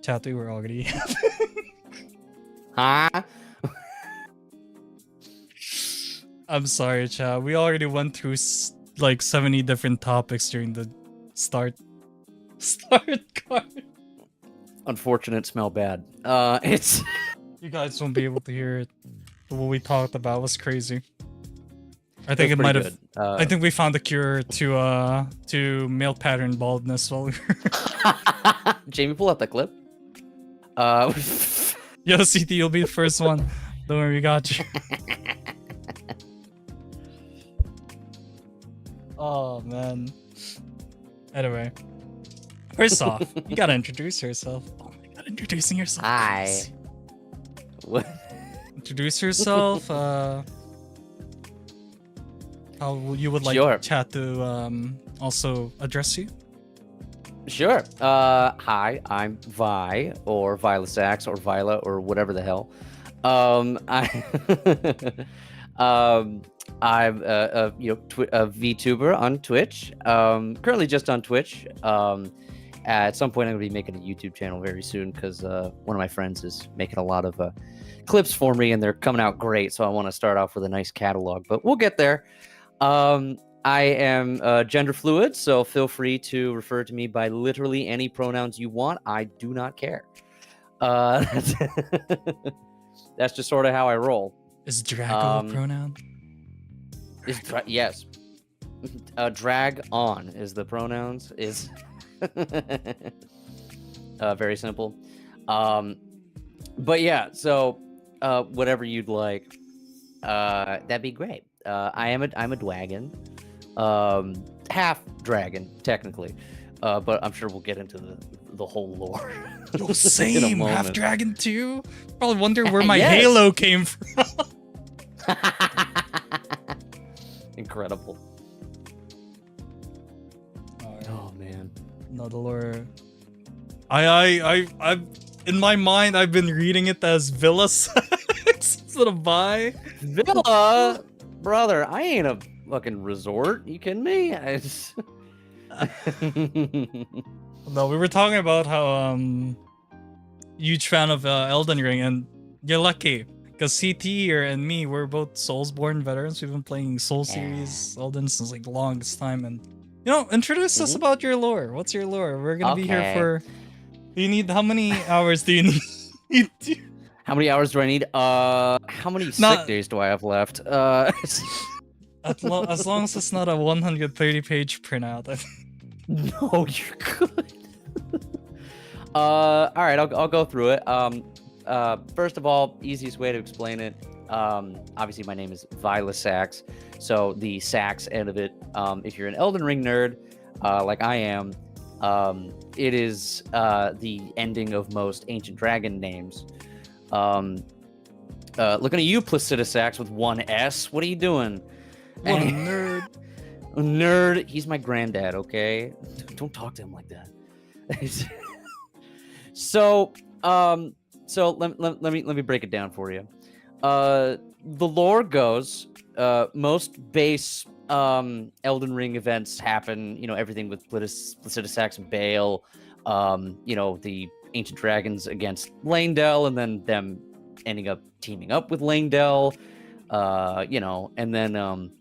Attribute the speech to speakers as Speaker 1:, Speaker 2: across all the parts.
Speaker 1: Chat, we were already.
Speaker 2: Huh?
Speaker 1: I'm sorry, chat. We already went through like 70 different topics during the start card.
Speaker 2: Unfortunate, smell bad. It's
Speaker 1: You guys won't be able to hear it. What we talked about was crazy. I think
Speaker 2: was
Speaker 1: it might
Speaker 2: pretty
Speaker 1: have.
Speaker 2: good.
Speaker 1: I think we found a cure to male pattern baldness while we were.
Speaker 2: Jamie, pull out that clip.
Speaker 1: Yo, CT, you'll be the first one. Don't worry, we got you. Oh man. Anyway, first off, you gotta introduce yourself. Oh my god, introducing yourself.
Speaker 2: Hi.
Speaker 1: Crazy.
Speaker 2: What?
Speaker 1: Introduce yourself. How you would like
Speaker 2: Sure.
Speaker 1: chat to also address you?
Speaker 2: Sure. Hi, I'm Vi, or Vylassax, or Vyla, or whatever the hell. I'm a VTuber on Twitch. Currently just on Twitch. At some point, I'm gonna be making a YouTube channel very soon because one of my friends is making a lot of clips for me, and they're coming out great. So I want to start off with a nice catalog, but we'll get there. I am gender fluid, so feel free to refer to me by literally any pronouns you want. I do not care. That's just sort of how I roll.
Speaker 1: Is Drago a pronoun?
Speaker 2: Yes. Drag on is the pronouns. Is very simple. But yeah, so whatever you'd like, that'd be great. I'm a dwagon. Half dragon technically, but I'm sure we'll get into the whole lore.
Speaker 1: Yo, same, half dragon too. Probably wonder where my
Speaker 2: Yes.
Speaker 1: halo came from.
Speaker 2: Incredible.
Speaker 1: Alright.
Speaker 2: Oh man.
Speaker 1: No, the lore. I in my mind I've been reading it as Vylassax instead of Vi.
Speaker 2: Villa, brother, I ain't a fucking resort. You kidding me?
Speaker 1: No, we were talking about how huge fan of Elden Ring, and you're lucky because CT here and me, we're both Soulsborne veterans. We've been playing Soul series Elden since like the longest time, and you know, introduce us about your lore. What's your lore? We're gonna be here for. Do you need how many hours do you need?
Speaker 2: How many hours do I need? How many sick days do I have left?
Speaker 1: As long as it's not a 130-page printout.
Speaker 2: No, you're good. All right, I'll go through it. First of all, easiest way to explain it. Obviously, my name is Vylassax, so the sax end of it. If you're an Elden Ring nerd, like I am, it is the ending of most ancient dragon names. Looking at you, Placidusax, with one S. What are you doing?
Speaker 1: What a nerd.
Speaker 2: Nerd. He's my granddad, okay? Don't talk to him like that. So let me break it down for you. The lore goes, most base Elden Ring events happen, you know, everything with Placidusax and Bale, you know, the ancient dragons against Langdell, and then them ending up teaming up with Langdell, you know, and then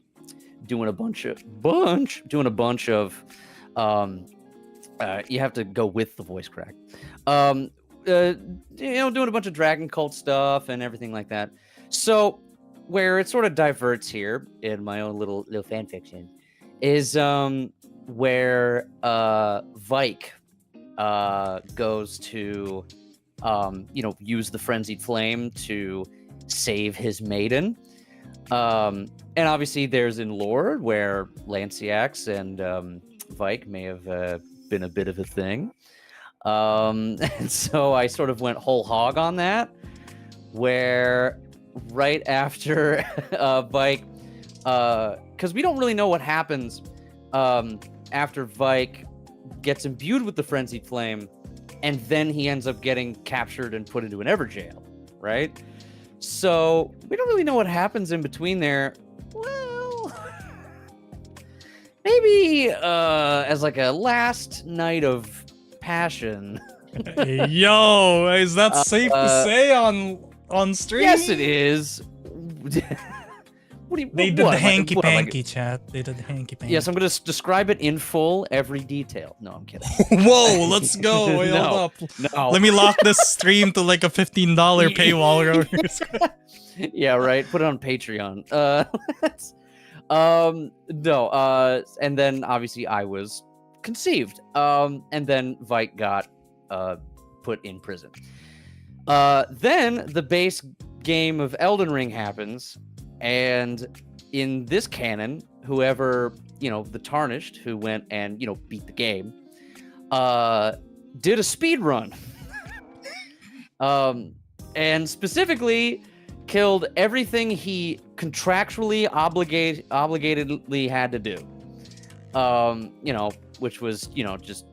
Speaker 2: doing a bunch of you have to go with the voice crack. You know, doing a bunch of dragon cult stuff and everything like that. So where it sort of diverts here in my own little fan fiction is where Vyke goes to you know, use the frenzied flame to save his maiden. And obviously there's in lore where Lanciax and Vyke may have been a bit of a thing. And so I sort of went whole hog on that, where right after Vyke, because we don't really know what happens after Vyke gets imbued with the frenzied flame, and then he ends up getting captured and put into an ever jail, right? So we don't really know what happens in between there. Well, maybe as like a last night of passion,
Speaker 1: Hey, yo, is that safe to say on stream?
Speaker 2: Yes, it is. What do you?
Speaker 1: They did the hanky panky, chat. They did the hanky panky.
Speaker 2: Yes, I'm going to describe it in full, every detail. No, I'm kidding.
Speaker 1: Whoa, let's go. Wait,
Speaker 2: No,
Speaker 1: hold up.
Speaker 2: No.
Speaker 1: Let me lock this stream to like a $15 paywall.
Speaker 2: Yeah, right. Put it on Patreon. No. And then obviously I was conceived. And then Vike got put in prison. Then the base game of Elden Ring happens, and in this canon, whoever, the Tarnished, who went and, beat the game, did a speed run. And specifically killed everything he contractually obligatedly had to do. Which was, just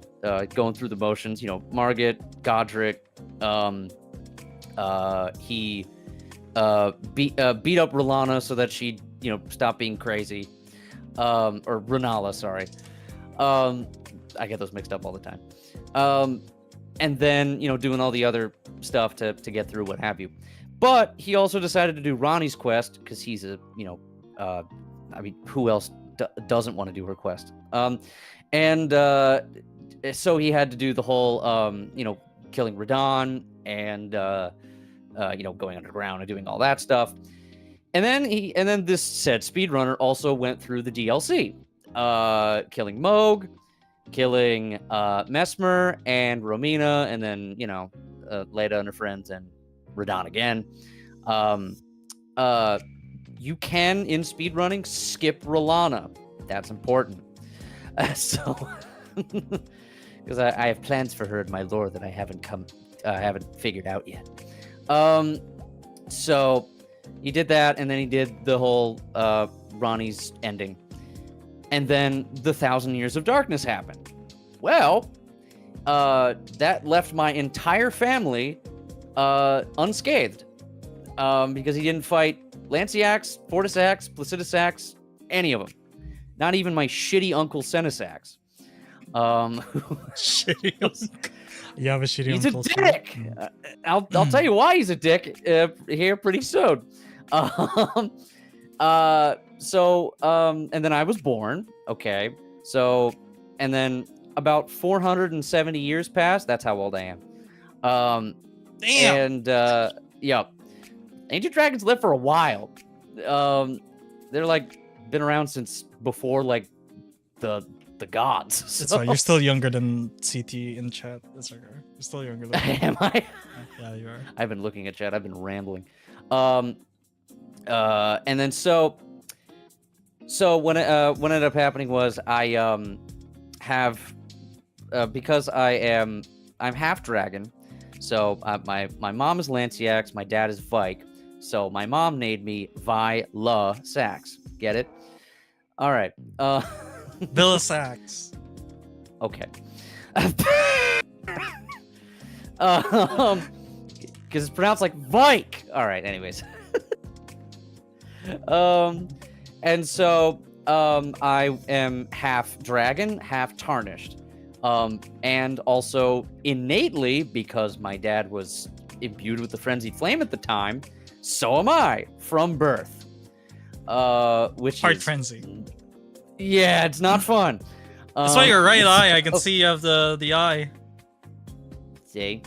Speaker 2: going through the motions, Margit, Godric, he beat up R'Lana so that she, stopped being crazy. Or Renala, sorry. I get those mixed up all the time. And then, doing all the other stuff to get through what have you. But he also decided to do Ronnie's quest because he's a, who else doesn't want to do her quest? So he had to do the whole, killing Radon and, going underground and doing all that stuff. And then this said speedrunner also went through the DLC, killing Moog, killing Mesmer and Romina, and then, Leda and her friends and Radon again. You can, in speedrunning, skip R'Lana. That's important. Because I have plans for her in my lore that I haven't figured out yet. So he did that, and then he did the whole Ronnie's ending. And then the 1,000 Years of Darkness happened. Well, that left my entire family unscathed. Because he didn't fight Lanciax, Fortisax, Placidusax, any of them. Not even my shitty uncle Senesax.
Speaker 1: Shitty uncle. You have a shitty
Speaker 2: he's
Speaker 1: uncle.
Speaker 2: He's a dick. I'll tell you why he's a dick here pretty soon. And then I was born. Okay. So, and then about 470 years passed. That's how old I am.
Speaker 1: Damn.
Speaker 2: And yeah, ancient dragons live for a while. They're like been around since before like the gods. So.
Speaker 1: That's why you're still younger than CT in chat. That's okay. You're still younger than
Speaker 2: Am I?
Speaker 1: Yeah, you are.
Speaker 2: I've been looking at chat. I've been rambling. And then so what ended up happening was I have because I'm half dragon. So my mom is Lanciax, my dad is Vike. So my mom named me Vylassax. Get it? All right.
Speaker 1: Vylassax.
Speaker 2: Okay. Because it's pronounced like Vike. All right. Anyways. And so I am half dragon, half tarnished. And also innately, because my dad was imbued with the frenzied flame at the time, so am I from birth. Which
Speaker 1: Heart
Speaker 2: is
Speaker 1: frenzy.
Speaker 2: Yeah, it's not fun.
Speaker 1: That's why your right eye, I can see you have the eye.
Speaker 2: See?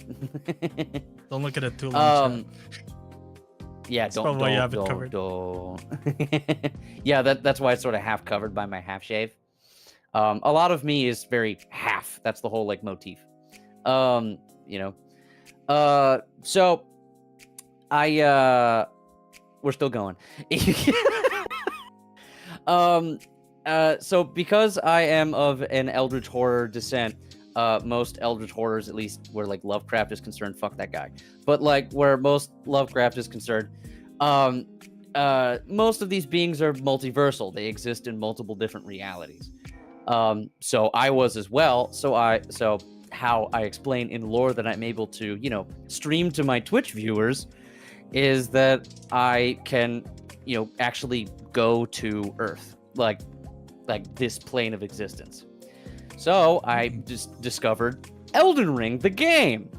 Speaker 1: Don't look at it too long.
Speaker 2: Yeah,
Speaker 1: probably why you have it covered.
Speaker 2: Yeah, that's why it's sort of half covered by my half shave. A lot of me is very half. That's the whole like motif. So we're still going. So because I am of an Eldritch Horror descent, most Eldritch Horrors, at least where like Lovecraft is concerned, fuck that guy. But like where most Lovecraft is concerned, most of these beings are multiversal. They exist in multiple different realities. So I was as well. So how I explain in lore that I'm able to, stream to my Twitch viewers is that I can, actually go to Earth, like this plane of existence. So I just discovered Elden Ring, the game.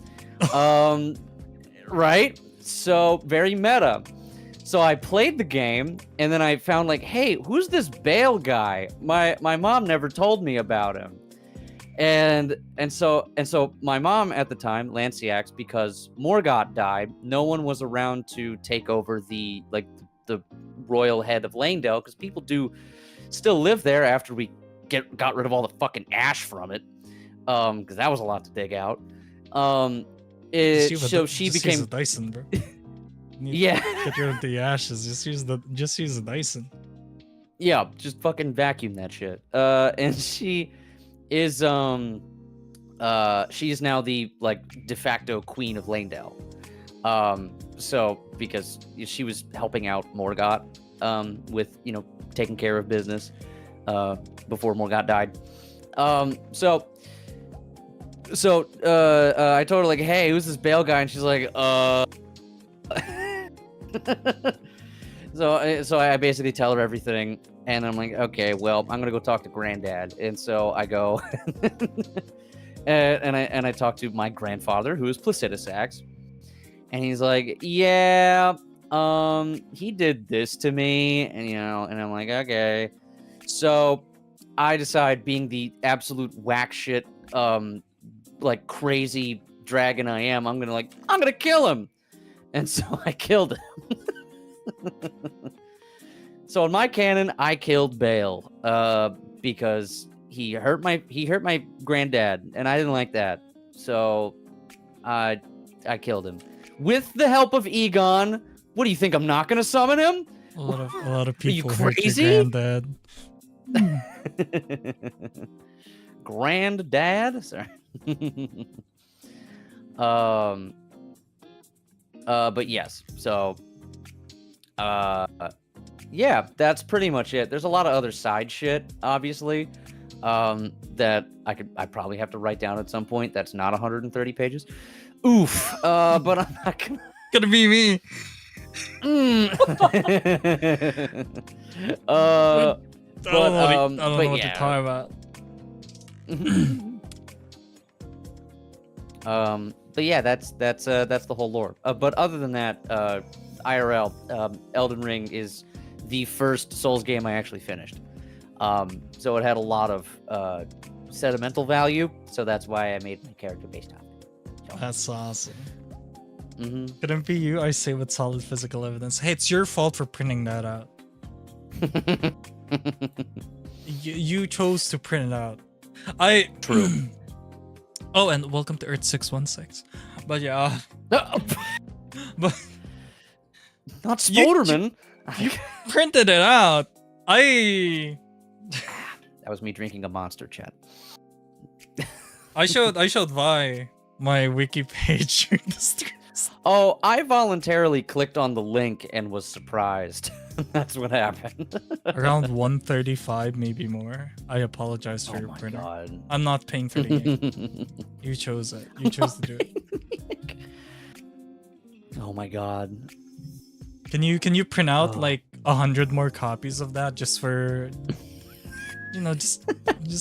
Speaker 2: Right? So very meta. So I played the game, and then I found like, hey, who's this Bale guy? My mom never told me about him. And so my mom at the time, Lanciax, because Morgott died, no one was around to take over the royal head of Langdale, because people do still live there after we got rid of all the fucking ash from it. Because that was a lot to dig out. So she became
Speaker 1: use a Dyson, bro.
Speaker 2: Yeah.
Speaker 1: Get rid of the ashes. Just use the Dyson.
Speaker 2: Yeah, just fucking vacuum that shit. And she is she is now the like de facto queen of Langdale. So because she was helping out Morgott with taking care of business before Morgott died. So I told her like, hey, who's this Bale guy? And she's like, So I basically tell her everything, and I'm like, okay, well, I'm gonna go talk to Granddad. And so I go, and I talk to my grandfather, who is Placidusax, and he's like, yeah, he did this to me, and and I'm like, okay. So I decide, being the absolute whack shit, like crazy dragon I am, I'm gonna kill him. And so I killed him. So in my canon, I killed Bale because he hurt my granddad, and I didn't like that. So I killed him with the help of Egon. What do you think? I'm not gonna summon him?
Speaker 1: A lot of people
Speaker 2: Are you
Speaker 1: hurt
Speaker 2: crazy?
Speaker 1: your granddad.
Speaker 2: Granddad? Sorry. But yes, so yeah, that's pretty much it. There's a lot of other side shit, obviously, that I probably have to write down at some point. That's not 130 pages. Oof. But I'm not
Speaker 1: Gonna be me.
Speaker 2: I don't
Speaker 1: know what to talk about.
Speaker 2: But yeah, that's the whole lore. But other than that, IRL, Elden Ring is the first Souls game I actually finished. So it had a lot of sentimental value. So that's why I made my character based on it. So.
Speaker 1: That's awesome.
Speaker 2: Mm-hmm.
Speaker 1: Couldn't be you, I say with solid physical evidence. Hey, it's your fault for printing that out. You chose to print it out.
Speaker 2: True.
Speaker 1: Oh, and welcome to Earth 616. But yeah. But
Speaker 2: not Spoderman.
Speaker 1: You printed it out.
Speaker 2: That was me drinking a Monster, chat.
Speaker 1: I showed Vi my wiki page during the stream.
Speaker 2: Oh, I voluntarily clicked on the link and was surprised. That's what happened.
Speaker 1: Around 135, maybe more. I apologize for your printer.
Speaker 2: God.
Speaker 1: I'm not paying for the game. You chose it. You chose to do it.
Speaker 2: Oh my god.
Speaker 1: Can you print out like 100 more copies of that just for just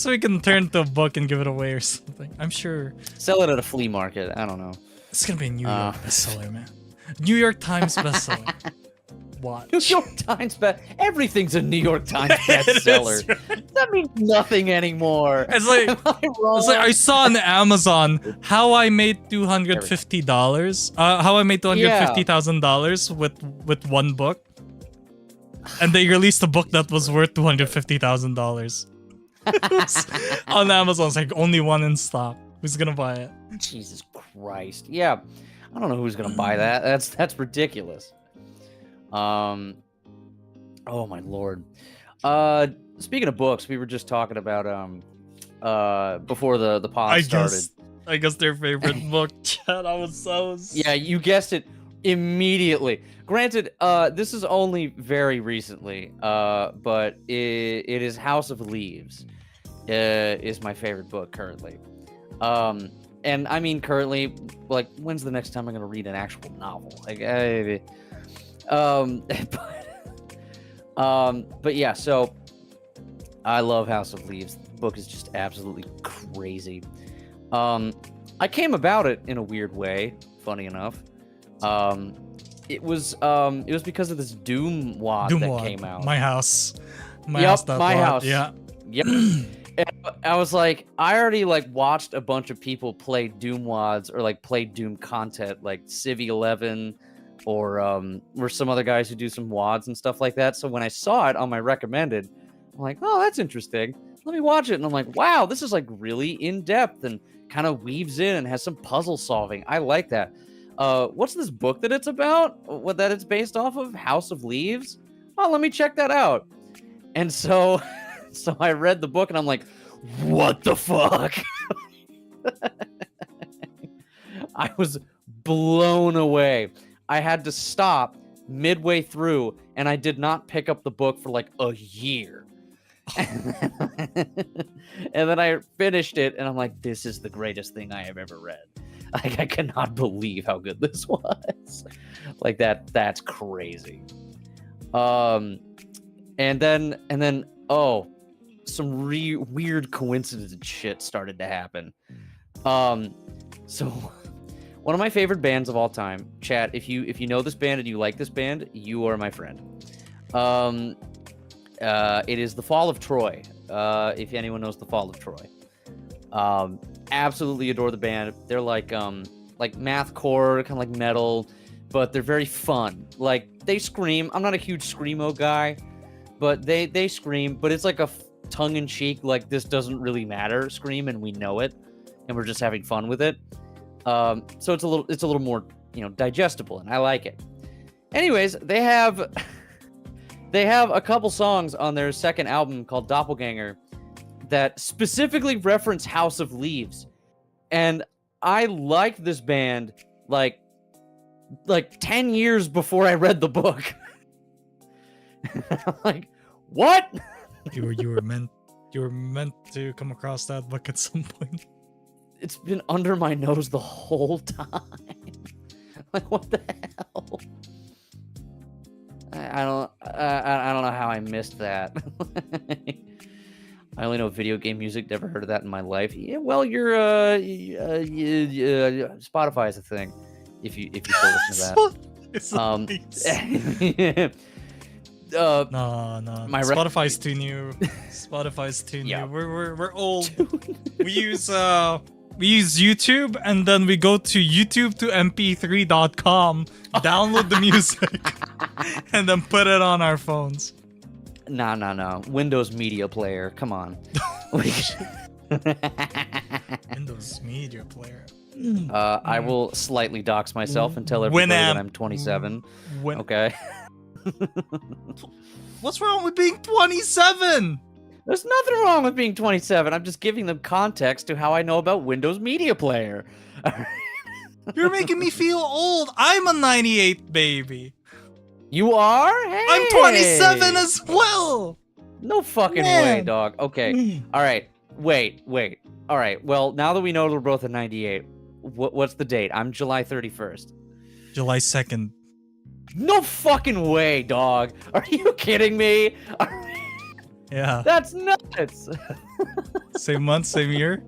Speaker 1: so we can turn to a book and give it away or something? I'm sure.
Speaker 2: Sell it at a flea market. I don't know.
Speaker 1: It's gonna be a New York bestseller, man. New York Times bestseller. Watch.
Speaker 2: New York Times everything's a New York Times bestseller. That means nothing anymore.
Speaker 1: It's like I saw on Amazon how I made $250. How I made $250,000 with one book, and they released a book that was worth $250,000 on Amazon. It's like only one in stock. Who's gonna buy it?
Speaker 2: Jesus Christ. Yeah, I don't know who's gonna buy that. That's ridiculous. Oh my lord. Speaking of books, we were just talking about before the pod started.
Speaker 1: I guess their favorite book. Chat. I was.
Speaker 2: Yeah, you guessed it immediately. Granted, this is only very recently, but it is House of Leaves. Is my favorite book currently. And I mean currently, like, when's the next time I'm gonna read an actual novel? Like, but yeah, so I love House of Leaves. The book is just absolutely crazy. I came about it in a weird way, funny enough. It was because of this Doom WAD that came out.
Speaker 1: My house. My
Speaker 2: Yep,
Speaker 1: house.
Speaker 2: my house.
Speaker 1: Yeah.
Speaker 2: Yep. And I was like, I already like watched a bunch of people play Doom WADs or like play Doom content, like Civ 11 or some other guys who do some WADs and stuff like that. So when I saw it on my recommended, I'm like, oh, that's interesting. Let me watch it. And I'm like, wow, this is like really in depth and kind of weaves in and has some puzzle solving. I like that. What's this book that it's about? What that it's based off of? House of Leaves? Oh, let me check that out. And so I read the book and I'm like, what the fuck? I was blown away. I had to stop midway through and I did not pick up the book for like a year. And then I finished it and I'm like, this is the greatest thing I have ever read. Like, I cannot believe how good this was. Like that's crazy. And then some weird coincidence and shit started to happen. So one of my favorite bands of all time, chat, if you know this band and you like this band, you are my friend. It is The Fall of Troy. If anyone knows The Fall of Troy. Absolutely adore the band. They're like mathcore, kind of like metal, but they're very fun. Like, they scream. I'm not a huge screamo guy, but they scream, but it's like a tongue-in-cheek, like, this doesn't really matter scream, and we know it, and we're just having fun with it. So it's a little more, digestible, and I like it. Anyways, they have a couple songs on their second album called Doppelganger that specifically reference House of Leaves. And I liked this band like 10 years before I read the book. I'm like, what?
Speaker 1: You were meant to come across that book at some point.
Speaker 2: It's been under my nose the whole time. Like, what the hell? I don't know how I missed that. I only know video game music. Never heard of that in my life. Yeah, well, Spotify is a thing. If you still listen to that. No.
Speaker 1: Spotify's too new. Spotify's too new.
Speaker 2: Yeah.
Speaker 1: We're old. We use YouTube and then we go to YouTube to mp3.com, download the music, and then put it on our phones.
Speaker 2: No. Windows Media Player. Come on.
Speaker 1: Windows Media Player.
Speaker 2: I will slightly dox myself and tell everybody that I'm 27. Okay.
Speaker 1: What's wrong with being 27?
Speaker 2: There's nothing wrong with being 27. I'm just giving them context to how I know about Windows Media Player.
Speaker 1: You're making me feel old. I'm a 98 baby.
Speaker 2: You are? Hey.
Speaker 1: I'm 27 as well.
Speaker 2: No fucking way, dog. Okay. All right. Wait. All right. Well, now that we know we're both a 98, what's the date? I'm July 31st.
Speaker 1: July 2nd.
Speaker 2: No fucking way, dog. Are you kidding me?
Speaker 1: Yeah.
Speaker 2: That's nuts.
Speaker 1: Same month, same year?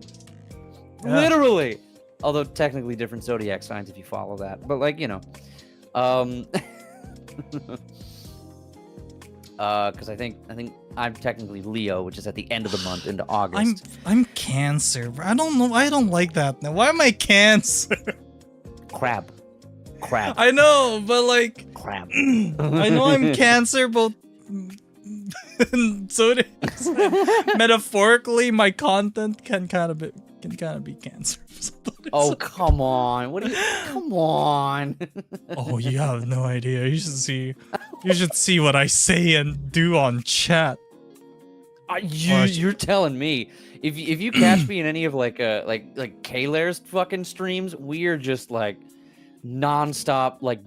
Speaker 1: Yeah.
Speaker 2: Literally. Although technically different zodiac signs if you follow that. But because I think I'm technically Leo, which is at the end of the month into August.
Speaker 1: I'm Cancer. I don't know. I don't like that now. Why am I Cancer?
Speaker 2: Crab.
Speaker 1: I know, but like
Speaker 2: crab.
Speaker 1: I know I'm Cancer, but so metaphorically, my content can kind of be Cancer.
Speaker 2: Oh, come on! Come on!
Speaker 1: Oh, you have no idea. You should see what I say and do on chat.
Speaker 2: You're telling me if you catch me in any of like K-Lair's fucking streams, we're just like nonstop like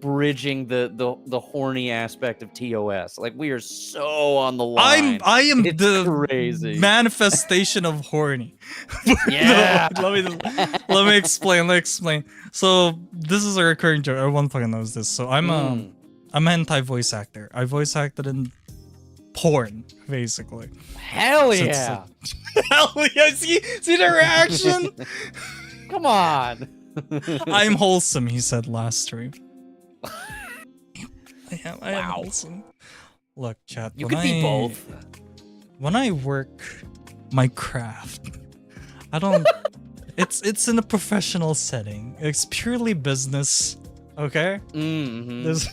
Speaker 2: bridging the horny aspect of TOS. Like, we are so on the line.
Speaker 1: I am
Speaker 2: it's
Speaker 1: the
Speaker 2: crazy
Speaker 1: manifestation of horny.
Speaker 2: Yeah.
Speaker 1: let me explain. So this is a recurring joke. Everyone fucking knows this. So I'm an anti-voice actor. I voice acted in porn, basically.
Speaker 2: Hell yeah.
Speaker 1: Hell yeah. See the reaction?
Speaker 2: Come on.
Speaker 1: I'm wholesome, he said last stream. I am wholesome. Look, chat.
Speaker 2: You could be both.
Speaker 1: When I work my craft, I don't. It's in a professional setting. It's purely business. Okay.
Speaker 2: Mm-hmm.
Speaker 1: There's.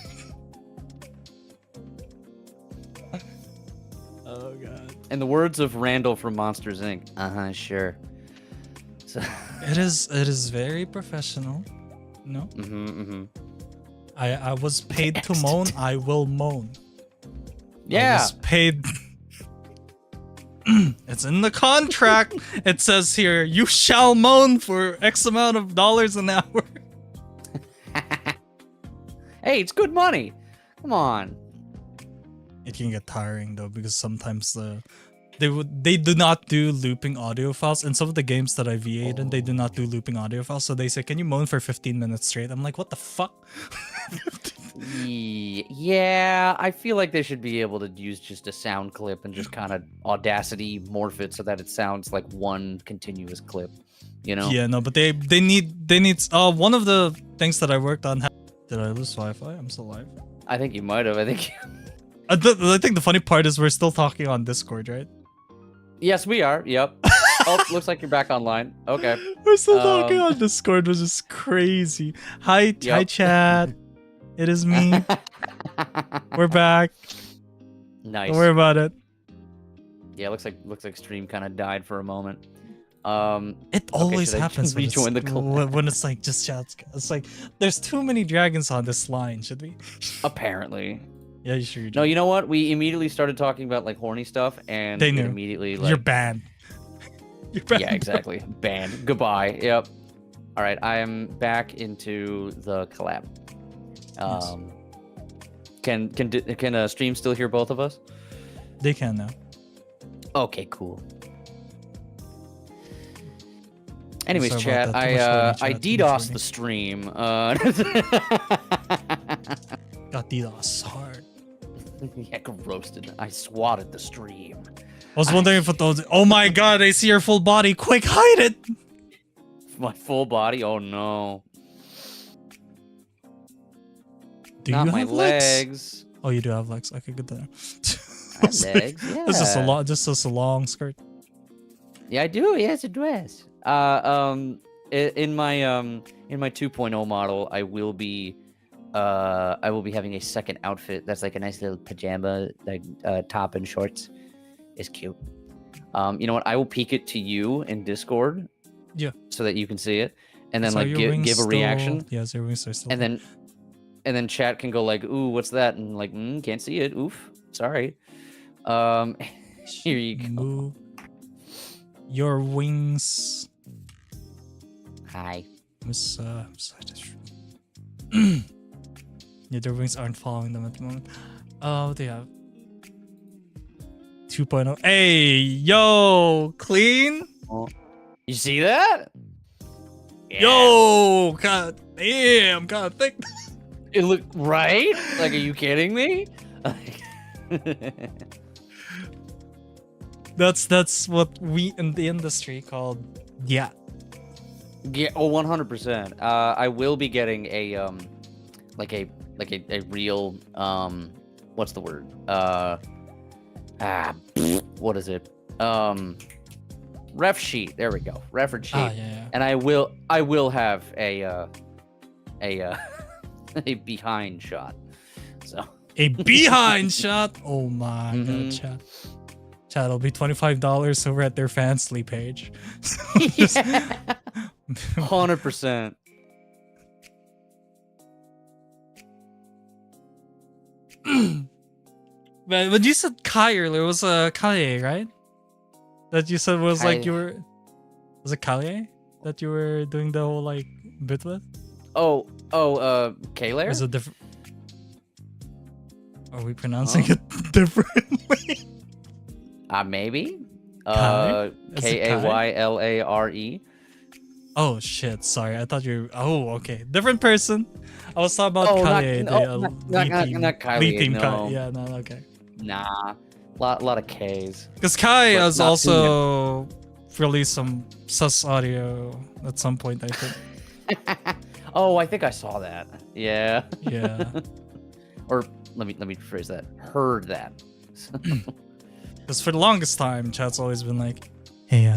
Speaker 1: Oh god.
Speaker 2: In the words of Randall from Monsters Inc. Sure. So.
Speaker 1: It is very professional. No. I was paid to moan. I will moan.
Speaker 2: Yeah.
Speaker 1: I was paid. It's in the contract. It says here, you shall moan for X amount of dollars an hour.
Speaker 2: Hey, it's good money. Come on.
Speaker 1: It can get tiring though, because sometimes they do not do looping audio files. In some of the games that I VA'd in, they do not do looping audio files. So they say, can you moan for 15 minutes straight? I'm like, what the fuck?
Speaker 2: Yeah, I feel like they should be able to use just a sound clip and just kind of Audacity morph it so that it sounds like one continuous clip, you know?
Speaker 1: Yeah, no, but they need one of the things that I worked on. Did I lose Wi-Fi? I'm still live.
Speaker 2: I think you might have. I think
Speaker 1: the funny part is we're still talking on Discord, right?
Speaker 2: Yes, we are. Yep. Oh, looks like you're back online. Okay.
Speaker 1: We're still talking on Discord, which is crazy. Hi, chat. It is me. We're back.
Speaker 2: Nice.
Speaker 1: Don't worry about it.
Speaker 2: Yeah, looks like stream kind of died for a moment.
Speaker 1: It always happens when
Speaker 2: rejoin the call.
Speaker 1: when it's like just chats. It's like there's too many dragons on this line. Should we?
Speaker 2: Apparently.
Speaker 1: Yeah, you sure you do.
Speaker 2: No, you know what? We immediately started talking about like horny stuff, and
Speaker 1: they knew.
Speaker 2: Immediately like
Speaker 1: you're banned. You're banned.
Speaker 2: Yeah, exactly. Banned. Goodbye. Yep. All right, I am back into the collab.
Speaker 1: Yes.
Speaker 2: Can stream still hear both of us?
Speaker 1: They can now.
Speaker 2: Okay, cool. Anyways,
Speaker 1: Sorry
Speaker 2: chat,
Speaker 1: about that.
Speaker 2: I DDoSed the stream.
Speaker 1: Got DDoS hard.
Speaker 2: Yeah, roasted. I swatted the stream.
Speaker 1: I was wondering if it was. Oh my god! I see your full body. Quick, hide it.
Speaker 2: My full body? Oh no.
Speaker 1: Do
Speaker 2: Not
Speaker 1: you
Speaker 2: my
Speaker 1: have
Speaker 2: legs.
Speaker 1: Oh, you do have legs. Okay, good to know.
Speaker 2: I have legs. Yeah.
Speaker 1: This is a long. Just a long skirt.
Speaker 2: Yeah, I do. Yeah, it's a dress. In my 2.0 model, I will be having a second outfit that's like a nice little pajama, like top and shorts. It's cute. You know what? I will peek it to you in Discord.
Speaker 1: Yeah.
Speaker 2: So that you can see it, and then
Speaker 1: So
Speaker 2: like give a reaction.
Speaker 1: Yeah, your wings are still.
Speaker 2: And then chat can go like, "Ooh, what's that?" And like, "Can't see it. Oof, sorry." Here you go.
Speaker 1: Move your wings.
Speaker 2: Hi.
Speaker 1: Yeah, their wings aren't following them at the moment. Oh, they have 2.0. Hey, yo, clean.
Speaker 2: Oh. You see that? Yeah.
Speaker 1: Yo, god damn, god thick.
Speaker 2: It looked right. Like, are you kidding me?
Speaker 1: That's what we in the industry called yeah.
Speaker 2: Yeah, 100%. I will be getting a like a real what's the word? What is it? Ref sheet. There we go. Reference sheet.
Speaker 1: Yeah.
Speaker 2: And I will have a a behind shot. So
Speaker 1: a behind shot. Oh my god, chat. Chat, it'll be $25 over at their Fansly page.
Speaker 2: 100%.
Speaker 1: But when you said Kai earlier, it was Kalie, right? That you said was like you were. Was it Kalie that you were doing the whole like bit with?
Speaker 2: Kaler?
Speaker 1: Is it different? Are we pronouncing it differently?
Speaker 2: Maybe. Kaylare.
Speaker 1: Oh shit! Sorry, I thought you were. Oh, okay, different person. I was talking about Kalie.
Speaker 2: Not Kylie. No.
Speaker 1: Yeah, no, okay.
Speaker 2: Nah, lot of K's.
Speaker 1: Because Kai is also release some sus audio at some point, I think.
Speaker 2: Oh, I think I saw that. Yeah.
Speaker 1: Yeah.
Speaker 2: Or let me rephrase that. Heard that.
Speaker 1: Because for the longest time, chat's always been like, hey,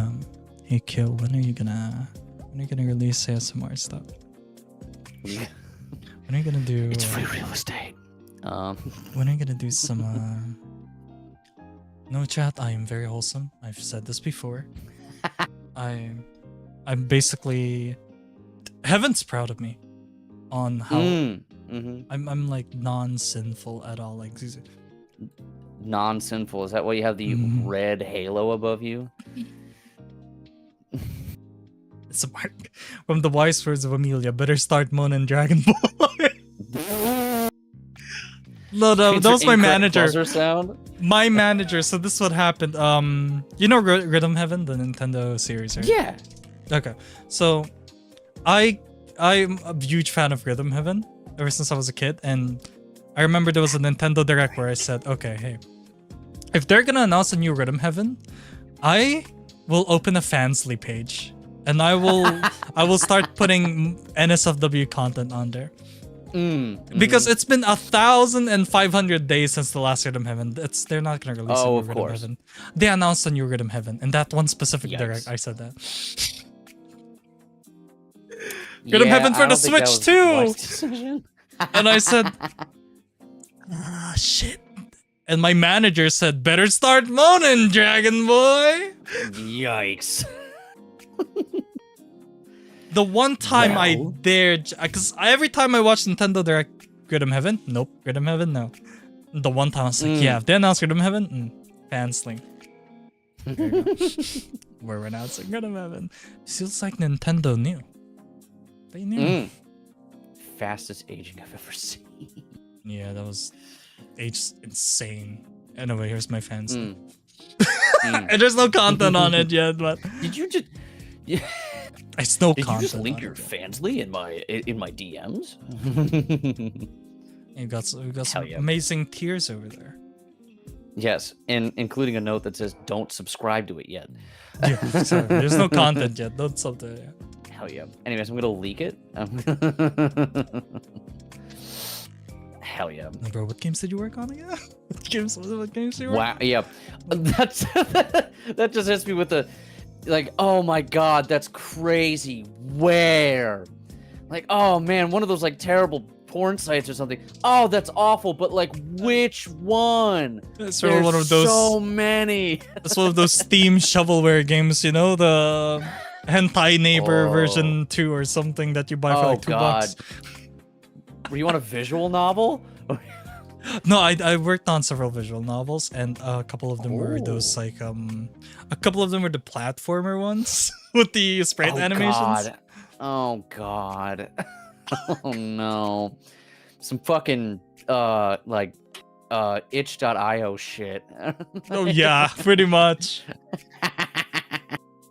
Speaker 1: Kill, when are you gonna release ASMR stuff?
Speaker 2: Yeah.
Speaker 1: When are you gonna do?
Speaker 2: It's free real estate.
Speaker 1: When are you gonna do some? No, chat. I am very wholesome. I've said this before. I'm basically heaven's proud of me on how I'm like non-sinful at all. Like
Speaker 2: non-sinful. Is that why you have the red halo above you?
Speaker 1: It's a mark from the wise words of Amelia. Better start Mon and Dragon Ball. No, that was my manager.
Speaker 2: Sound?
Speaker 1: My manager. So this is what happened. You know Rhythm Heaven, the Nintendo series, right?
Speaker 2: Yeah.
Speaker 1: Okay. So I'm a huge fan of Rhythm Heaven ever since I was a kid, and I remember there was a Nintendo Direct where I said, okay, hey, if they're gonna announce a new Rhythm Heaven, I will open a Fansly page. And I will start putting NSFW content on there. Because it's been 1,500 days since the last Rhythm Heaven. They're not gonna release a new Rhythm Heaven. They announced a new Rhythm Heaven, and that one specific direct, I said that. Rhythm Heaven for the Switch too. And I said, ah, shit. And my manager said, better start moaning, Dragon Boy.
Speaker 2: Yikes.
Speaker 1: The one time I dared, because every time I watch Nintendo Direct, Rhythm Heaven, nope, Rhythm Heaven, no. The one time I was like, yeah, if they announce Rhythm Heaven, Fansling. We're announcing Rhythm Heaven. Feels like Nintendo knew. They knew.
Speaker 2: Fastest aging I've ever seen.
Speaker 1: Yeah, that was aged insane. Anyway, here's my Fansling. And there's no content on it yet, but
Speaker 2: did you just? Yeah.
Speaker 1: I still
Speaker 2: Did
Speaker 1: content.
Speaker 2: You just link your Fansly in my DMs?
Speaker 1: We got some amazing tiers over there.
Speaker 2: Yes, and including a note that says don't subscribe to it yet.
Speaker 1: Yeah, sorry, there's no content yet. Don't sub to it yet.
Speaker 2: Hell yeah. Anyways, I'm gonna leak it. Hell yeah.
Speaker 1: Bro, what games did you work on again? What games did you work on?
Speaker 2: Wow, yeah. That just hits me with the like, oh my god, that's crazy. Where? Like, oh man, one of those like terrible porn sites or something. Oh, that's awful, but like which one?
Speaker 1: It's
Speaker 2: There's
Speaker 1: one of those
Speaker 2: so many.
Speaker 1: It's one of those Steam shovelware games, you know, the Hentai Neighbor version 2 or something that you buy for like $2.
Speaker 2: Were you on a visual novel?
Speaker 1: No, I worked on several visual novels, and a couple of them were those like a couple of them were the platformer ones with the sprite animations.
Speaker 2: Oh god. Oh no. Some fucking like itch.io shit.
Speaker 1: Oh yeah, pretty much.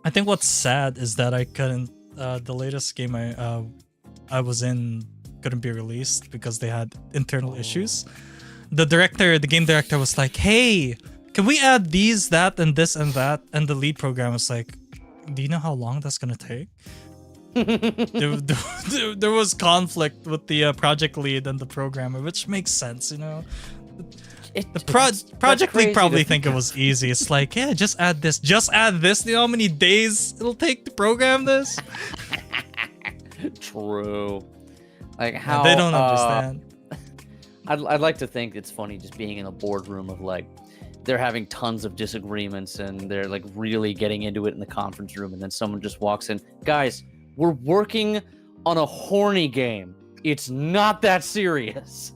Speaker 1: I think what's sad is that I couldn't the latest game I was in couldn't be released because they had internal issues. The game director was like, hey, can we add these, that, and this and that? And the lead program was like, do you know how long that's gonna take? there was conflict with the project lead and the programmer, which makes sense, you know. The project lead probably think it was easy. It's like, yeah, just add this. Do you know how many days it'll take to program this?
Speaker 2: True. Like how
Speaker 1: they don't understand.
Speaker 2: I'd like to think it's funny just being in a boardroom of like they're having tons of disagreements and they're like really getting into it in the conference room, and then someone just walks in, guys, we're working on a horny game. It's not that serious.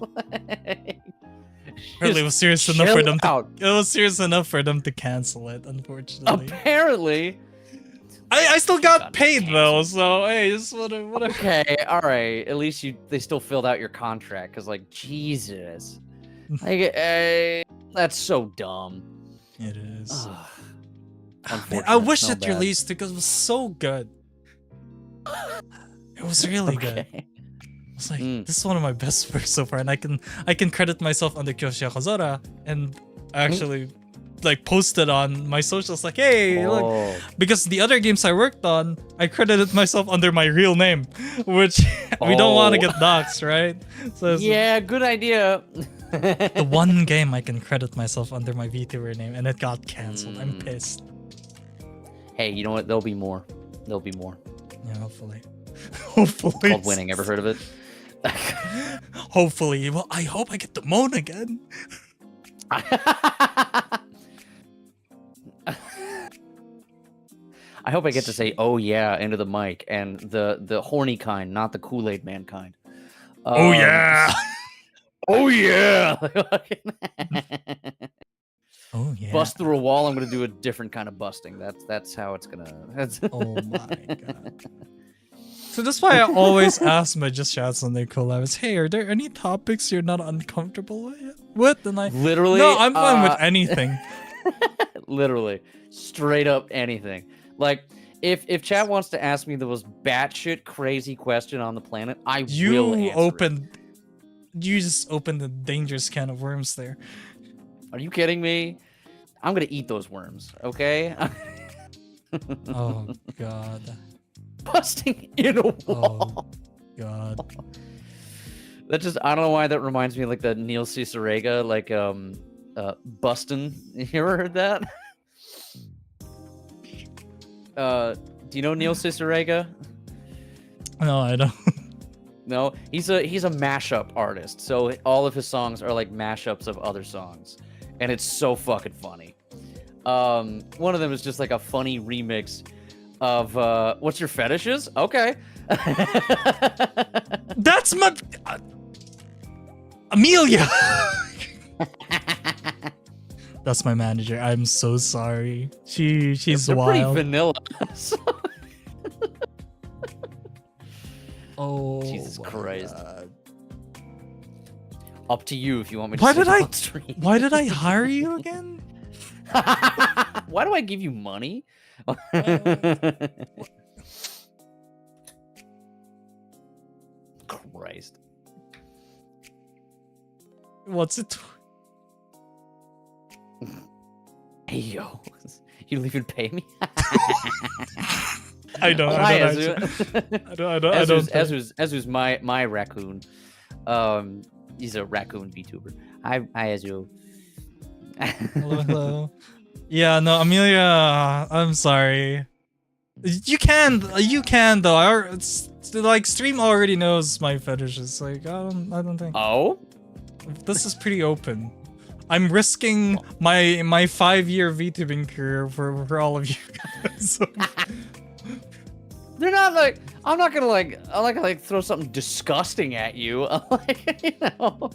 Speaker 1: Apparently, it was serious enough for them to. It was serious enough for them to cancel it. Unfortunately,
Speaker 2: apparently,
Speaker 1: I still got paid though. So hey, just whatever.
Speaker 2: Okay, all right. At least they still filled out your contract, because like Jesus, like that's so dumb.
Speaker 1: It is.
Speaker 2: I
Speaker 1: wish it released because it was so good. It was really good. It's like this is one of my best works so far, and I can credit myself under Kyoshi Akazora, and actually like posted on my socials like, hey, look,
Speaker 2: Oh.
Speaker 1: because the other games I worked on, I credited myself under my real name, which we don't want to
Speaker 2: Oh.
Speaker 1: get doxxed, right? So it's
Speaker 2: Yeah, good idea.
Speaker 1: the one game I can credit myself under my VTuber name, and it got canceled. I'm pissed.
Speaker 2: Hey, you know what? There'll be more. There'll be more.
Speaker 1: Yeah, hopefully. Hopefully.
Speaker 2: Called winning. Ever heard of it?
Speaker 1: Hopefully. Well, I hope I get to moan again.
Speaker 2: I hope I get to say "oh yeah" into the mic, and the horny kind, not the Kool-Aid man kind.
Speaker 1: Oh yeah.
Speaker 2: Oh yeah.
Speaker 1: Oh yeah.
Speaker 2: Bust through a wall. I'm gonna do a different kind of busting. That's how it's gonna.
Speaker 1: Oh my god. So that's why I always ask my Just Chats on their collabs, hey, are there any topics you're not uncomfortable with? And I
Speaker 2: Literally.
Speaker 1: no, I'm fine with anything.
Speaker 2: Literally, straight up anything. Like, if chat wants to ask me the most batshit crazy question on the planet, I will answer it.
Speaker 1: You just opened a dangerous can of worms there.
Speaker 2: Are you kidding me? I'm gonna eat those worms, okay?
Speaker 1: Oh god.
Speaker 2: Busting in a wall.
Speaker 1: Oh god.
Speaker 2: That just, I don't know why that reminds me of like the Neil Cicerega, like bustin'. You ever heard that? Do you know Neil Cicerega?
Speaker 1: No, I don't.
Speaker 2: No, he's a mashup artist. So all of his songs are like mashups of other songs, and it's so fucking funny. One of them is just like a funny remix of what's your fetishes? Okay.
Speaker 1: That's my Amelia. That's my manager. I'm so sorry. She's
Speaker 2: They're
Speaker 1: wild.
Speaker 2: pretty vanilla.
Speaker 1: Oh,
Speaker 2: Jesus
Speaker 1: my
Speaker 2: Christ.
Speaker 1: God.
Speaker 2: Up to you if you want me to
Speaker 1: Why
Speaker 2: say
Speaker 1: did
Speaker 2: it
Speaker 1: I-
Speaker 2: on stream.
Speaker 1: Why did I hire you again?
Speaker 2: Why do I give you money? Christ.
Speaker 1: What's it?
Speaker 2: Hey, yo. You don't even pay me?
Speaker 1: I don't.
Speaker 2: Hi,
Speaker 1: I
Speaker 2: Ezu.
Speaker 1: don't.
Speaker 2: Ezu's my raccoon. He's a raccoon VTuber. Hi, Ezu.
Speaker 1: Hello, hello. Yeah, no, Amelia. I'm sorry. You can though. It's like stream already knows my fetishes. Like I don't think
Speaker 2: Oh?
Speaker 1: this is pretty open. I'm risking my 5-year VTubing career for all of you guys. So-
Speaker 2: They're not like, I'm not gonna throw something disgusting at you. Like, you know,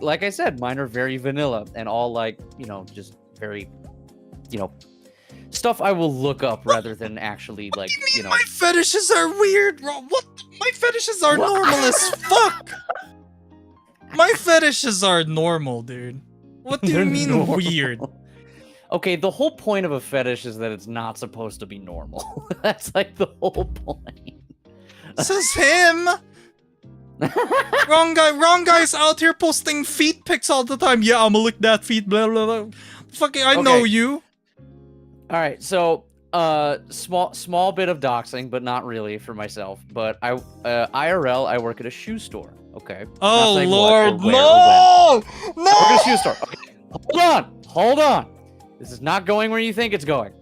Speaker 2: like I said, mine are very vanilla and all like, you know, just very, you know, stuff I will look up rather than actually like, you know.
Speaker 1: My fetishes are weird, bro. What? My fetishes are normal as fuck. My fetishes are normal, dude. What do you
Speaker 2: They're
Speaker 1: mean
Speaker 2: normal.
Speaker 1: weird?
Speaker 2: Okay, the whole point of a fetish is that it's not supposed to be normal. That's like the whole point.
Speaker 1: This is him. Wrong guy's out here posting feet pics all the time. Yeah, I'ma lick that feet. Blah blah blah. Fucking, I know
Speaker 2: Okay.
Speaker 1: you.
Speaker 2: All right, so small bit of doxing, but not really for myself. But I IRL, I work at a shoe store. Okay.
Speaker 1: Oh
Speaker 2: Not saying what
Speaker 1: Lord,
Speaker 2: or where or when.
Speaker 1: no,
Speaker 2: I work at a
Speaker 1: no.
Speaker 2: shoe store. Okay. Hold on. This is not going where you think it's going.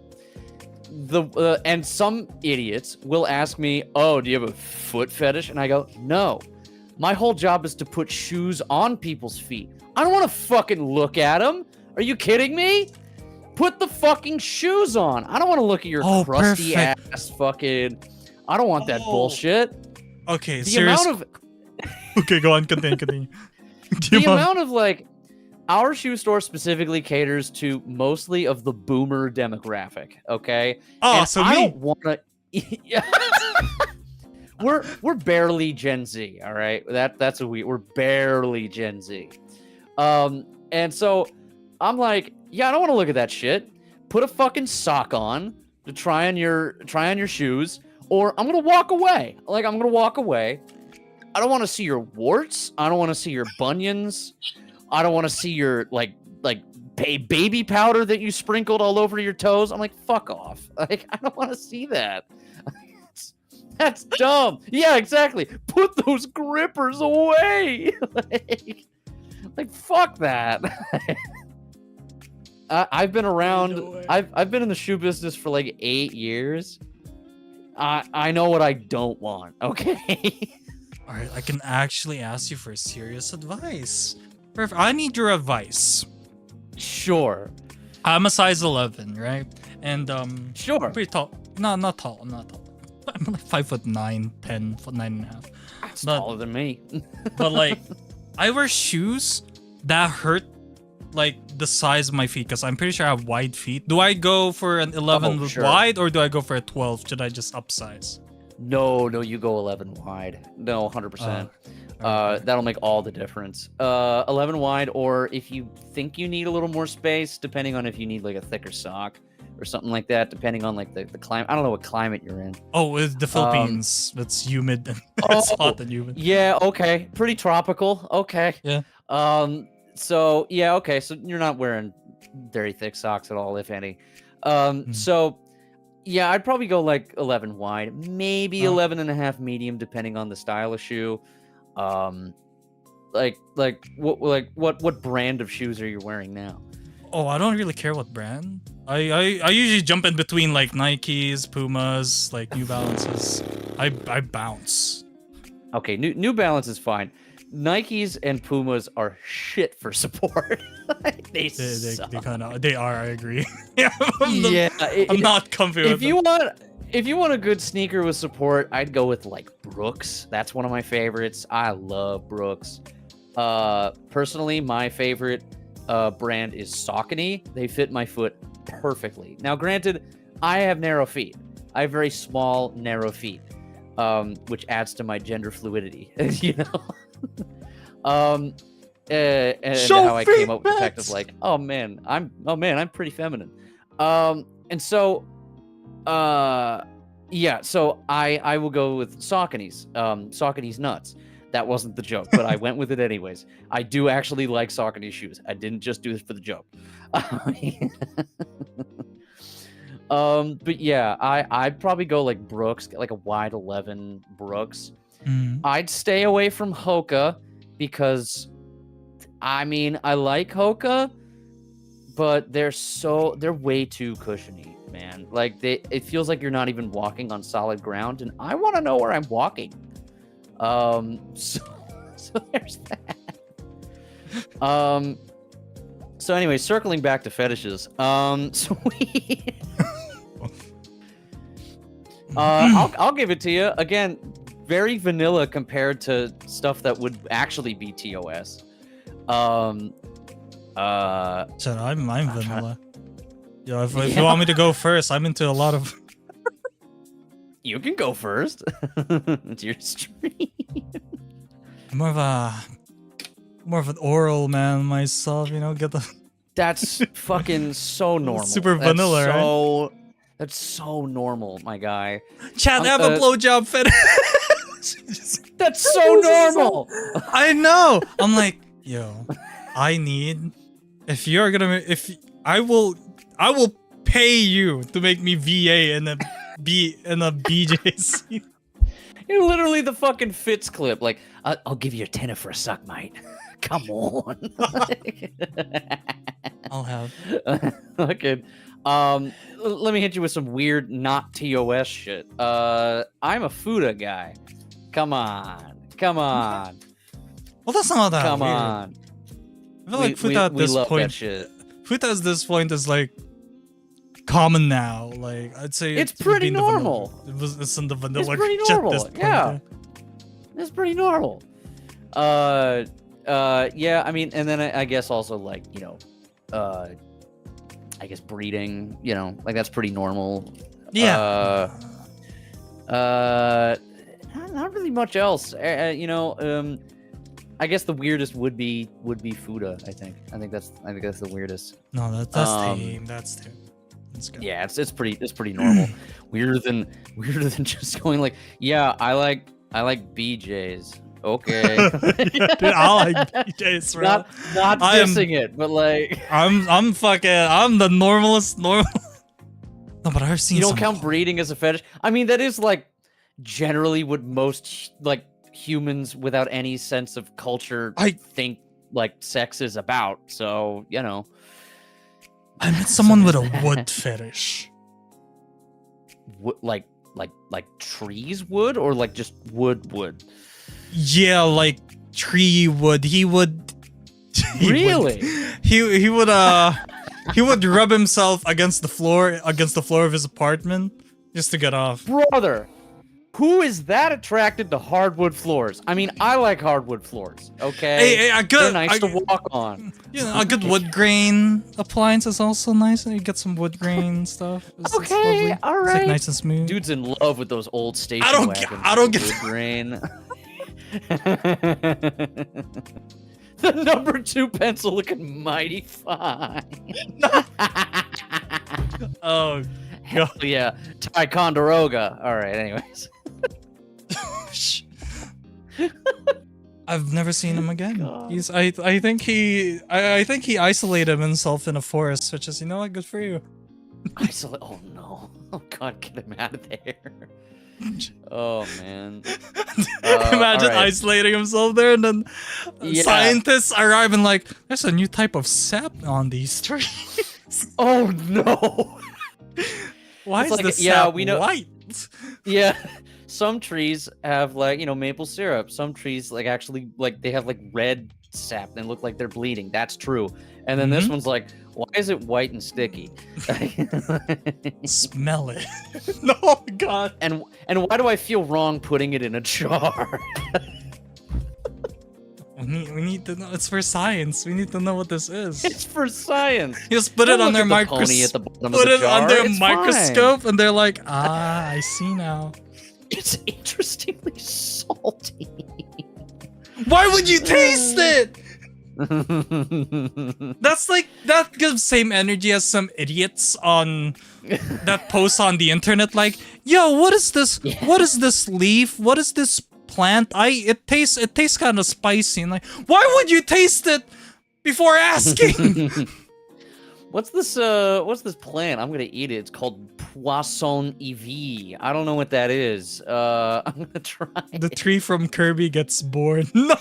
Speaker 2: And some idiots will ask me, "Oh, do you have a foot fetish?" And I go, "No. My whole job is to put shoes on people's feet. I don't want to fucking look at them. Are you kidding me? Put the fucking shoes on. I don't want to look at your crusty
Speaker 1: perfect.
Speaker 2: ass fucking. I don't want that
Speaker 1: Oh.
Speaker 2: bullshit.
Speaker 1: Okay,
Speaker 2: The
Speaker 1: serious.
Speaker 2: amount of
Speaker 1: Okay, go on, continue.
Speaker 2: the amount of like our shoe store specifically caters to mostly of the boomer demographic. Okay.
Speaker 1: Oh,
Speaker 2: And
Speaker 1: so
Speaker 2: I
Speaker 1: me.
Speaker 2: don't want to. We're barely Gen Z. All right. That's what we're barely Gen Z. And so I'm like, yeah, I don't want to look at that shit. Put a fucking sock on to try on your shoes, or I'm gonna walk away. Like, I'm gonna walk away. I don't want to see your warts. I don't want to see your bunions. I don't want to see your like baby powder that you sprinkled all over your toes. I'm like, fuck off. Like, I don't want to see that. That's dumb. Yeah, exactly. Put those grippers away. like fuck that. I've been around. I've been in the shoe business for like 8 years. I know what I don't want. Okay.
Speaker 1: All right, I can actually ask you for serious advice. Perfect. I need your advice.
Speaker 2: Sure.
Speaker 1: I'm a size 11, right? And
Speaker 2: Sure.
Speaker 1: I'm pretty tall. No, not tall. I'm not tall. I'm like 5'9", 10, 9.5.
Speaker 2: That's taller than me.
Speaker 1: But like, I wear shoes that hurt like the size of my feet because I'm pretty sure I have wide feet. Do I go for an 11
Speaker 2: sure.
Speaker 1: wide or do I go for a 12? Should I just upsize?
Speaker 2: No, you go 11 wide. No, 100%. That'll make all the difference. 11 wide, or if you think you need a little more space, depending on if you need like a thicker sock or something like that, depending on like the climate. I don't know what climate you're in.
Speaker 1: Oh, it's the Philippines. It's humid. It's hot and humid.
Speaker 2: Yeah, okay. Pretty tropical. Okay.
Speaker 1: Yeah.
Speaker 2: So yeah, okay. So you're not wearing very thick socks at all, if any. So yeah, I'd probably go like 11 wide, maybe 11 and a half medium, depending on the style of shoe. What brand of shoes are you wearing now?
Speaker 1: Oh, I don't really care what brand. I usually jump in between like Nikes, Pumas, like New Balances. I bounce.
Speaker 2: Okay, New Balance is fine. Nikes and Pumas are shit for support. they
Speaker 1: are. I agree. I'm not comfy with them.
Speaker 2: If you want a good sneaker with support, I'd go with like Brooks. That's one of my favorites. I love Brooks. Personally, my favorite brand is Saucony. They fit my foot perfectly. Now, granted, I have narrow feet. I have very small, narrow feet, which adds to my gender fluidity. You know. And how I came up with the fact of like, oh man, I'm pretty feminine. And so, yeah, so I will go with Saucony's. Saucony's nuts. That wasn't the joke, but I went with it anyways. I do actually like Saucony shoes. I didn't just do this for the joke. But yeah, I'd probably go like Brooks, like a wide 11 Brooks. I'd stay away from Hoka because, I mean, I like Hoka, but they're way too cushiony, man. Like it feels like you're not even walking on solid ground, and I want to know where I'm walking. So there's that. So anyway, circling back to fetishes. So I'll give it to you again. Very vanilla compared to stuff that would actually be TOS.
Speaker 1: So I'm vanilla. Yo, if you want me to go first, I'm into a lot of.
Speaker 2: You can go first. It's your stream.
Speaker 1: I'm more of an oral man myself, you know. Get the.
Speaker 2: That's fucking so normal.
Speaker 1: Super vanilla, right?
Speaker 2: That's so normal, my guy.
Speaker 1: Chad, have a blowjob fetish.
Speaker 2: That's so normal.
Speaker 1: I know. I'm like, yo, I will pay you to make me VA in a BJC.
Speaker 2: You're literally the fucking Fitz clip. Like, I'll give you a tenner for a suck, mate. Come on.
Speaker 1: I'll have.
Speaker 2: Okay. Let me hit you with some weird, not TOS shit. I'm a Fuda guy. Come on.
Speaker 1: Well, that's not that
Speaker 2: Come
Speaker 1: weird.
Speaker 2: on.
Speaker 1: I feel like Futa at this point. Futa at this point is like common now. Like I'd say
Speaker 2: it's pretty normal.
Speaker 1: It's in the vanilla.
Speaker 2: It's pretty normal. Yeah. It's pretty normal. Yeah. I mean, and then I guess also like I guess breeding. You know, like that's pretty normal.
Speaker 1: Yeah.
Speaker 2: Not really much else. I guess the weirdest would be Fuda. I think that's the weirdest.
Speaker 1: No, that's tame. That's tame. That's good.
Speaker 2: Yeah, it's pretty normal. weirder than just going like, yeah, I like BJs. Okay.
Speaker 1: Dude, I like BJ's, bro.
Speaker 2: Not dissing it, but like
Speaker 1: I'm the normalest normal. No, but I've seen
Speaker 2: you don't
Speaker 1: some
Speaker 2: count breeding as a fetish. I mean, that is like generally what most like humans without any sense of culture think like sex is about. So, you know.
Speaker 1: I met someone with a wood fetish.
Speaker 2: Like trees wood or like just wood?
Speaker 1: Yeah, like tree wood. He would
Speaker 2: Really?
Speaker 1: He would rub himself against the floor of his apartment just to get off.
Speaker 2: Brother, who is that attracted to hardwood floors? I mean, I like hardwood floors, okay?
Speaker 1: Hey,
Speaker 2: they're nice to walk on.
Speaker 1: You know, a good wood grain appliance is also nice. You get some wood grain stuff. It's
Speaker 2: Okay, all right.
Speaker 1: It's like nice and smooth.
Speaker 2: Dude's in love with those old station wagons.
Speaker 1: I don't get
Speaker 2: wood grain. The number 2 pencil looking mighty fine.
Speaker 1: Oh,
Speaker 2: hell yeah. Ticonderoga. All right, anyways.
Speaker 1: I've never seen him again.
Speaker 2: God.
Speaker 1: I think he isolated himself in a forest, which is, you know what, good for you.
Speaker 2: Oh no. Oh god, get him out of there. Oh man.
Speaker 1: Imagine
Speaker 2: right.
Speaker 1: isolating himself there, and then
Speaker 2: Yeah.
Speaker 1: scientists arrive and like, there's a new type of sap on these trees.
Speaker 2: Oh no.
Speaker 1: Why
Speaker 2: It's
Speaker 1: is
Speaker 2: like,
Speaker 1: the
Speaker 2: yeah,
Speaker 1: sap
Speaker 2: we know-
Speaker 1: white?
Speaker 2: Yeah. Some trees have like, you know, maple syrup. Some trees like actually like they have like red sap and look like they're bleeding. That's true. And then this one's like, why is it white and sticky?
Speaker 1: Smell it. No, God.
Speaker 2: And why do I feel wrong putting it in a jar?
Speaker 1: We need to know. It's for science. We need to know what this is.
Speaker 2: It's for science.
Speaker 1: Just put
Speaker 2: Don't
Speaker 1: it on
Speaker 2: look
Speaker 1: their
Speaker 2: at the pony at the
Speaker 1: microscope.
Speaker 2: bottom of
Speaker 1: Put
Speaker 2: the
Speaker 1: it
Speaker 2: jar.
Speaker 1: under a
Speaker 2: It's
Speaker 1: microscope,
Speaker 2: fine.
Speaker 1: and they're like, ah, I see now.
Speaker 2: It's interestingly salty.
Speaker 1: Why would you taste it? That's like, that gives same energy as some idiots on that post on the internet like, yo, what is this?
Speaker 2: Yeah.
Speaker 1: What is this leaf? What is this plant? It tastes kind of spicy. And like, why would you taste it before asking?
Speaker 2: What's this plant? I'm gonna eat it. It's called Poisson Ivy. I don't know what that is. I'm gonna try
Speaker 1: The
Speaker 2: it.
Speaker 1: tree from Kirby gets born. No!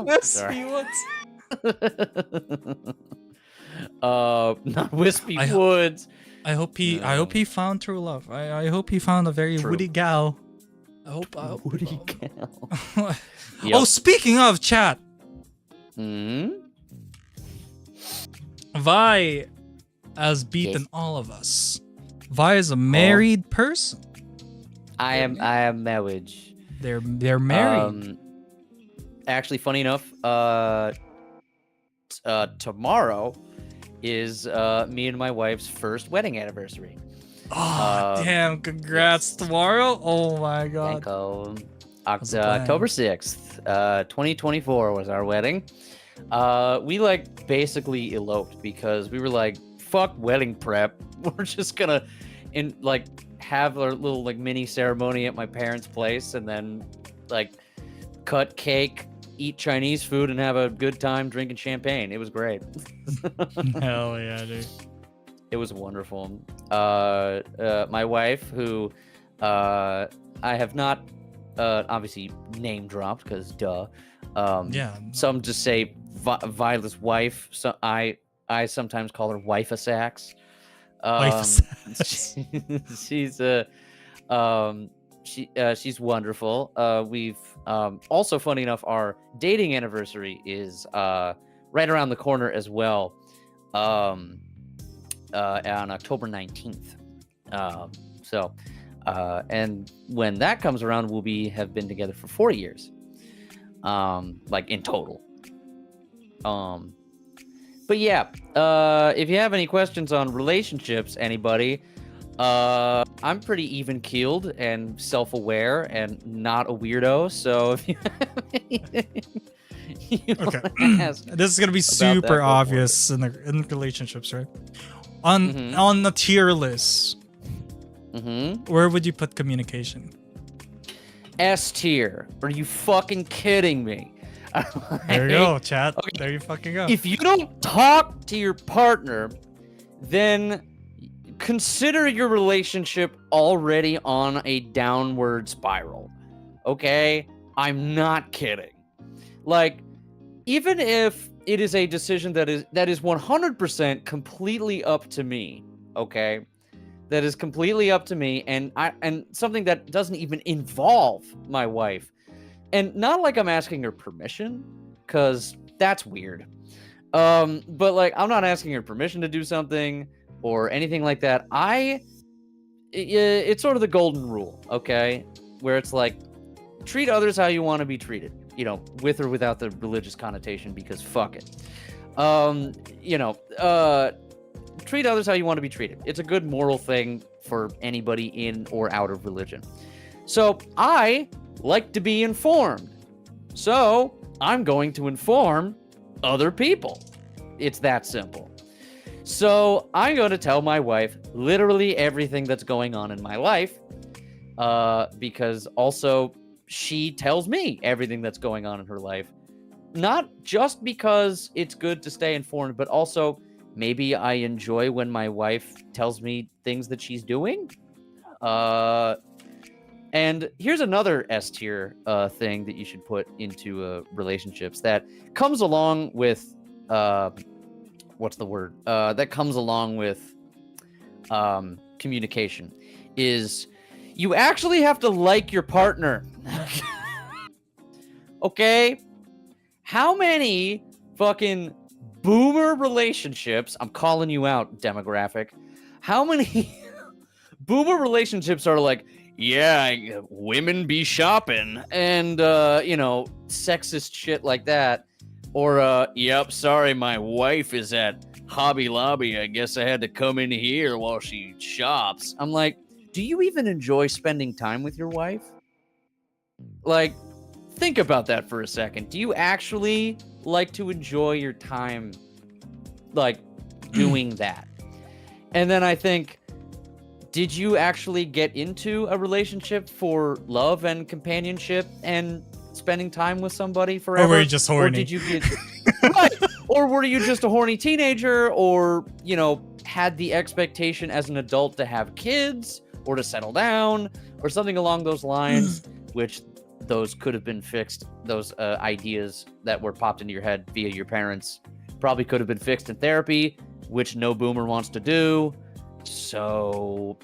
Speaker 1: Yes,
Speaker 2: Sorry.
Speaker 1: he wants.
Speaker 2: Not Wispy
Speaker 1: I-
Speaker 2: Woods.
Speaker 1: I hope he found true love. I hope he found a very
Speaker 2: True.
Speaker 1: woody gal. I hope
Speaker 2: Woody cow.
Speaker 1: Oh, speaking of chat,
Speaker 2: Hmm.
Speaker 1: Vi has beaten
Speaker 2: Yes.
Speaker 1: all of us. Vi is a married person.
Speaker 2: I am marriage.
Speaker 1: They're married.
Speaker 2: Actually, funny enough, tomorrow is me and my wife's first wedding anniversary.
Speaker 1: Oh, damn, congrats tomorrow. Oh my god.
Speaker 2: Thank you.
Speaker 1: How's the plan?
Speaker 2: October 6th, 2024 was our wedding. We like basically eloped because we were like, fuck wedding prep. We're just gonna have our little like mini ceremony at my parents' place and then like cut cake, eat Chinese food, and have a good time drinking champagne. It was great.
Speaker 1: Hell yeah, dude.
Speaker 2: It was wonderful. My wife, who I have not obviously name dropped because duh.
Speaker 1: Yeah.
Speaker 2: Some just say Vyla's wife. So I sometimes call her Vylassax. She's wonderful. We've also, funny enough, our dating anniversary is right around the corner as well. On October 19th. And when that comes around, have been together for 4 years. Like in total. But yeah, if you have any questions on relationships, anybody, I'm pretty even keeled and self-aware and not a weirdo. So if you have anything you
Speaker 1: Okay.
Speaker 2: wanna ask
Speaker 1: This is gonna be
Speaker 2: about that,
Speaker 1: super
Speaker 2: go for it.
Speaker 1: obvious in relationships, right? On the tier list,
Speaker 2: Mm-hmm.
Speaker 1: where would you put communication?
Speaker 2: S tier. Are you fucking kidding me?
Speaker 1: There you go, chat. Okay. There you fucking go.
Speaker 2: If you don't talk to your partner, then consider your relationship already on a downward spiral. Okay? I'm not kidding. Like, even if it is a decision that is 100% completely up to me, okay? That is completely up to me, and something that doesn't even involve my wife. And not like I'm asking her permission, because that's weird. But like, I'm not asking her permission to do something or anything like that. It's sort of the golden rule, okay? Where it's like, treat others how you want to be treated, you know, with or without the religious connotation, because fuck it. Treat others how you want to be treated. It's a good moral thing for anybody in or out of religion. So I like to be informed. So I'm going to inform other people. It's that simple. So I'm going to tell my wife literally everything that's going on in my life, because also she tells me everything that's going on in her life. Not just because it's good to stay informed, but also maybe I enjoy when my wife tells me things that she's doing. And here's another S tier thing that you should put into relationships that comes along with what's the word? That comes along with communication is you actually have to like your partner. Okay? How many fucking boomer relationships, I'm calling you out, demographic, how many boomer relationships are like, yeah, women be shopping, and, sexist shit like that, or, yep, sorry, my wife is at Hobby Lobby, I guess I had to come in here while she shops. I'm like, do you even enjoy spending time with your wife? Like, think about that for a second. Do you actually like to enjoy your time, like, doing that? And then I think, did you actually get into a relationship for love and companionship and spending time with somebody forever?
Speaker 1: Or were you just horny?
Speaker 2: Or did you get right? Or were you just a horny teenager, or had the expectation as an adult to have kids or to settle down or something along those lines? Which those could have been fixed. Those ideas that were popped into your head via your parents probably could have been fixed in therapy, which no boomer wants to do. So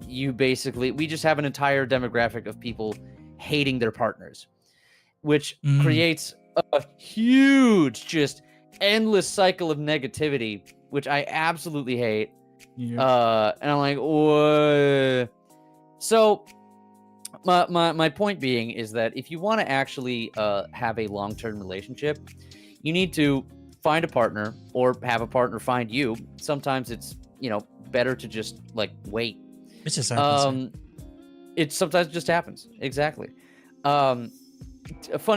Speaker 2: we just have an entire demographic of people hating their partners, which creates a huge, just endless cycle of negativity, which I absolutely hate. Yeah. And I'm like, what? So my point being is that if you want to actually have a long-term relationship, you need to find a partner or have a partner find you. Sometimes it's, better to just like wait.
Speaker 1: It just happens.
Speaker 2: It sometimes just happens. Exactly. Funny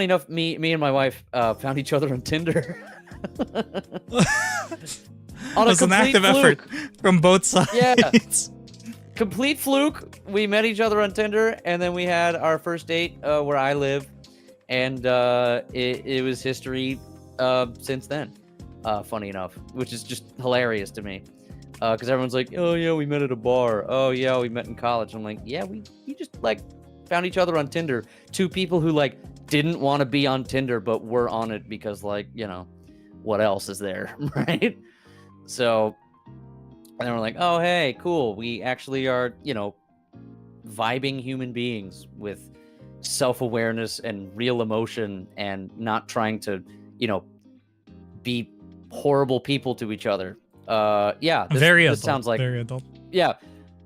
Speaker 2: enough, me and my wife found each other on Tinder. On
Speaker 1: it was an active effort from both sides.
Speaker 2: Yeah. Complete fluke. We met each other on Tinder, and then we had our first date where I live, and it was history since then. Funny enough, which is just hilarious to me, because everyone's like, "Oh yeah, we met at a bar. Oh yeah, we met in college." I'm like, "Yeah, we just like found each other on Tinder." Two people who like didn't want to be on Tinder but were on it because what else is there, right? So. And then we're like, oh, hey, cool. We actually are, vibing human beings with self-awareness and real emotion and not trying to, be horrible people to each other. Yeah. This sounds like
Speaker 1: very adult.
Speaker 2: Yeah,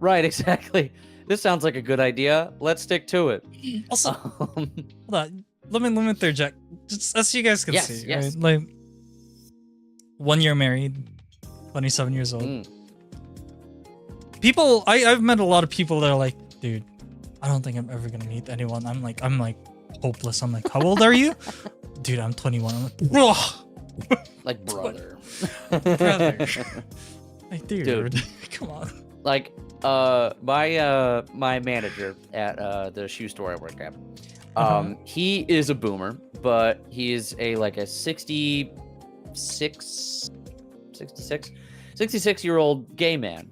Speaker 2: right. Exactly. This sounds like a good idea. Let's stick to it.
Speaker 1: Also, hold on. Let me interject. Just as you guys can see,
Speaker 2: yes.
Speaker 1: Right? Like, 1 year married, 27 years old. People, I've met a lot of people that are like, dude, I don't think I'm ever gonna meet anyone. I'm like hopeless. I'm like, how old are you? Dude, I'm 21. I'm like, ugh.
Speaker 2: Like brother.
Speaker 1: Brother. Like, dude, come on.
Speaker 2: Like, my manager at the shoe store I work at, he is a boomer, but he is a 66-year-old gay man,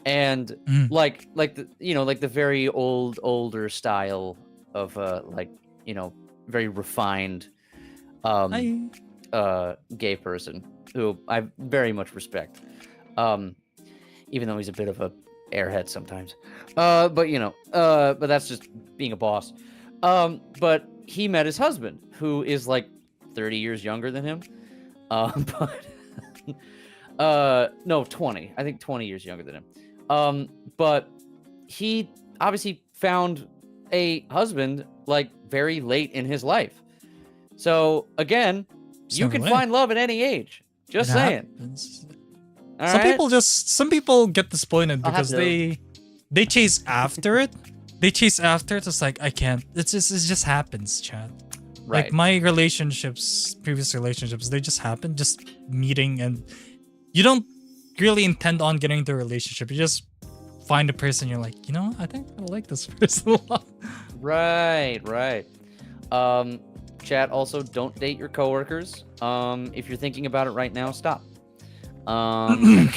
Speaker 2: and like the very older style of very refined gay person who I very much respect, even though he's a bit of a airhead sometimes, but that's just being a boss. But he met his husband, who is 30 years younger than him, but no, 20, I think 20 years younger than him, but he obviously found a husband very late in his life. So again, you can find love at any age. Just saying.
Speaker 1: Some people get disappointed because they chase after it. They chase after it. It's I can't. It just happens, Chad.
Speaker 2: Right.
Speaker 1: Like my previous relationships, they just happen, just meeting, and you don't really intend on getting into a relationship. You just find a person, you're like, I think I like this person a lot.
Speaker 2: Right. Chat, also don't date your coworkers. If you're thinking about it right now, stop. It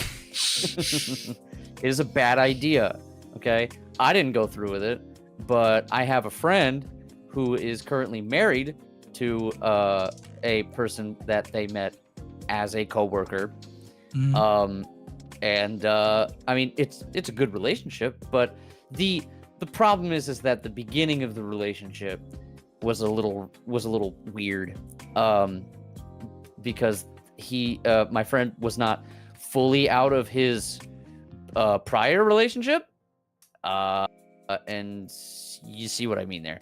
Speaker 2: is a bad idea. Okay, I didn't go through with it, but I have a friend who is currently married to a person that they met as a coworker. And I mean, it's a good relationship, but the problem is that the beginning of the relationship was a little weird, because my friend was not fully out of his prior relationship, and you see what I mean there.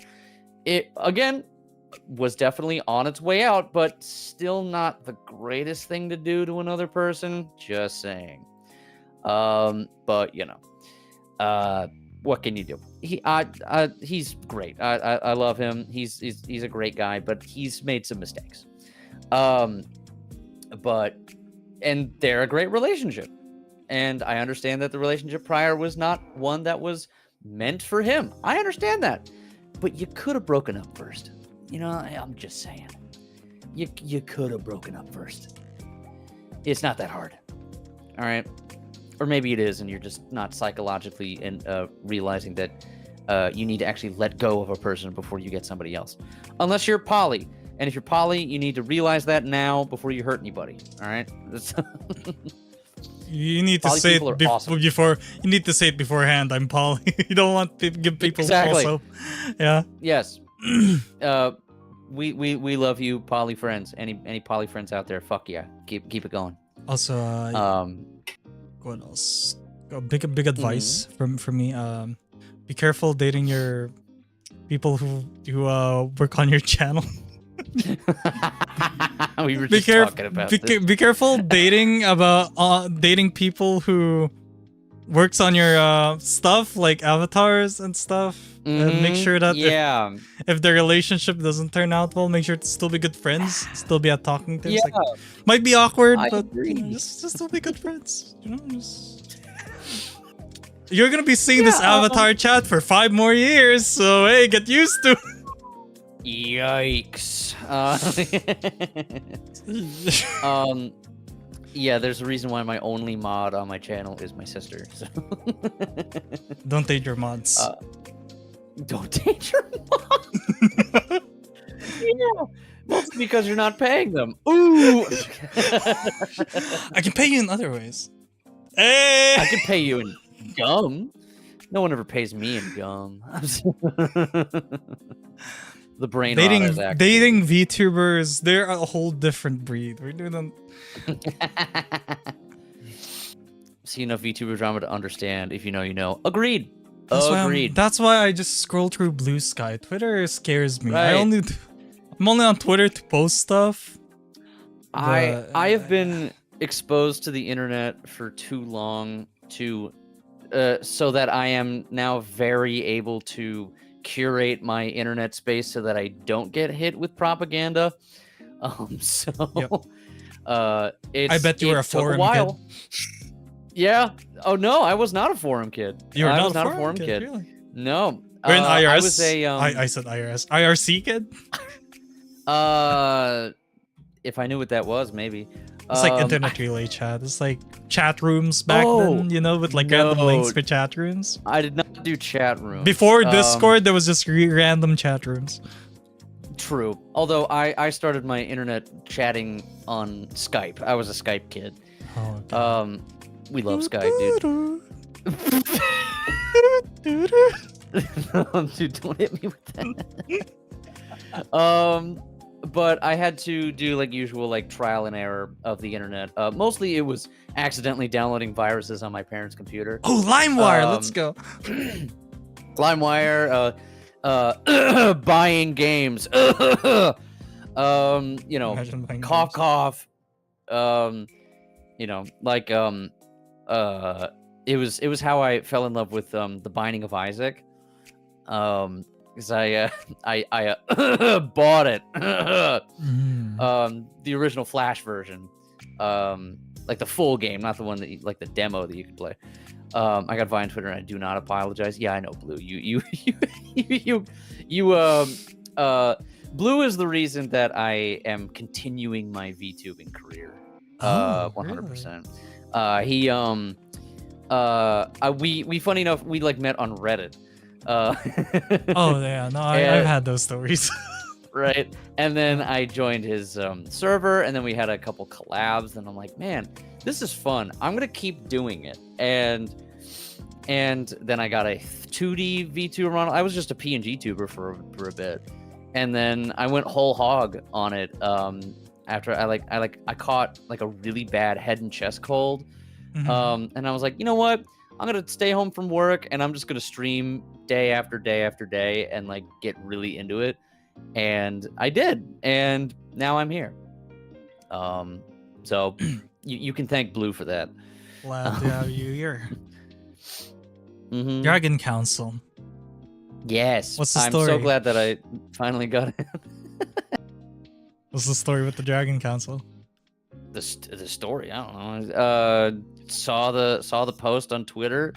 Speaker 2: It again was definitely on its way out, but still not the greatest thing to do to another person. Just saying. But what can you do? He's great. I love him. He's a great guy, but he's made some mistakes. And they're a great relationship. And I understand that the relationship prior was not one that was meant for him. I understand that. But you could have broken up first. I'm just saying. You could have broken up first. It's not that hard. All right? Or maybe it is, and you're just not psychologically realizing that you need to actually let go of a person before you get somebody else. Unless you're poly. And if you're poly, you need to realize that now before you hurt anybody. All right?
Speaker 1: You need to say it before. You need to say it beforehand. I'm poly. You don't want to give people false hope. Yeah.
Speaker 2: Yes. We love you, poly friends. Any poly friends out there? Fuck yeah. Keep it going.
Speaker 1: Also, what else? Big advice from me. Be careful dating your people who work on your channel.
Speaker 2: We were just talking about this.
Speaker 1: Be careful dating people who works on your stuff, like avatars and stuff. And make sure that if the relationship doesn't turn out well, make sure to still be good friends, still be at talking terms. Might be awkward, but just still be good friends. You're gonna be seeing this avatar chat for 5 more years, so hey, get used to.
Speaker 2: Yikes. Yeah, there's a reason why my only mod on my channel is my sister. So.
Speaker 1: Don't date your mods.
Speaker 2: Don't date your mods. Yeah, mostly because you're not paying them. Ooh.
Speaker 1: I can pay you in other ways. Hey!
Speaker 2: I can pay you in gum. No one ever pays me in gum. The brain
Speaker 1: dating VTubers, they're a whole different breed. We're doing them.
Speaker 2: See enough VTuber drama to understand. If you know, you know. Agreed.
Speaker 1: That's why I just scroll through Blue Sky. Twitter scares me.
Speaker 2: Right.
Speaker 1: I'm only on Twitter to post stuff.
Speaker 2: I have been exposed to the internet for too long to so that I am now very able to curate my internet space so that I don't get hit with propaganda. I bet you were a forum kid. Yeah. Oh no, I was not a forum kid.
Speaker 1: You're
Speaker 2: I
Speaker 1: not
Speaker 2: was
Speaker 1: a
Speaker 2: not a
Speaker 1: forum
Speaker 2: forum kid.
Speaker 1: really?
Speaker 2: No.
Speaker 1: You're an IRS.
Speaker 2: I was a
Speaker 1: I said IRS. IRC kid.
Speaker 2: If I knew what that was, maybe.
Speaker 1: It's like internet relay chat. It's like chat rooms back then, you know, with like random links for chat rooms.
Speaker 2: I did not do chat rooms.
Speaker 1: Before Discord, there was just random chat rooms.
Speaker 2: True. Although I started my internet chatting on Skype. I was a Skype kid.
Speaker 1: Oh, God.
Speaker 2: We love Skype, dude. Dude, don't hit me with that. But I had to do like usual like trial and error of the internet. Mostly it was accidentally downloading viruses on my parents' computer.
Speaker 1: Oh, LimeWire, let's go.
Speaker 2: LimeWire, buying games. You know, cough cough. You know, like it was how I fell in love with The Binding of Isaac. Because I bought it. The original Flash version. Like the full game, not the one that like the demo that you could play. I got Vi on Twitter and I do not apologize. Yeah, I know, Blue. Blue is the reason that I am continuing my VTubing career. 100%. We funny enough, we like met on Reddit.
Speaker 1: Oh yeah, no, I've had those stories.
Speaker 2: Right, and then I joined his server, and then we had a couple collabs, and I'm like, man, this is fun. I'm gonna keep doing it, and then I got a 2D VTuber on. I was just a PNG tuber for a bit, and then I went whole hog on it. After I caught like a really bad head and chest cold, and I was like, you know what? I'm gonna stay home from work, and I'm just gonna stream day after day after day, and like get really into it. And I did, and now I'm here. So you can thank Blue for that.
Speaker 1: Glad to have you here. Dragon Council.
Speaker 2: Yes.
Speaker 1: What's the story?
Speaker 2: I'm so glad that I finally got it.
Speaker 1: What's the story with the Dragon Council?
Speaker 2: The story, I don't know. Saw the post on Twitter,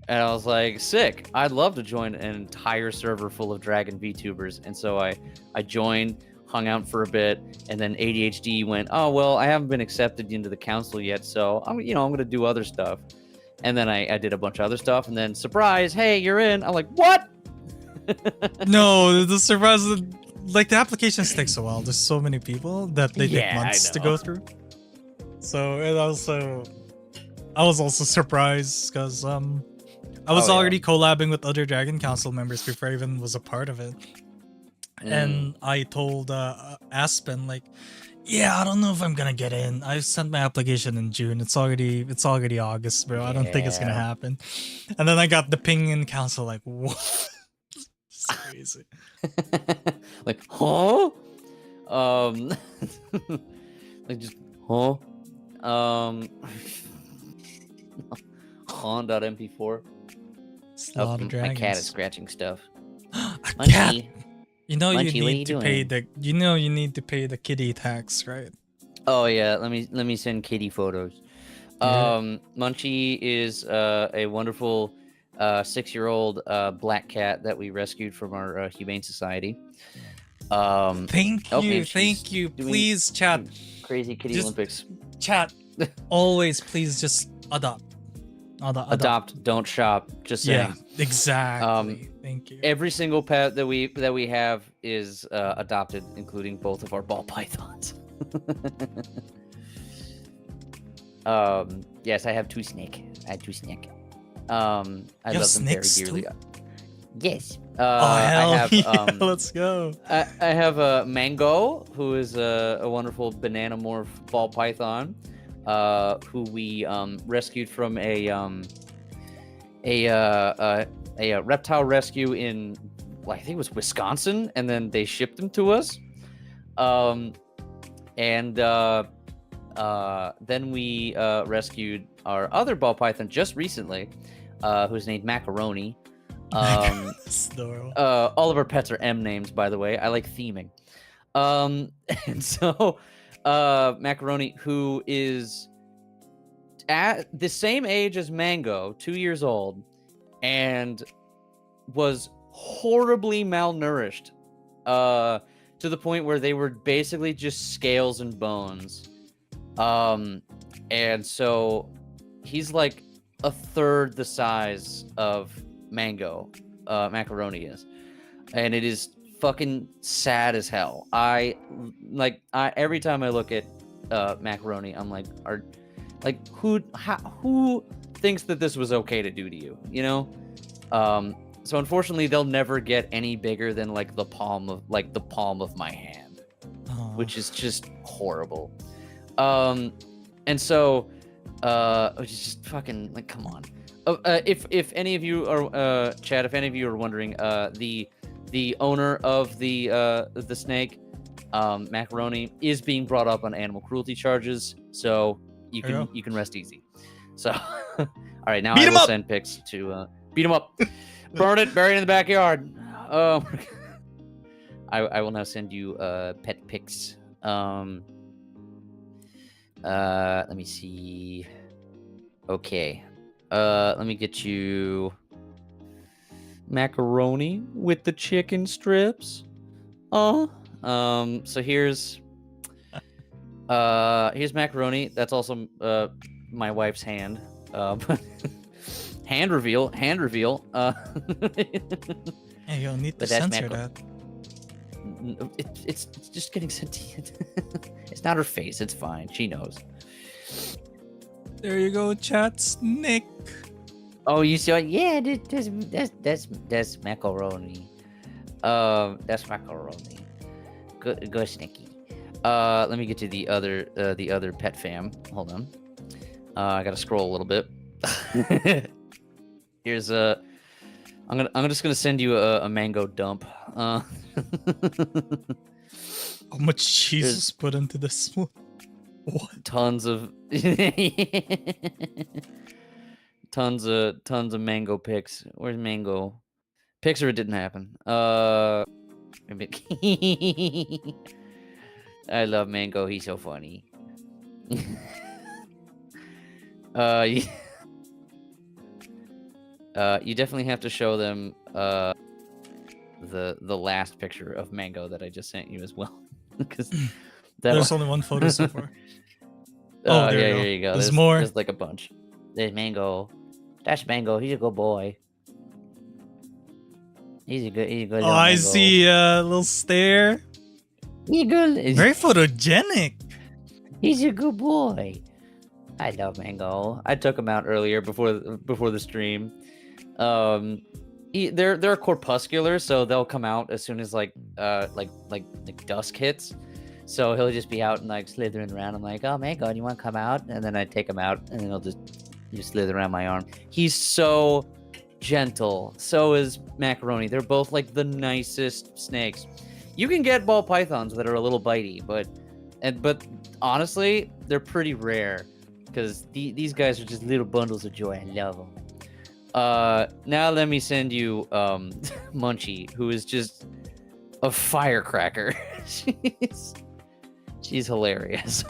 Speaker 2: and I was like, sick. I'd love to join an entire server full of Dragon VTubers. And so I joined, hung out for a bit, and then ADHD went, oh well, I haven't been accepted into the council yet, so I'm gonna do other stuff. And then I did a bunch of other stuff, and then surprise, hey, you're in. I'm like, what?
Speaker 1: No, the surprise, like the applications takes a while. There's so many people that they take months to go through. So I was also surprised because I was already collabing with other Dragon Council members before I even was a part of it. And I told Aspen, like, yeah, I don't know if I'm gonna get in. I sent my application in June. It's already August, bro. I don't think it's gonna happen. And then I got the ping in council, like, what? It's crazy.
Speaker 2: Like, huh? Like just, huh? Huh.mp4. My cat is scratching stuff.
Speaker 1: A cat. You know Munchie, you need to pay you need to pay the kitty tax, right?
Speaker 2: Oh yeah, let me send kitty photos. Yeah. Munchie is a wonderful 6-year-old black cat that we rescued from our humane society.
Speaker 1: Thank you. Please, chat.
Speaker 2: Crazy Kitty Olympics.
Speaker 1: Chat. Always, please, just adopt.
Speaker 2: Adopt. Don't shop. Just saying.
Speaker 1: Yeah, exactly. Thank you.
Speaker 2: Every single pet that we have is adopted, including both of our ball pythons. Yes, I have two snake. I love them very dearly.
Speaker 1: Too?
Speaker 2: Yes.
Speaker 1: Hell yeah, let's go.
Speaker 2: I have a Mango, who is a wonderful banana morph ball python, who we rescued from a reptile rescue in, I think it was Wisconsin, and then they shipped him to us. Then we rescued our other ball python just recently, who's named Macaroni. All of our pets are M names, by the way. I like theming. And so Macaroni, who is at the same age as Mango, 2 years old, and was horribly malnourished, to the point where they were basically just scales and bones. And so he's like a third the size of Mango, Macaroni is, and it is fucking sad as hell. I every time I look at Macaroni, I'm like, who thinks that this was okay to do to you, you know? So unfortunately they'll never get any bigger than like the palm of my hand. Which is just horrible. And so which is just fucking like, come on. If any of you are chat, if any of you are wondering, the owner of the snake, Macaroni, is being brought up on animal cruelty charges, so you can rest easy. So all right, now I will send pics to beat him up. Burn it, bury it in the backyard. I will now send you pet pics. Let me see. Okay. Let me get you Macaroni with the chicken strips. So here's Macaroni. That's also my wife's hand. Hand reveal.
Speaker 1: Hey, you'll need to censor that.
Speaker 2: It's just getting sentient. It's not her face. It's fine. She knows.
Speaker 1: There you go, chat. Snake.
Speaker 2: Oh, you saw? Yeah, that's macaroni. That's macaroni. Go Snicky. Let me get to the other pet fam. Hold on. I gotta scroll a little bit. Here's I'm just gonna send you a mango dump.
Speaker 1: How much cheese is put into this one? What?
Speaker 2: Tons of tons of mango pics. Where's mango? Pics or it didn't happen. I love Mango. He's so funny. You definitely have to show them the last picture of Mango that I just sent you as well, because
Speaker 1: there's only one photo so far. Oh,
Speaker 2: there you go.
Speaker 1: There's more.
Speaker 2: There's like a bunch. There's Mango. That's Mango. He's a good boy. He's a good.
Speaker 1: Oh, I see a little stare.
Speaker 2: He's good.
Speaker 1: Very photogenic.
Speaker 2: He's a good boy. I love Mango. I took him out earlier before the stream. They're corpuscular, so they'll come out as soon as like dusk hits. So he'll just be out and like slithering around. I'm like, oh Mango, do you want to come out? And then I take him out, and then he'll just slither around my arm. He's so gentle. So is Macaroni. They're both like the nicest snakes. You can get ball pythons that are a little bitey, but honestly, they're pretty rare because these guys are just little bundles of joy. I love them. Now let me send you Munchie, who is just a firecracker. She's hilarious.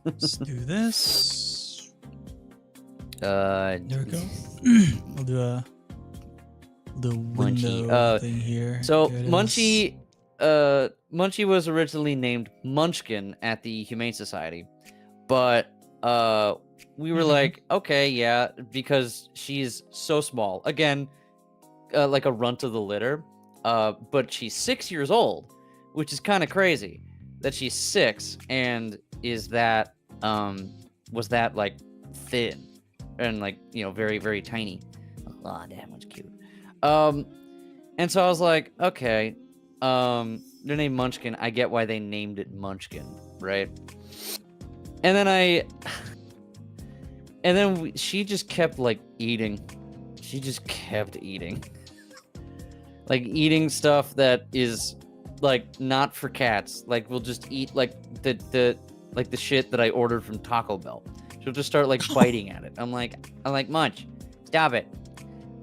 Speaker 1: Let's do this.
Speaker 2: There
Speaker 1: we go. We'll do the window thing here.
Speaker 2: So Munchie was originally named Munchkin at the Humane Society, but we were like, okay, yeah, because she's so small. Again, like a runt of the litter. But she's 6 years old, which is kind of crazy that she's 6 and is that was that like thin and like, you know, very, very tiny. Oh, that one's cute. And so I was like, okay, they're named Munchkin. I get why they named it Munchkin, right? And then she just kept like eating. She just kept eating. Like eating stuff that is like not for cats. Like we'll just eat like the shit that I ordered from Taco Bell. She'll just start like biting at it. I'm like Munch, stop it.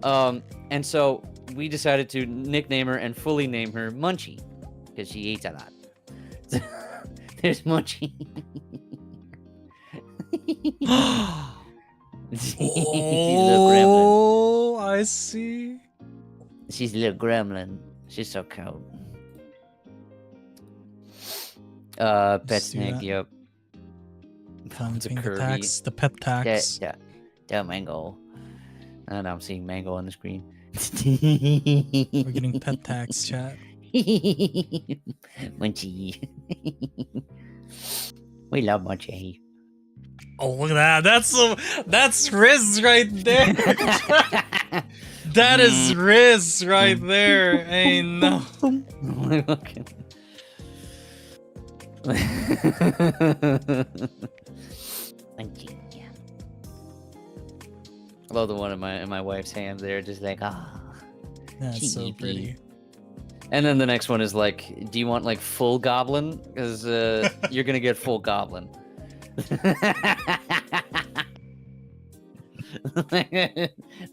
Speaker 2: And so we decided to nickname her and fully name her Munchie because she eats a lot. There's Munchie. She's a little gremlin.
Speaker 1: Oh, I see.
Speaker 2: She's a little gremlin. She's so cute. Pet
Speaker 1: Let's do
Speaker 2: snake,
Speaker 1: that.
Speaker 2: yep.
Speaker 1: It's
Speaker 2: a
Speaker 1: the
Speaker 2: curvy-
Speaker 1: tax, the pet tax.
Speaker 2: Yeah. Mango. And I'm seeing mango on the screen.
Speaker 1: We're getting pet tax, chat.
Speaker 2: Munchie. We love Munchie.
Speaker 1: Oh, look at that. That's Riz right there. That is Riz right there. Hey, no.
Speaker 2: Munchie. I love the one in my wife's hands there, just like,
Speaker 1: That's so
Speaker 2: Cheapy.
Speaker 1: pretty.
Speaker 2: And then the next one is like, do you want like full goblin? Because you're gonna get full goblin.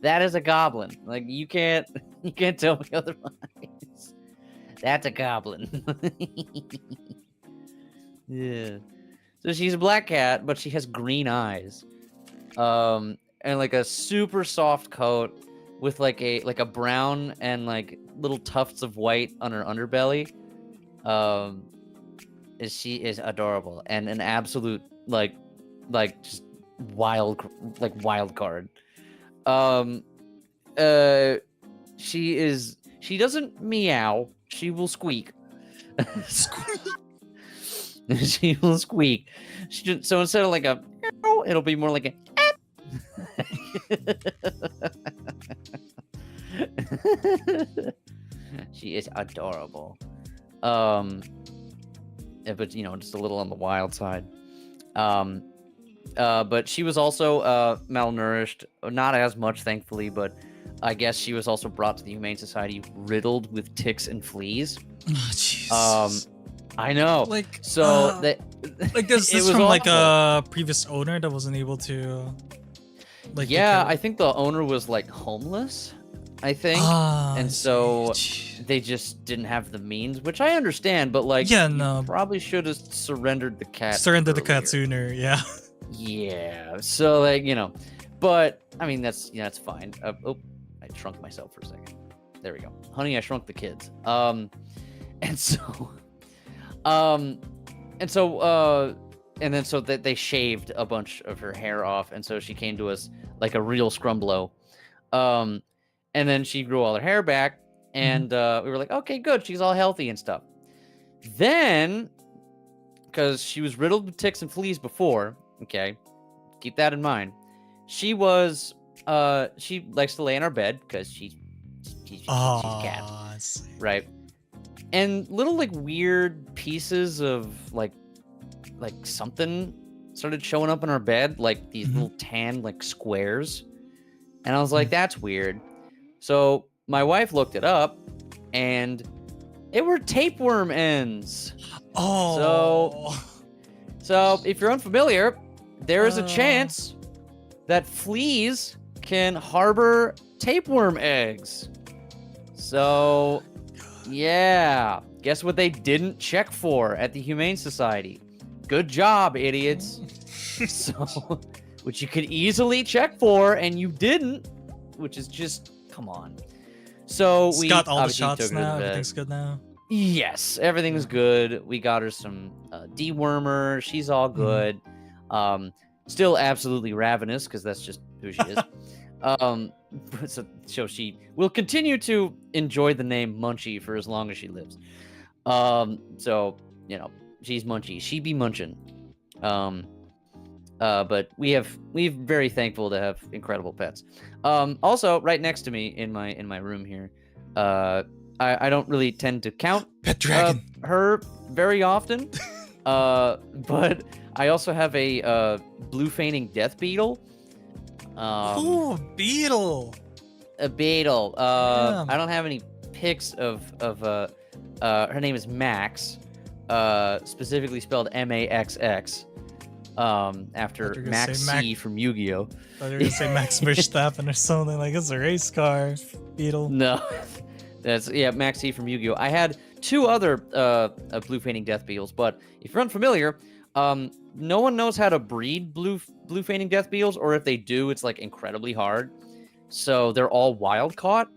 Speaker 2: That is a goblin. Like you can't tell me otherwise. That's a goblin. Yeah. So she's a black cat, but she has green eyes. And like a super soft coat with like a brown and like little tufts of white on her underbelly. She is adorable and an absolute like just wild card. She doesn't meow, she will squeak. She will squeak. So instead of like a meow, it'll be more like a she is adorable. But you know, just a little on the wild side. But she was also malnourished, not as much thankfully, but I guess she was also brought to the Humane Society riddled with ticks and fleas.
Speaker 1: Oh, Jesus.
Speaker 2: I know.
Speaker 1: Like
Speaker 2: So that
Speaker 1: like this
Speaker 2: it
Speaker 1: is
Speaker 2: was
Speaker 1: from like
Speaker 2: awful.
Speaker 1: a previous owner that wasn't able to like take
Speaker 2: Yeah,
Speaker 1: care of
Speaker 2: I
Speaker 1: it.
Speaker 2: think the owner was like homeless, I think.
Speaker 1: Ah, I
Speaker 2: and
Speaker 1: see.
Speaker 2: so
Speaker 1: Jeez.
Speaker 2: they just didn't have the means, which I understand, but like
Speaker 1: Yeah,
Speaker 2: you
Speaker 1: no.
Speaker 2: probably should have surrendered the cat.
Speaker 1: Surrender the
Speaker 2: earlier.
Speaker 1: cat sooner, yeah.
Speaker 2: Yeah. So like, you know, but I mean that's fine. Oh, I shrunk myself for a second. There we go. Honey, I shrunk the kids. And so so that they shaved a bunch of her hair off, and so she came to us like a real scrumblow. And then she grew all her hair back, and we were like, okay, good, she's all healthy and stuff. Then, because she was riddled with ticks and fleas before, okay, keep that in mind. She was she likes to lay in our bed because she's a cat,
Speaker 1: I see.
Speaker 2: right? And little like weird pieces of like something started showing up in our bed, like these little tan like squares. And I was like, that's weird. So my wife looked it up, and it were tapeworm ends.
Speaker 1: Oh.
Speaker 2: So if you're unfamiliar, there is a chance that fleas can harbor tapeworm eggs. So yeah, guess what they didn't check for at the Humane Society? Good job, idiots. So, which you could easily check for, and you didn't, which is just, come on. So
Speaker 1: It's
Speaker 2: we
Speaker 1: got all the
Speaker 2: obviously
Speaker 1: shots
Speaker 2: took her to
Speaker 1: now.
Speaker 2: the vet.
Speaker 1: Everything's good now.
Speaker 2: Yes, everything's good. We got her some dewormer. She's all good. Still absolutely ravenous because that's just who she is. So she will continue to enjoy the name Munchie for as long as she lives. So you know, she's Munchie. She be munchin'. But we're very thankful to have incredible pets. Also, right next to me in my room here, I don't really tend to count
Speaker 1: Pet dragon.
Speaker 2: her very often. But I also have a blue feigning death beetle.
Speaker 1: Oh, beetle.
Speaker 2: A beetle.
Speaker 1: Damn.
Speaker 2: I don't have any pics of her name is Max, specifically spelled M-A-X-X, after
Speaker 1: gonna
Speaker 2: Max
Speaker 1: say
Speaker 2: C from Yu-Gi-Oh.
Speaker 1: I thought you were gonna say Max Verstappen or something like it's a race car. Beetle.
Speaker 2: No, that's Max C from Yu-Gi-Oh. I had two other blue feigning death beetles, but if you're unfamiliar, No one knows how to breed blue feigning death beetles, or if they do, it's like incredibly hard. So they're all wild caught.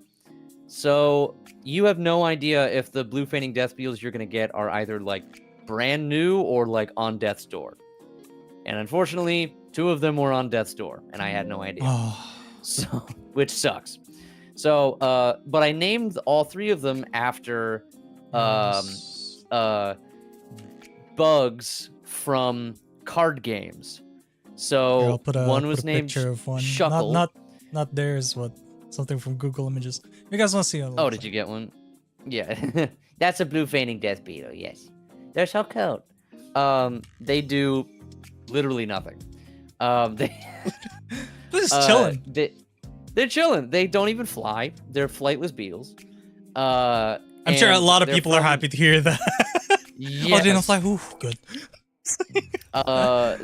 Speaker 2: So you have no idea if the blue feigning death beetles you're gonna get are either like brand new or like on death's door. And unfortunately, 2 of them were on death's door, and I had no idea.
Speaker 1: Oh.
Speaker 2: So, which sucks. So, but I named all 3 of them after bugs from card games. So
Speaker 1: Here, I'll put
Speaker 2: one was named
Speaker 1: picture of one.
Speaker 2: Shuckle.
Speaker 1: Not theirs, but something from Google Images. You guys want to see it?
Speaker 2: Oh, did you get one? Yeah. That's a blue feigning death beetle, yes. They're so cute. They do literally nothing. They
Speaker 1: This is chilling.
Speaker 2: They're chilling. They don't even fly. They're flightless beetles.
Speaker 1: I'm sure a lot of people are happy to hear that.
Speaker 2: Yes.
Speaker 1: Oh, they don't fly. Ooh, good.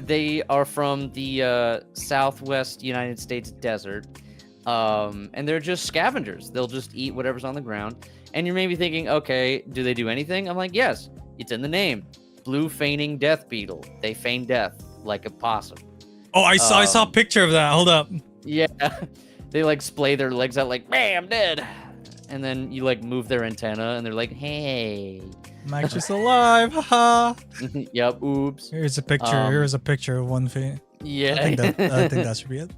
Speaker 2: They are from the Southwest United States desert. And they're just scavengers. They'll just eat whatever's on the ground. And you're maybe thinking, okay, do they do anything? I'm like, yes, it's in the name. Blue feigning death beetle. They feign death like a possum.
Speaker 1: Oh, I saw a picture of that. Hold up.
Speaker 2: Yeah. They like splay their legs out like, hey, I'm dead. And then you like move their antenna and they're like, hey.
Speaker 1: I'm actually still alive. Haha.
Speaker 2: Yep. Oops.
Speaker 1: Here's a picture. Here's a picture of one feet.
Speaker 2: Yeah.
Speaker 1: I think that should be it.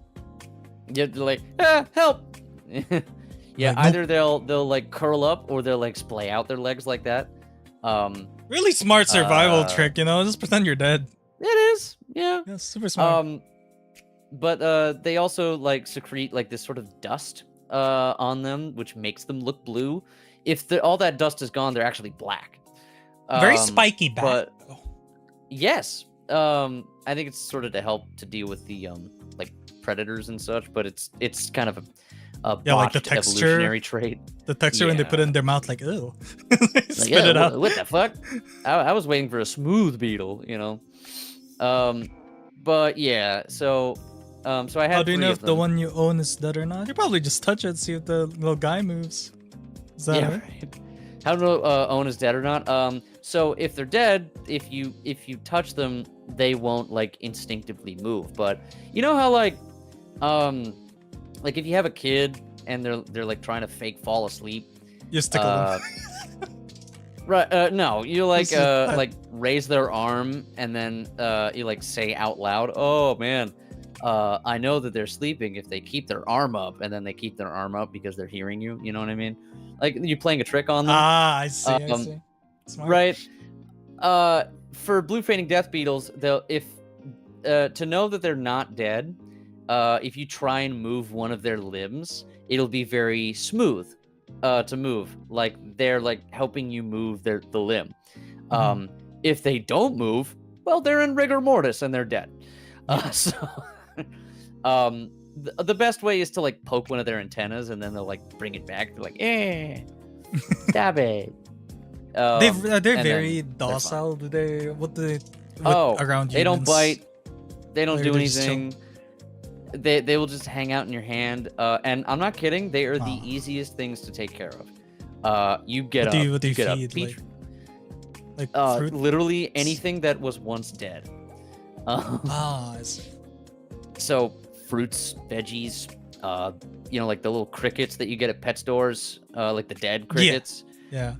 Speaker 2: Yeah, they're like, help. Yeah,
Speaker 1: like,
Speaker 2: either they'll like curl up or they'll like splay out their legs like that.
Speaker 1: Really smart survival trick, you know? Just pretend you're dead.
Speaker 2: It is. Yeah.
Speaker 1: Yeah, super smart.
Speaker 2: But they also like secrete like this sort of dust on them, which makes them look blue. If all that dust is gone, they're actually black.
Speaker 1: Very spiky back.
Speaker 2: But yes, I think it's sort of to help to deal with the like predators and such. But it's kind of a botched
Speaker 1: like the texture,
Speaker 2: evolutionary trait.
Speaker 1: The texture when they put it in their mouth, like ew.
Speaker 2: Spit it out. What the fuck? I was waiting for a smooth beetle, you know. But yeah, so I had.
Speaker 1: How do you know if the one you own is dead or not? You probably just touch it, see if the little guy moves. Is that
Speaker 2: right? How to know own is dead or not? So if they're dead, if you touch them, they won't like instinctively move. But you know how like if you have a kid and they're like trying to fake fall asleep,
Speaker 1: you stick them.
Speaker 2: Right? No, you like raise their arm and then you like say out loud, "Oh man, I know that they're sleeping if they keep their arm up," and then they keep their arm up because they're hearing you. You know what I mean? Like you're playing a trick on them.
Speaker 1: Ah, I see. I see. Smart.
Speaker 2: Right. For blue feigning death beetles, they'll to know that they're not dead, if you try and move one of their limbs, it'll be very smooth to move. Like they're like helping you move the limb. If they don't move, well, they're in rigor mortis and they're dead. So the best way is to like poke one of their antennas and then they'll like bring it back. They're like, stab it.
Speaker 1: They're very docile. Do they? What do they? Around
Speaker 2: they don't
Speaker 1: humans?
Speaker 2: bite. They don't do
Speaker 1: They're just
Speaker 2: anything. They will just hang out in your hand. And I'm not kidding. They are the easiest things to take care of. You get up.
Speaker 1: What do you
Speaker 2: get
Speaker 1: feed?
Speaker 2: Like
Speaker 1: fruit?
Speaker 2: literally anything that was once dead.
Speaker 1: I see.
Speaker 2: So fruits, veggies, like the little crickets that you get at pet stores, like the dead crickets.
Speaker 1: Yeah.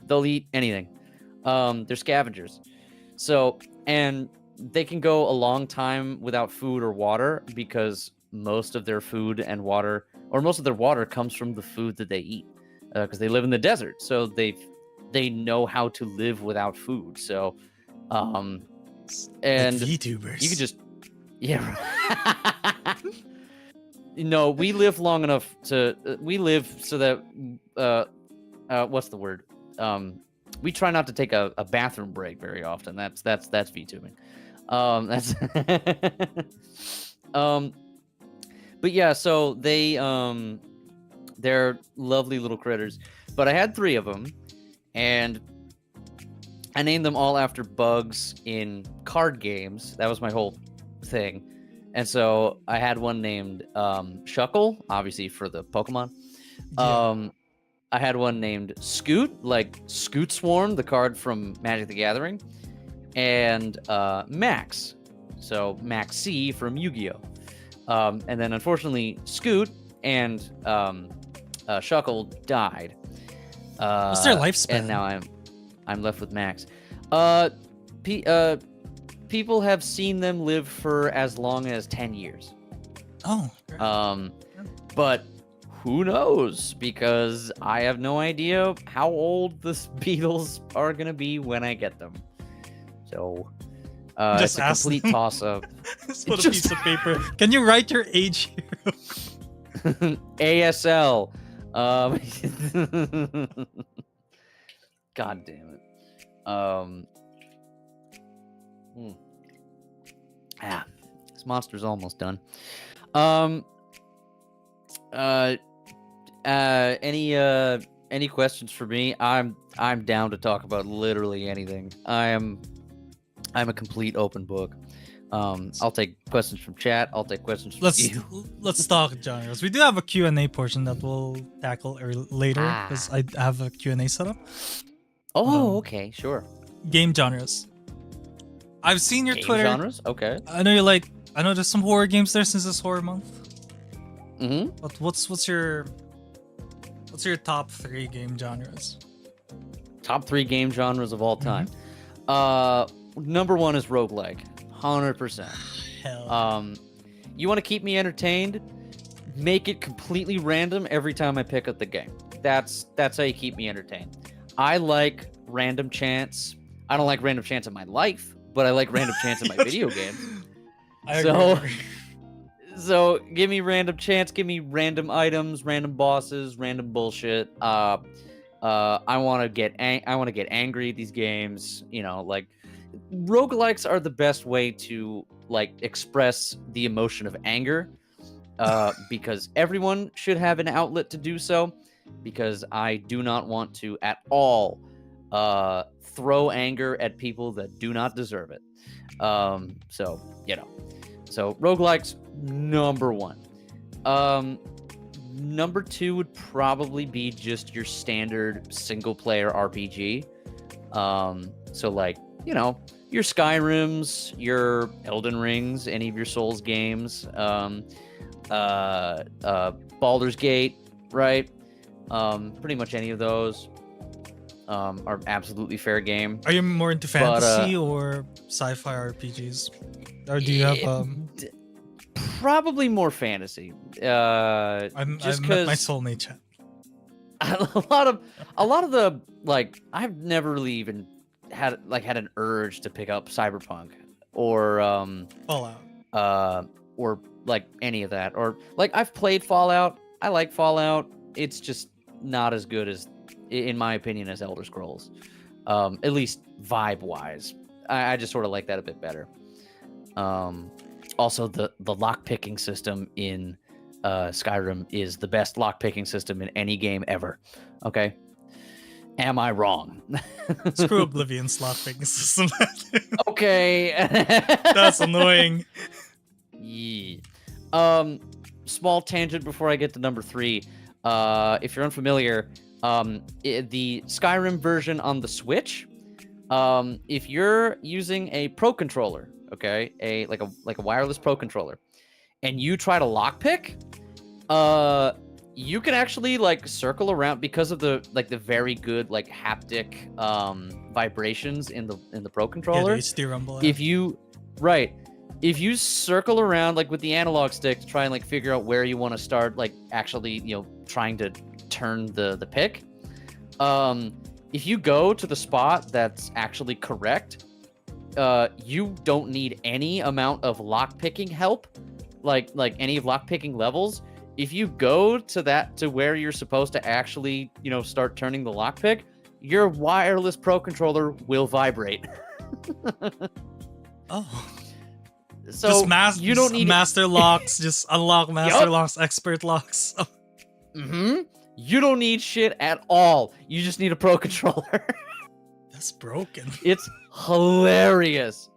Speaker 2: They'll eat anything. They're scavengers. So, and they can go a long time without food or water because most of their food and water, or most of their water, comes from the food that they eat. Because they live in the desert, so they know how to live without food. So, and
Speaker 1: like VTubers.
Speaker 2: You could just, we live long enough to we live so that what's the word? We try not to take a bathroom break very often. That's VTubing. But yeah, so they're lovely little critters. But I had 3 of them, and I named them all after bugs in card games. That was my whole thing. And so I had one named Shuckle, obviously for the Pokemon. Yeah. I had one named Scoot, like Scoot Swarm, the card from Magic the Gathering. and Max. So Max C from Yu-Gi-Oh! And then unfortunately, Scoot and Shuckle died.
Speaker 1: What's their lifespan?
Speaker 2: And now I'm left with Max. People have seen them live for as long as 10 years.
Speaker 1: Oh.
Speaker 2: But who knows? Because I have no idea how old the Beatles are gonna be when I get them. So
Speaker 1: Just
Speaker 2: it's a
Speaker 1: ask
Speaker 2: complete
Speaker 1: them.
Speaker 2: toss-up.
Speaker 1: Just put a piece of paper. Can you write your age here?
Speaker 2: ASL. God damn it. This monster's almost done. Any questions for me? I'm down to talk about literally anything. I'm a complete open book. I'll take questions from chat. I'll take questions from you.
Speaker 1: Let's talk genres. We do have a Q&A portion that we'll tackle later because I have a Q&A set up.
Speaker 2: Oh, okay, sure.
Speaker 1: Game genres. I've seen your
Speaker 2: Game
Speaker 1: Twitter.
Speaker 2: genres? Okay.
Speaker 1: I know there's some horror games there since it's horror month.
Speaker 2: Mm-hmm.
Speaker 1: But what's your top 3 game genres?
Speaker 2: Top 3 game genres of all time. Number 1 is roguelike. 100%.
Speaker 1: Hell.
Speaker 2: You want to keep me entertained? Make it completely random every time I pick up the game. That's how you keep me entertained. I like random chance. I don't like random chance in my life, but I like random chance in my video games.
Speaker 1: I agree.
Speaker 2: So give me random chance, give me random items, random bosses, random bullshit. I want to get angry at these games. You know, like roguelikes are the best way to like express the emotion of anger, because everyone should have an outlet to do so. Because I do not want to at all throw anger at people that do not deserve it. So roguelikes, number 1. Number 2 would probably be just your standard single player RPG. So like, you know, your Skyrims, your Elden Rings, any of your Souls games, Baldur's Gate, right? Pretty much any of those are absolutely fair game.
Speaker 1: Are you more into fantasy or sci-fi RPGs? Or do you have
Speaker 2: probably more fantasy?
Speaker 1: I'm
Speaker 2: just
Speaker 1: met my
Speaker 2: because
Speaker 1: soulmate chat.
Speaker 2: a lot of the like I've never really even had an urge to pick up Cyberpunk or
Speaker 1: Fallout.
Speaker 2: Or like any of that, or like I've played Fallout. I like Fallout. It's just not as good as, in my opinion, as Elder Scrolls. At least vibe wise, I just sort of like that a bit better. Also, the lock picking system in Skyrim is the best lock picking system in any game ever. Okay, am I wrong?
Speaker 1: Screw Oblivion's lock picking system.
Speaker 2: Okay,
Speaker 1: that's annoying.
Speaker 2: Yeah. Small tangent before I get to number 3. If you're unfamiliar, the Skyrim version on the Switch, if you're using a Pro controller, okay, a wireless Pro controller, and you try to lockpick, you can actually like circle around because of the very good like haptic vibrations in the Pro controller.
Speaker 1: Yeah, the HD rumble.
Speaker 2: If you circle around like with the analog stick to try and like figure out where you want to start, like actually, you know, trying to turn the pick, if you go to the spot that's actually correct, you don't need any amount of lock picking help, like any of lock picking levels. If you go to where you're supposed to actually, you know, start turning the lock pick, your wireless Pro controller will vibrate.
Speaker 1: Oh.
Speaker 2: So you don't need
Speaker 1: master locks. Just unlock master locks, expert locks.
Speaker 2: You don't need shit at all. You just need a Pro controller.
Speaker 1: That's broken.
Speaker 2: It's hilarious.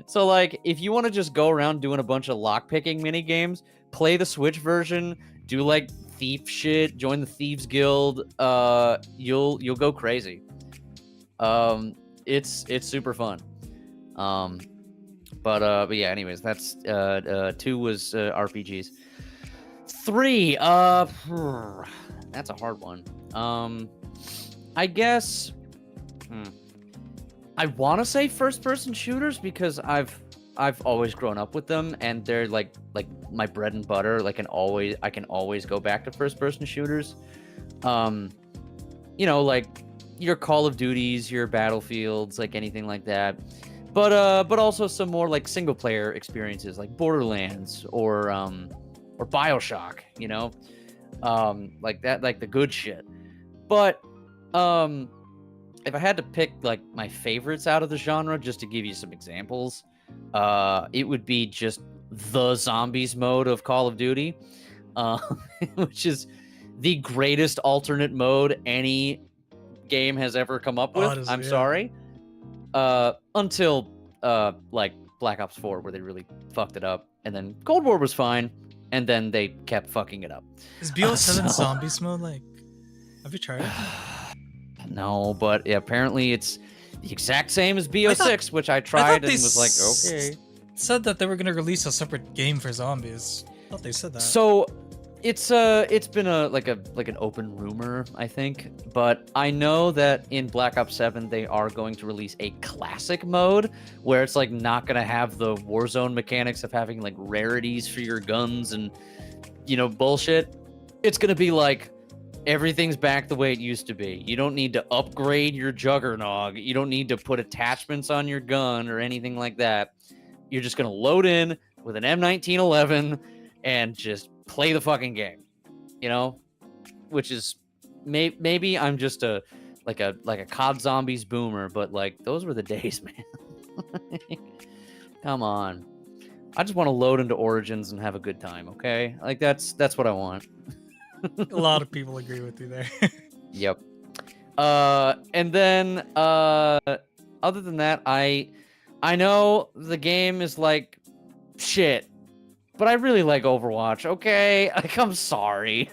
Speaker 2: So like, if you want to just go around doing a bunch of lockpicking mini games, play the Switch version. Do like thief shit. Join the Thieves Guild. You'll go crazy. It's super fun. But yeah, anyways, that's 2 was RPGs. 3, that's a hard one. I guess I want to say first-person shooters because I've always grown up with them, and they're like my bread and butter. Like, I can always go back to first-person shooters. You know, like your Call of Duties, your Battlefields, like anything like that. But also some more like single-player experiences, like Borderlands or BioShock. You know, like that, like the good shit. But if I had to pick like my favorites out of the genre, just to give you some examples, it would be just the zombies mode of Call of Duty, which is the greatest alternate mode any game has ever come up with. I'm sorry. Until like Black Ops 4, where they really fucked it up, and then Cold War was fine, and then they kept fucking it up.
Speaker 1: Is BO7 zombies mode like? Have you tried it?
Speaker 2: No, but yeah, apparently it's the exact same as BO6, which I tried and was like, okay.
Speaker 1: Said that they were gonna release a separate game for zombies. I thought they said that.
Speaker 2: So it's been like an open rumor, I think, but I know that in Black Ops 7 they are going to release a classic mode where it's like not gonna have the Warzone mechanics of having like rarities for your guns and, you know, bullshit. It's gonna be like everything's back the way it used to be. You don't need to upgrade your Juggernog. You don't need to put attachments on your gun or anything like that. You're just going to load in with an M1911 and just play the fucking game. You know? Which is maybe I'm just a COD Zombies boomer, but like those were the days, man. Come on. I just want to load into Origins and have a good time, okay? Like that's what I want.
Speaker 1: A lot of people agree with you there.
Speaker 2: Yep. And then other than that, I know the game is like shit, but I really like Overwatch. Okay, like I'm sorry.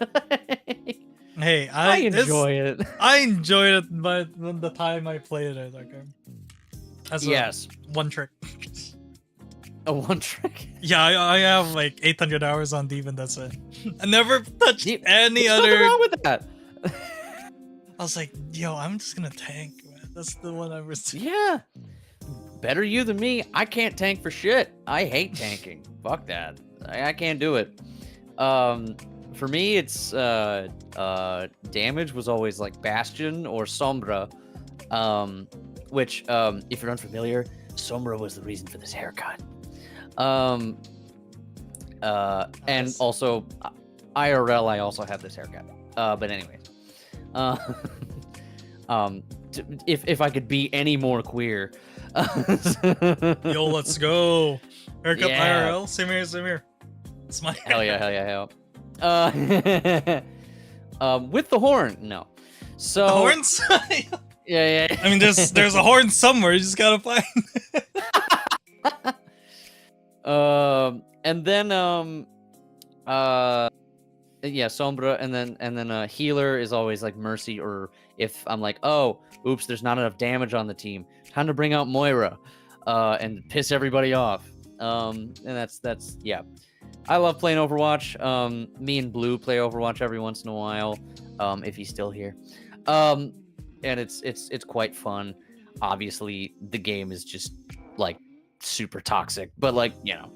Speaker 1: Hey,
Speaker 2: I enjoy it.
Speaker 1: I enjoyed it, but the time I played it, okay. As
Speaker 2: yes,
Speaker 1: one trick.
Speaker 2: A one trick?
Speaker 1: Yeah, I have like 800 hours on Deep, and that's it. I never touched any other.
Speaker 2: Nothing wrong with that.
Speaker 1: I was like, yo, I'm just gonna tank, man. That's the one I was.
Speaker 2: Yeah. Better you than me. I can't tank for shit. I hate tanking. Fuck that. I can't do it. For me, it's damage was always like Bastion or Sombra, which if you're unfamiliar, Sombra was the reason for this haircut. And also IRL, I also have this haircut. But anyways, if I could be any more queer.
Speaker 1: Yo, let's go. Haircut
Speaker 2: Yeah.
Speaker 1: IRL. Same here. It's my
Speaker 2: Hell yeah. With the horn, no. So
Speaker 1: the horns.
Speaker 2: yeah.
Speaker 1: I mean, there's a horn somewhere. You just gotta find.
Speaker 2: And then yeah, Sombra, and then healer is always like Mercy, or if I'm like, oh, oops, there's not enough damage on the team, time to bring out Moira, and piss everybody off. And that's yeah. I love playing Overwatch. Me and Blue play Overwatch every once in a while, if he's still here. And it's quite fun. Obviously, the game is just like super toxic, but like, you know.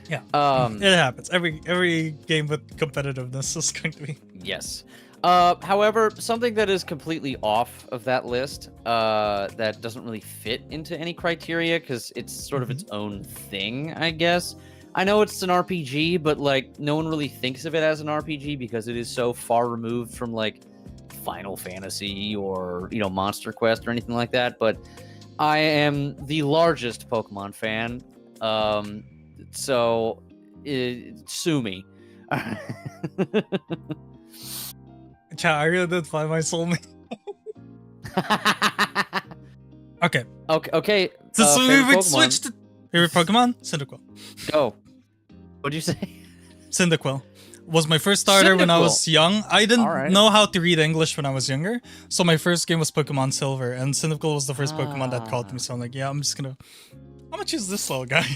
Speaker 1: Yeah. It happens. Every game with competitiveness is going to be.
Speaker 2: Yes. However, something that is completely off of that list, that doesn't really fit into any criteria because it's sort of its own thing, I guess. I know it's an RPG, but like no one really thinks of it as an RPG because it is so far removed from like Final Fantasy or, you know, Monster Quest or anything like that. But I am the largest Pokemon fan, so sue me.
Speaker 1: Chat, I really did find my soulmate. Okay.
Speaker 2: So
Speaker 1: we would switch to favorite Pokemon. Cyndaquil.
Speaker 2: Go. What'd you say?
Speaker 1: Cyndaquil was my first starter when I was young. I didn't know how to read English when I was younger, so my first game was Pokemon Silver, and Cyndaquil was the first Pokemon that caught me. So I'm like, yeah, I'm just gonna how much is this little guy?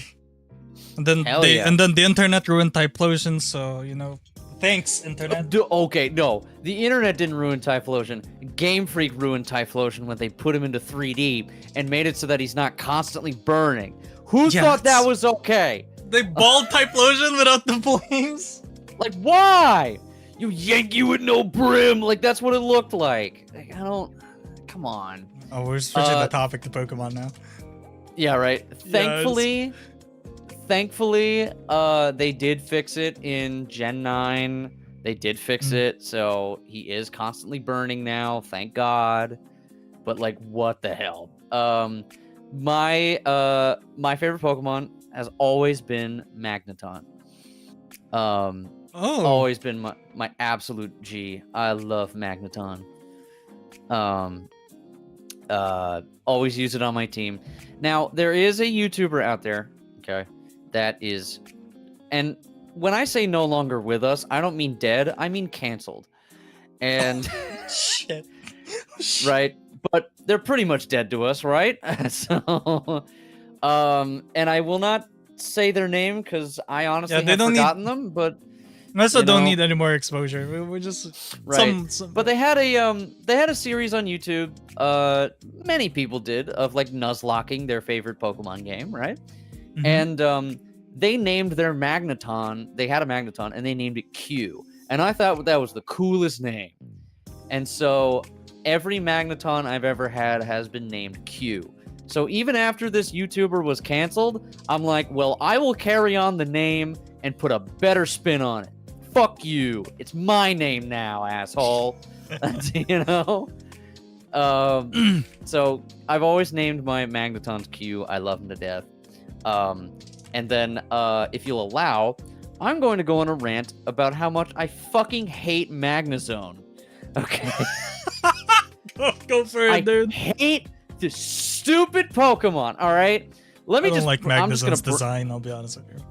Speaker 1: And then
Speaker 2: Hell yeah.
Speaker 1: and then the internet ruined Typhlosion, so you know, thanks internet.
Speaker 2: Okay, no, the internet didn't ruin Typhlosion. Game Freak ruined Typhlosion when they put him into 3D and made it so that he's not constantly burning. Who thought that was okay?
Speaker 1: They balled Typhlosion without the flames.
Speaker 2: Like, why? You Yankee with no brim. Like, that's what it looked like. Like, I don't. Come on.
Speaker 1: Oh, we're switching the topic to Pokemon now.
Speaker 2: Yeah, right. Thankfully, they did fix it in Gen 9. They did fix it, so he is constantly burning now. Thank God. But like, what the hell? My favorite Pokemon has always been Magneton. Always been my absolute G. I love Magneton. Always use it on my team. Now, there is a YouTuber out there, okay, that is, and when I say no longer with us, I don't mean dead, I mean canceled. And
Speaker 1: shit.
Speaker 2: Right? But they're pretty much dead to us, right? So and I will not say their name because I honestly have forgotten them, but
Speaker 1: I also don't need any more exposure. We're just
Speaker 2: right. But they had a series on YouTube. Many people did of like nuzlocking their favorite Pokemon game, right? And they named their Magneton. They had a Magneton and they named it Q. And I thought that was the coolest name. And so every Magneton I've ever had has been named Q. So even after this YouTuber was canceled, I'm like, well, I will carry on the name and put a better spin on it. Fuck you. It's my name now, asshole. You know? So I've always named my Magnetons Q. I love them to death. And then, if you'll allow, I'm going to go on a rant about how much I fucking hate Magnezone. Okay?
Speaker 1: Go for it, dude.
Speaker 2: I hate this stupid Pokemon, alright?
Speaker 1: I don't like Magnezone's design, I'll be honest with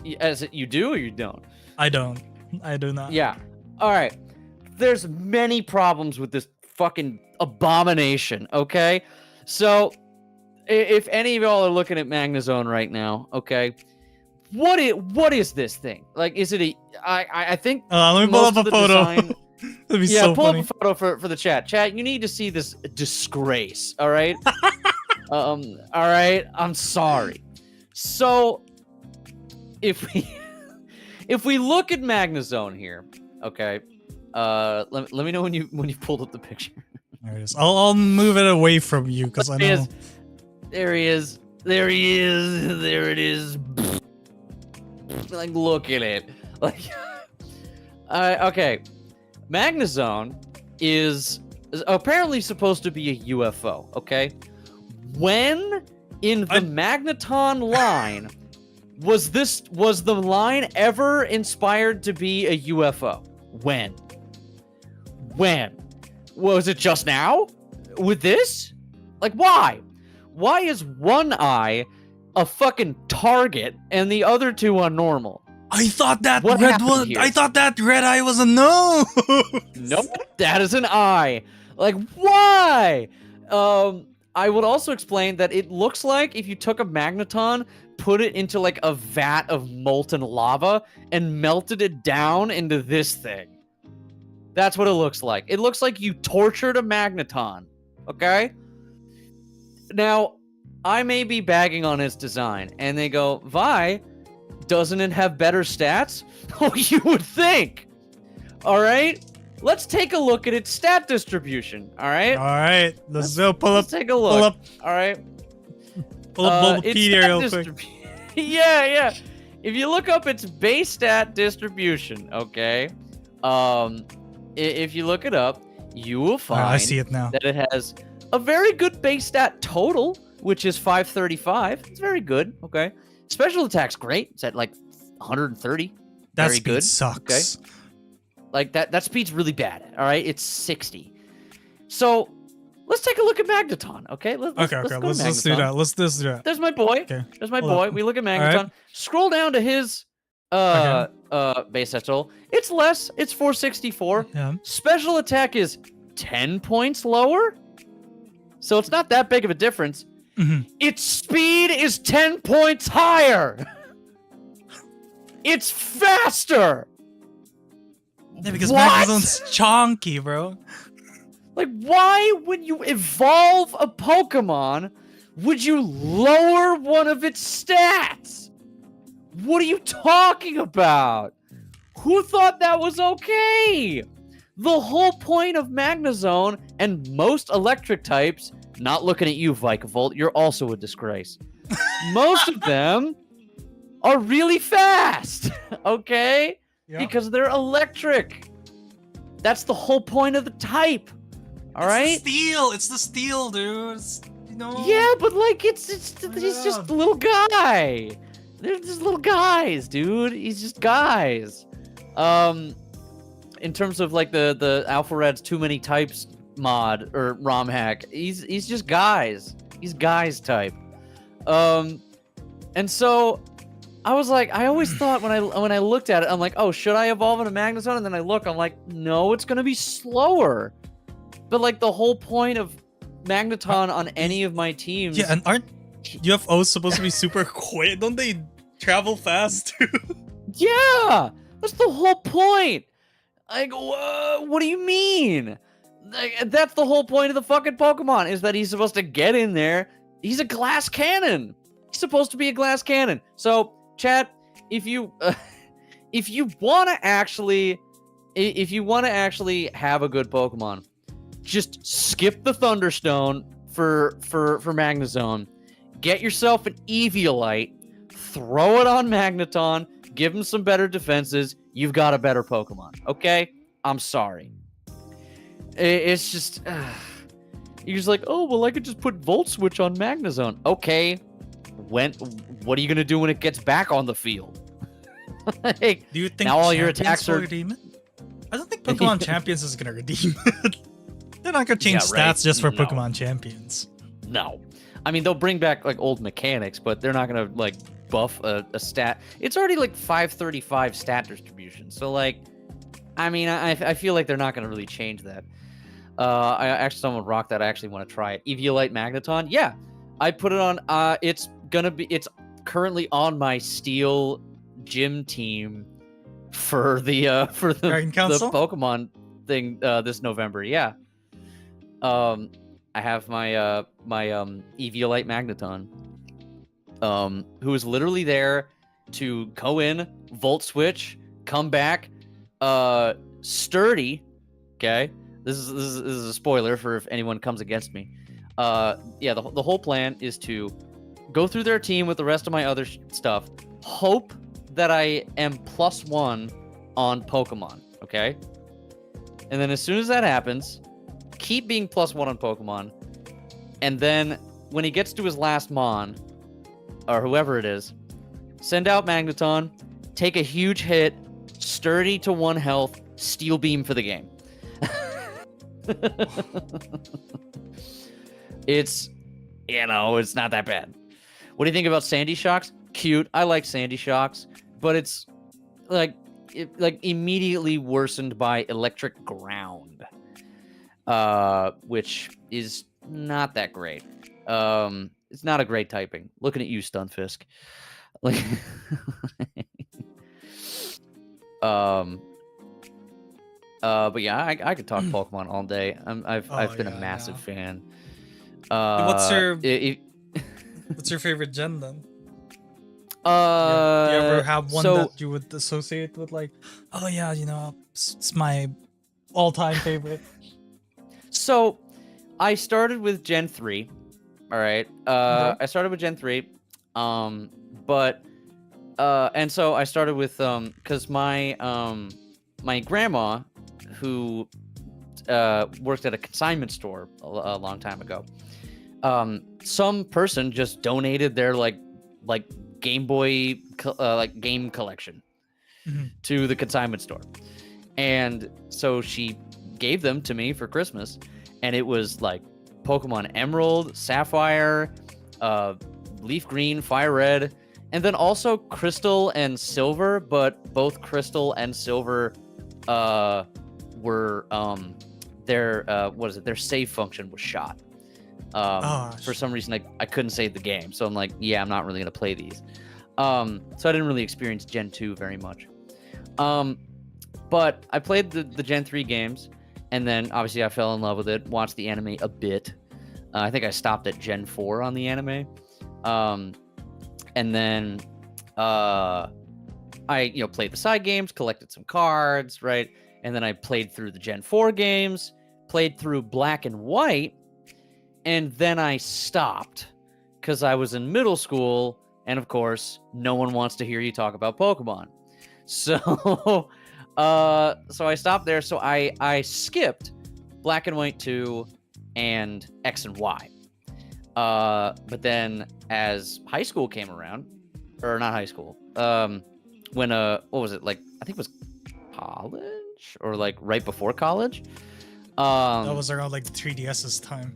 Speaker 1: you.
Speaker 2: You do or you don't?
Speaker 1: I don't. I do not.
Speaker 2: Yeah. Alright. There's many problems with this fucking abomination, okay? So, if any of y'all are looking at Magnezone right now, okay, what is this thing? Like, is it a... I think...
Speaker 1: let me pull up a photo. That'd be so
Speaker 2: pull
Speaker 1: funny.
Speaker 2: up a photo for the chat. Chat, you need to see this disgrace, all right? All right? I'm sorry. So, if we look at Magnezone here, okay, let me know when you pulled up the picture.
Speaker 1: There it is. I'll move it away from you because I know.
Speaker 2: There he is. There he is. There it is. Like, look at it. Like, okay. Magnezone is apparently supposed to be a UFO, okay? When in the Magneton line was the line ever inspired to be a UFO? When? Was it just now? With this? Like, why? Why is one eye a fucking target and the other two are normal?
Speaker 1: I thought that red eye was a nose.
Speaker 2: Nope, that is an eye. Like, why? I would also explain that it looks like if you took a Magneton, put it into like a vat of molten lava, and melted it down into this thing. That's what it looks like. It looks like you tortured a Magneton. Okay? Now, I may be bagging on its design, and they go, Vi, doesn't it have better stats? Oh, you would think. All right? Let's take a look at its stat distribution. All right?
Speaker 1: All right. Let's go.
Speaker 2: Let's take a look.
Speaker 1: Pull up.
Speaker 2: All right?
Speaker 1: Pull up Bulbapedia real quick.
Speaker 2: Yeah. If you look up its base stat distribution, okay? If you look it up, you will find
Speaker 1: I see it now.
Speaker 2: that it has a very good base stat total, which is 535. It's very good, okay? Special attack's great. It's at like 130.
Speaker 1: That
Speaker 2: very
Speaker 1: speed
Speaker 2: good.
Speaker 1: sucks.
Speaker 2: Okay? Like that speed's really bad. All right, it's 60. So let's take a look at Magneton. Okay. Let's
Speaker 1: do that. Let's do that.
Speaker 2: There's my boy.
Speaker 1: Okay.
Speaker 2: There's my boy. We look at Magneton. Right. Scroll down to his base stat total. It's less. It's 464.
Speaker 1: Yeah.
Speaker 2: Special attack is 10 points lower. So it's not that big of a difference. Its speed is 10 points higher. It's faster.
Speaker 1: Yeah, because
Speaker 2: What?
Speaker 1: Magnezone's chonky, bro.
Speaker 2: Like, why when you evolve a Pokemon would you lower one of its stats? What are you talking about? Who thought that was okay? The whole point of Magnezone and most electric types, not looking at you, Vikavolt, you're also a disgrace. Most of them are really fast, okay?
Speaker 1: Yeah.
Speaker 2: Because they're electric. That's the whole point of the type. All right?
Speaker 1: It's the steel. It's the steel, dude. It's, you know.
Speaker 2: Yeah, but like he's just a little guy. They're just little guys, dude. He's just guys. In terms of like the Alpha Red's Too Many Types mod or ROM hack, he's just guys. He's guys type. And so I was like, I always thought when I looked at it, I'm like, oh, should I evolve into Magnezone? And then I look, I'm like, no, it's gonna be slower. But like the whole point of Magneton on any of my teams.
Speaker 1: Yeah, and aren't UFOs supposed to be super quick? Don't they travel fast too?
Speaker 2: Yeah, that's the whole point. Like, what do you mean? Like, that's the whole point of the fucking Pokemon, is that he's supposed to get in there. He's a glass cannon. He's supposed to be a glass cannon. So, chat, if you want to actually have a good Pokemon, just skip the Thunderstone for Magnezone. Get yourself an Eviolite, throw it on Magneton, give him some better defenses. You've got a better Pokemon, okay? I'm sorry. It's just... you're just like, oh, well, I could just put Volt Switch on Magnezone. Okay. What are you going to do when it gets back on the field? Like,
Speaker 1: do you think
Speaker 2: now all your attacks are...
Speaker 1: redeem it? I don't think Pokemon Champions is going to redeem it. They're not going to change stats just for Pokemon Champions.
Speaker 2: No. I mean, they'll bring back, like, old mechanics, but they're not going to, like, buff a stat. It's already, like, 535 stat distribution. So, like, I mean, I feel like they're not going to really change that. I actually, someone rocked that. I actually want to try it. Eviolite Magneton? Yeah. I put it on, it's currently on my Steel gym team for the Pokemon thing, this November. Yeah. I have my Eviolite Magneton, who is literally there to go in, Volt Switch, come back, sturdy. Okay, this is a spoiler for if anyone comes against me. Yeah, the whole plan is to go through their team with the rest of my other stuff, hope that I am +1 on Pokemon. Okay, and then as soon as that happens, keep being +1 on Pokemon, and then when he gets to his last Mon, or whoever it is, send out Magneton, take a huge hit, sturdy to 1 health, Steel Beam for the game. It's, it's not that bad. What do you think about Sandy Shocks? Cute. I like Sandy Shocks, but it's like immediately worsened by Electric Ground, which is not that great. It's not a great typing. Looking at you, Stunfisk. Like, but yeah, I could talk Pokemon all day. I've been a massive fan.
Speaker 1: What's your favorite gen then? Do you ever have one that you would associate with, like, oh yeah, it's my all-time favorite?
Speaker 2: So, I started with Gen 3. All right. I started with Gen 3. And so I started with because my grandma, who worked at a consignment store a long time ago, some person just donated their like Game Boy game collection to the consignment store, and so she gave them to me for Christmas, and it was like Pokemon Emerald, Sapphire, Leaf Green, Fire Red, and then also Crystal and Silver, but both Crystal and Silver were their save function was shot. For some reason, I couldn't save the game. So I'm like, yeah, I'm not really going to play these. So I didn't really experience Gen 2 very much. But I played the Gen 3 games. And then, obviously, I fell in love with it. Watched the anime a bit. I think I stopped at Gen 4 on the anime. And then I played the side games, collected some cards, right? And then I played through the Gen 4 games, played through Black and White, and then I stopped because I was in middle school, and of course, no one wants to hear you talk about Pokemon. So, so I stopped there. So I skipped Black and White 2 and X and Y. But then as high school came around, or not high school, when what was it, like, I think it was college or like right before college.
Speaker 1: That was around like the 3DS's time.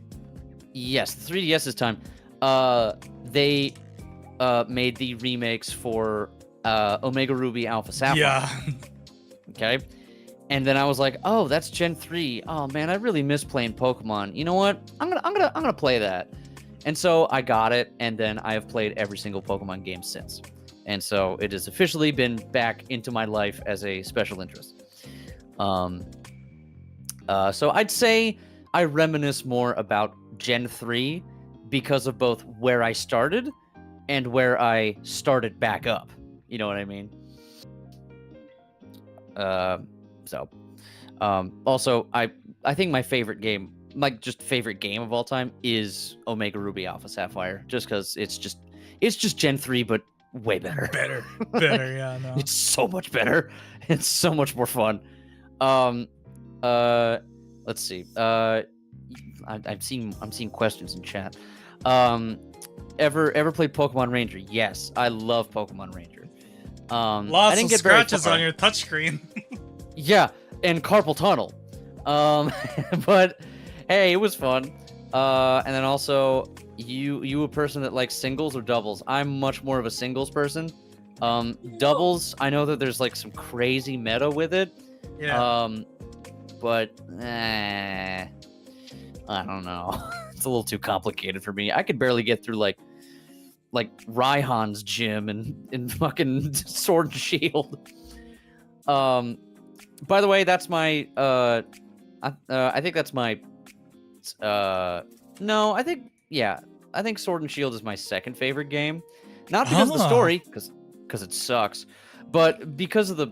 Speaker 2: Yes, the 3DS's time. They made the remakes for Omega Ruby Alpha Sapphire.
Speaker 1: Yeah.
Speaker 2: Okay. And then I was like, oh, that's Gen 3. Oh man, I really miss playing Pokemon. You know what? I'm gonna play that. And so I got it, and then I have played every single Pokemon game since. And so it has officially been back into my life as a special interest. So I'd say I reminisce more about Gen 3 because of both where I started and where I started back up. You know what I mean? Also, I think my favorite game, like just favorite game of all time, is Omega Ruby Alpha Sapphire, just because it's just Gen 3, but way better.
Speaker 1: Better, yeah, no.
Speaker 2: It's so much better. It's so much more fun. Let's see. I'm seeing questions in chat. Ever played Pokemon Ranger? Yes, I love Pokemon Ranger.
Speaker 1: Lots
Speaker 2: I didn't
Speaker 1: of
Speaker 2: get very
Speaker 1: scratches
Speaker 2: far.
Speaker 1: on your touchscreen.
Speaker 2: Yeah, and carpal tunnel. But hey, it was fun. And then also, you a person that likes singles or doubles? I'm much more of a singles person. Doubles, I know that there's like some crazy meta with it.
Speaker 1: Yeah.
Speaker 2: But I don't know. It's a little too complicated for me. I could barely get through like Raihan's gym and fucking Sword and Shield. By the way, that's my I think that's my no, I think Sword and Shield is my second favorite game. Not because of the story, because it sucks, but because of the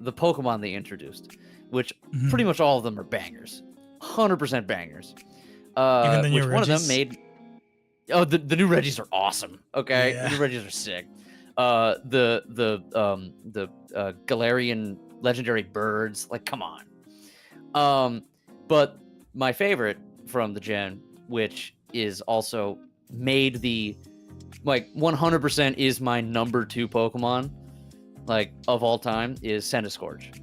Speaker 2: Pokemon they introduced, which pretty much all of them are bangers. 100% bangers.
Speaker 1: Even the new
Speaker 2: which one of them
Speaker 1: Regis?
Speaker 2: made the new Regis are awesome. Okay,
Speaker 1: Yeah.
Speaker 2: the new Regis are sick. The Galarian legendary birds, like, come on. But my favorite from the gen, which is also made the, like, 100% is my number 2 Pokemon, like, of all time, is Centiskorch.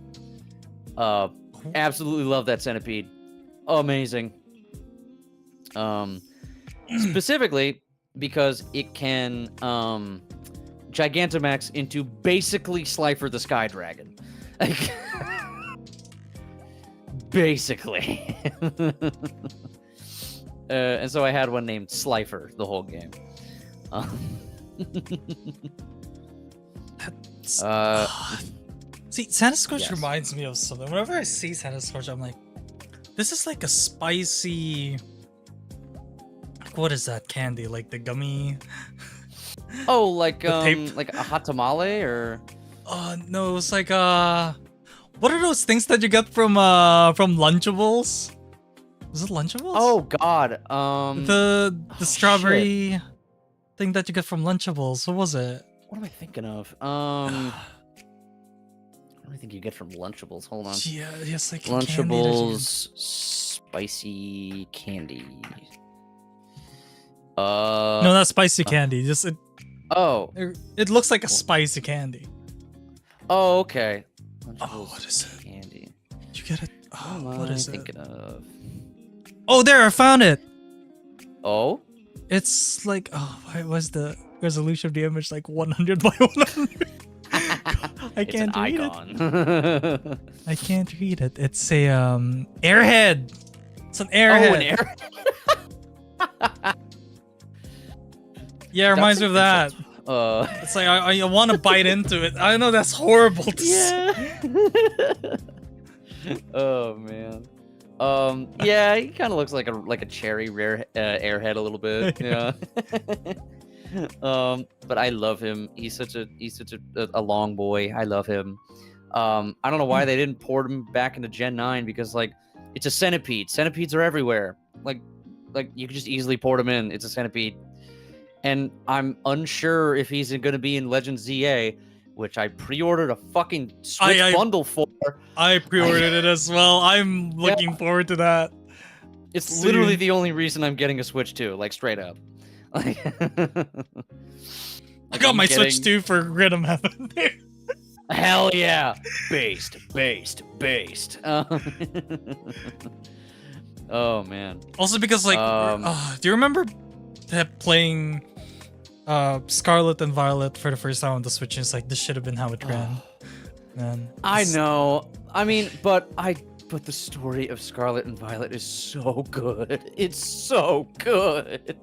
Speaker 2: Absolutely love that centipede. Amazing. Specifically because it can Gigantamax into basically Slifer the Sky Dragon. Like, basically. And so I had one named Slifer the whole game.
Speaker 1: See, Centiskorch
Speaker 2: Yes.
Speaker 1: reminds me of something. Whenever I see Centiskorch, I'm like, this is like a spicy. What is that candy? Like the gummy?
Speaker 2: Oh, like
Speaker 1: The tape.
Speaker 2: like a hot tamale, or
Speaker 1: No, it's like what are those things that you get from Lunchables? Is it Lunchables?
Speaker 2: oh god,
Speaker 1: the
Speaker 2: oh,
Speaker 1: strawberry thing that you get from Lunchables. What was it?
Speaker 2: what am I thinking of? What do I think you get from Lunchables? Hold on.
Speaker 1: Yeah, yes, like a candy that you get-
Speaker 2: Lunchables spicy candy.
Speaker 1: No, not spicy candy. Just
Speaker 2: Oh.
Speaker 1: it looks like a spicy candy.
Speaker 2: Oh, okay.
Speaker 1: Oh, what is it?
Speaker 2: Candy.
Speaker 1: Did you get it? Oh,
Speaker 2: What am
Speaker 1: what
Speaker 2: I
Speaker 1: is it?
Speaker 2: thinking of?
Speaker 1: Oh, there! I found it.
Speaker 2: Oh?
Speaker 1: It's like, oh, why was the resolution of the image like 100 by 100? I
Speaker 2: It's
Speaker 1: can't
Speaker 2: an
Speaker 1: read it.
Speaker 2: icon.
Speaker 1: I can't read it. It's a airhead. It's an airhead.
Speaker 2: Oh, an air.
Speaker 1: Yeah, it reminds me of that.
Speaker 2: Insult.
Speaker 1: It's like I want to bite into it. I know that's horrible to say.
Speaker 2: Oh man. Yeah, he kind of looks like a cherry rare airhead a little bit. Yeah. But I love him. He's such a long boy. I love him. I don't know why they didn't port him back into Gen 9 because like it's a centipede. Centipedes are everywhere. Like you could just easily port him in. It's a centipede. And I'm unsure if he's going to be in Legend ZA, which I pre-ordered a fucking Switch bundle for.
Speaker 1: I pre-ordered it as well. I'm looking forward to that.
Speaker 2: It's literally the only reason I'm getting a Switch 2, like straight up. I
Speaker 1: got my Switch 2 for Rhythm Heaven.
Speaker 2: Hell yeah. Based. Oh man.
Speaker 1: Also because like do you remember playing Scarlet and Violet for the first time on the Switch? And it's like this should have been how it ran. Man.
Speaker 2: I know. I mean, but the story of Scarlet and Violet is so good. It's so good.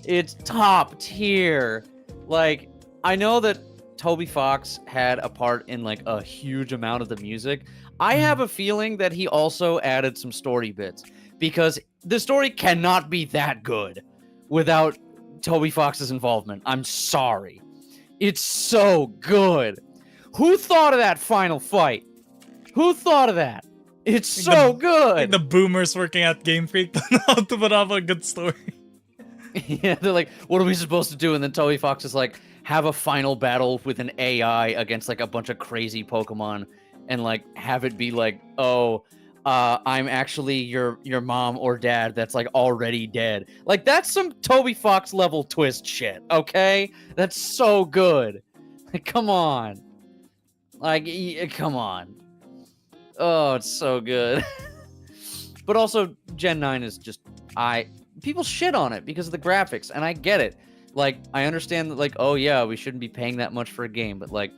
Speaker 2: It's top tier. Like, I know that Toby Fox had a part in like a huge amount of the music. I have a feeling that he also added some story bits because the story cannot be that good without Toby Fox's involvement. I'm sorry. It's so good. Who thought of that final fight? Who thought of that? It's so good.
Speaker 1: Like the boomers working at Game Freak don't know how to put up a good story.
Speaker 2: Yeah, they're like, what are we supposed to do? And then Toby Fox is like, have a final battle with an AI against like a bunch of crazy Pokemon and like have it be like, oh, I'm actually your mom or dad that's like already dead. Like that's some Toby Fox level twist shit, okay? That's so good. Like, come on. Like, come on. Oh, it's so good. But also, Gen 9 is just, people shit on it because of the graphics, and I get it. Like, I understand that, like, oh yeah, we shouldn't be paying that much for a game, but like,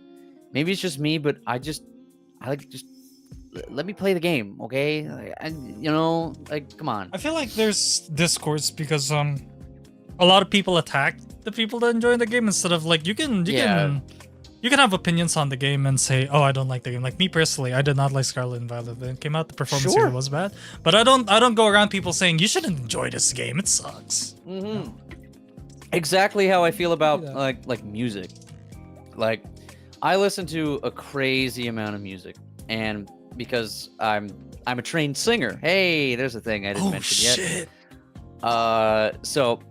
Speaker 2: maybe it's just me, but I like, just let me play the game, okay? Like, come on.
Speaker 1: I feel like there's discourse because a lot of people attack the people that enjoy the game instead of like you can have opinions on the game and say, oh, I don't like the game. Like me personally, I did not like Scarlet and Violet. When it came out, the performance here was bad. But I don't go around people saying you shouldn't enjoy this game. It sucks.
Speaker 2: Mm-hmm. Exactly how I feel about like music. Like I listen to a crazy amount of music, and because I'm a trained singer. Hey, there's a thing I didn't mention yet.
Speaker 1: Shit.
Speaker 2: So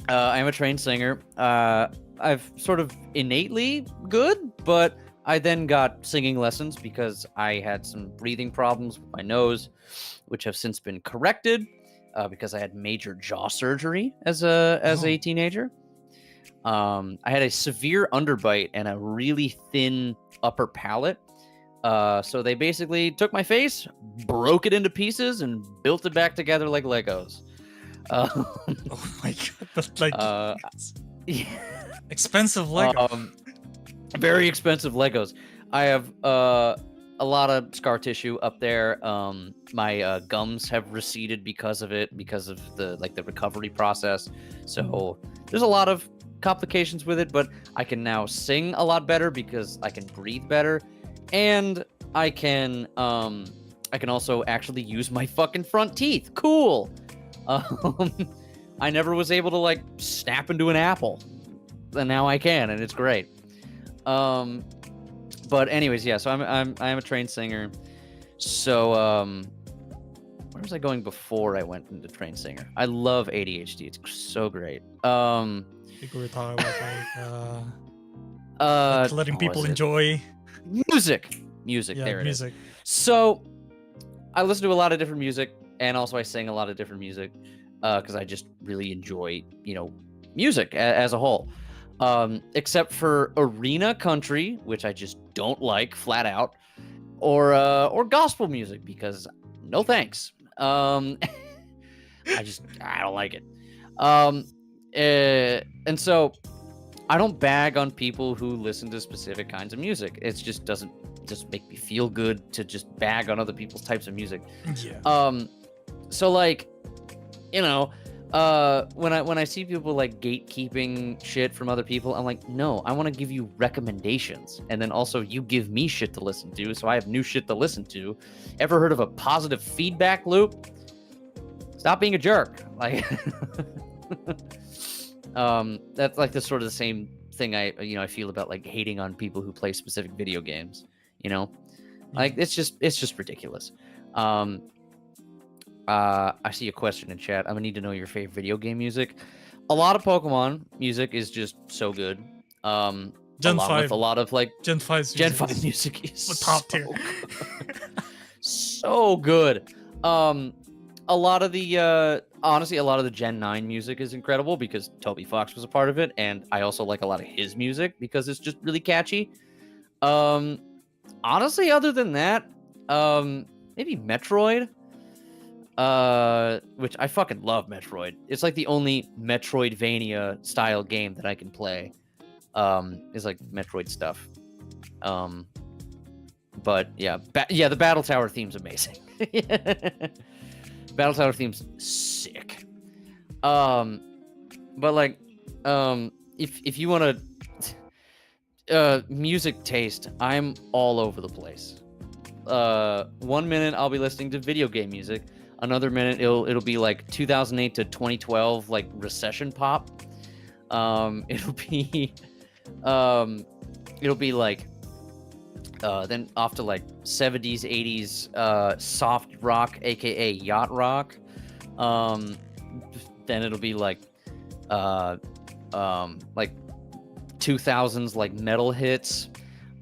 Speaker 2: I'm a trained singer. I've sort of innately good, but I then got singing lessons because I had some breathing problems with my nose, which have since been corrected because I had major jaw surgery as a teenager. I had a severe underbite and a really thin upper palate. So they basically took my face, broke it into pieces, and built it back together like Legos.
Speaker 1: Oh my god! That's like
Speaker 2: yeah.
Speaker 1: Expensive Lego.
Speaker 2: Very expensive Legos. I have a lot of scar tissue up there. My gums have receded because of it, because of the recovery process. So there's a lot of complications with it, but I can now sing a lot better because I can breathe better, and I can also actually use my fucking front teeth. Cool. I never was able to like snap into an apple, and now I can, and it's great. But anyways, yeah. So I am a trained singer. So where was I going before I went into trained singer? I love ADHD. It's so great.
Speaker 1: I think we were talking about like letting people enjoy
Speaker 2: music. Yeah, there it is. So I listen to a lot of different music, and also I sing a lot of different music because I just really enjoy music as a whole. Except for arena country, which I just don't like flat out, or gospel music because no thanks. I don't like it. And so I don't bag on people who listen to specific kinds of music. It just doesn't just make me feel good to just bag on other people's types of music.
Speaker 1: Yeah.
Speaker 2: So like, when I see people like gatekeeping shit from other people, I'm like, no, I want to give you recommendations, and then also you give me shit to listen to, so I have new shit to listen to. Ever heard of a positive feedback loop? Stop being a jerk. Like, that's like the sort of the same thing I feel about like hating on people who play specific video games. You know, like it's just ridiculous. I see a question in chat. I'm gonna need to know your favorite video game music. A lot of Pokemon music is just so good.
Speaker 1: Gen 5.
Speaker 2: A lot of like
Speaker 1: Gen 5
Speaker 2: music is
Speaker 1: top tier.
Speaker 2: So good. A lot of the honestly, a lot of the Gen 9 music is incredible because Toby Fox was a part of it, and I also like a lot of his music because it's just really catchy. Honestly, other than that, maybe Metroid. Which I fucking love Metroid. It's like the only Metroidvania style game that I can play. Is like Metroid stuff. But yeah, the Battle Tower theme's amazing. Battle Tower theme's sick. But like, if you want to music taste, I'm all over the place. 1 minute I'll be listening to video game music. Another minute it'll be like 2008 to 2012 like recession pop. It'll be like then off to like 70s 80s soft rock, aka yacht rock. Then it'll be like 2000s like metal hits.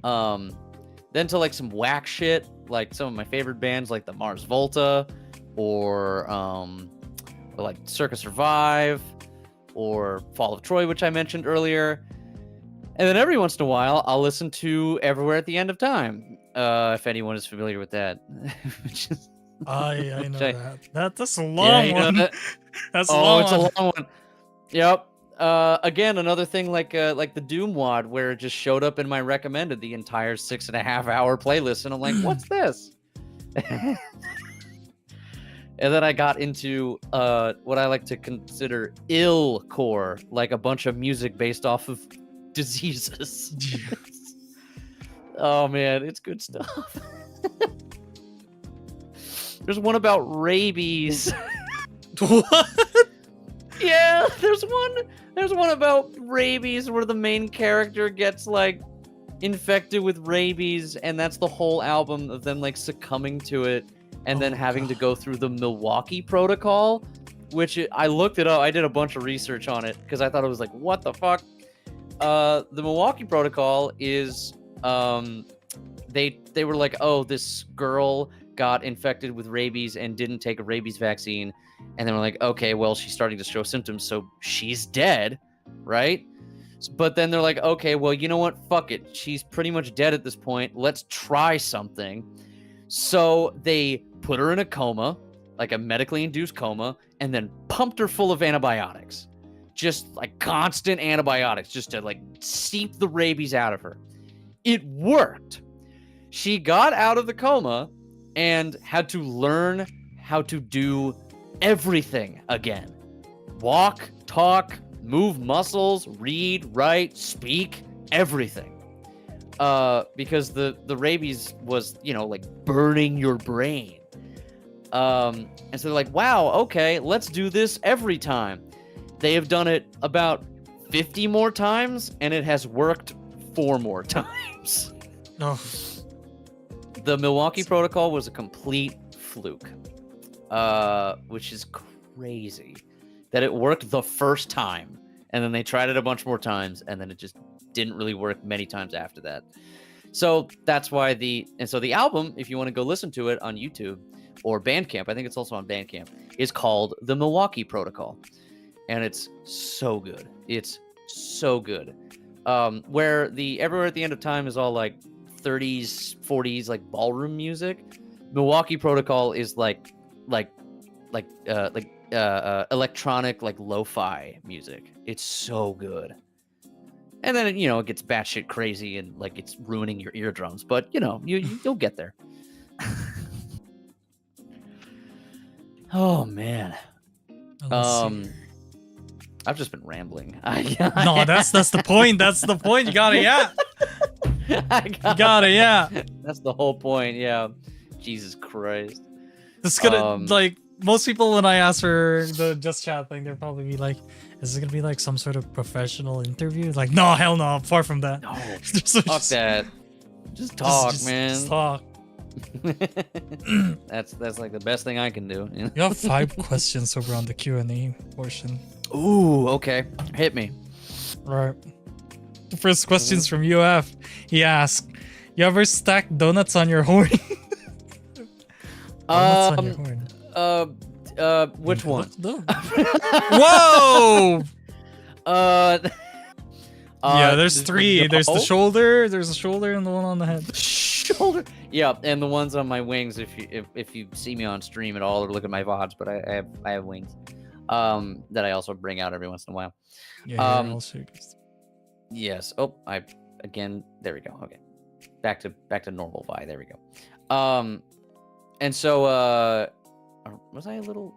Speaker 2: Then to like some whack shit, like some of my favorite bands like the Mars Volta, or like Circa Survive, or Fall of Troy, which I mentioned earlier. And then every once in a while, I'll listen to Everywhere at the End of Time, if anyone is familiar with that.
Speaker 1: I know that's a long one. That's a long
Speaker 2: one. It's a long one. Yep. Again, another thing like the Doom WOD, where it just showed up in my recommended the entire 6.5 hour playlist, and I'm like, what's this? And then I got into what I like to consider ill core, like a bunch of music based off of diseases. Oh man, it's good stuff. There's one about rabies.
Speaker 1: What?
Speaker 2: Yeah, there's one about rabies where the main character gets like infected with rabies, and that's the whole album of them like succumbing to it and then having to go through the Milwaukee Protocol, which I looked it up. I did a bunch of research on it because I thought it was like, what the fuck? The Milwaukee Protocol is they were like, oh, this girl got infected with rabies and didn't take a rabies vaccine. And then we're like, okay, well, she's starting to show symptoms, so she's dead, right? But then they're like, okay, well, you know what? Fuck it. She's pretty much dead at this point. Let's try something. So they put her in a coma, like a medically induced coma, and then pumped her full of antibiotics. Just like constant antibiotics, just to like seep the rabies out of her. It worked. She got out of the coma and had to learn how to do everything again. Walk, talk, move muscles, read, write, speak, everything. Because the rabies was, like burning your brain. And so they're like, wow, okay, let's do this every time. They have done it about 50 more times, and it has worked 4 more times.
Speaker 1: Oh.
Speaker 2: The Milwaukee Protocol was a complete fluke. Which is crazy that it worked the first time, and then they tried it a bunch more times, and then it just didn't really work many times after that. So that's why the album, if you want to go listen to it on YouTube or Bandcamp, I think it's also on Bandcamp, is called The Milwaukee Protocol, and it's so good. It's so good. Where the Everywhere at the End of Time is all like 30s, 40s, like ballroom music. Milwaukee Protocol is like electronic, like lo-fi music. It's so good. And then it gets batshit crazy and like it's ruining your eardrums, but you'll get there. Oh man. I've just been rambling.
Speaker 1: No, that's the point. That's the point. You gotta yeah.
Speaker 2: That's the whole point. Yeah. Jesus Christ.
Speaker 1: This gonna like most people when I ask for the just chat thing, they'll probably be like, "Is it gonna be like some sort of professional interview?" Like, no, hell no. Far from that.
Speaker 2: No.
Speaker 1: So
Speaker 2: Fuck that. Just talk, man.
Speaker 1: Just talk.
Speaker 2: That's like the best thing I can do. You know?
Speaker 1: You have 5 questions over on the Q&A portion.
Speaker 2: Ooh, okay. Hit me.
Speaker 1: Right. The first question's from UF. He asked, "You ever stack donuts on your horn?" Donuts on your horn.
Speaker 2: Which one?
Speaker 1: Whoa! Yeah, there's 3. There's the
Speaker 2: oh.
Speaker 1: shoulder, there's the shoulder, and the one on the head.
Speaker 2: Shoulder. Yeah, and the ones on my wings. If you see me on stream at all or look at my VODs, but I have wings. That I also bring out every once in a while.
Speaker 1: Yeah,
Speaker 2: yes. Oh, there we go. Okay. Back to normal Vi. There we go. And so was I a little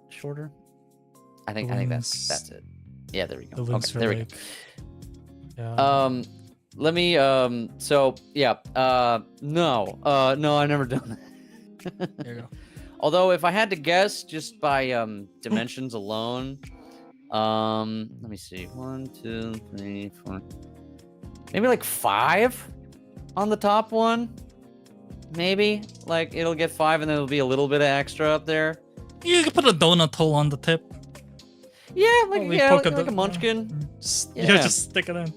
Speaker 2: shorter? I think that's it. Yeah, there we go. Okay, there we go.
Speaker 1: Yeah.
Speaker 2: Let me so yeah, no, I've never done that.
Speaker 1: There you go.
Speaker 2: Although if I had to guess just by dimensions alone, let me see. 1, 2, 3, 4. Maybe like 5 on the top one. Maybe like it'll get 5 and then there'll be a little bit of extra up there.
Speaker 1: You can put a donut hole on the tip.
Speaker 2: Yeah, like a munchkin.
Speaker 1: Just stick it in.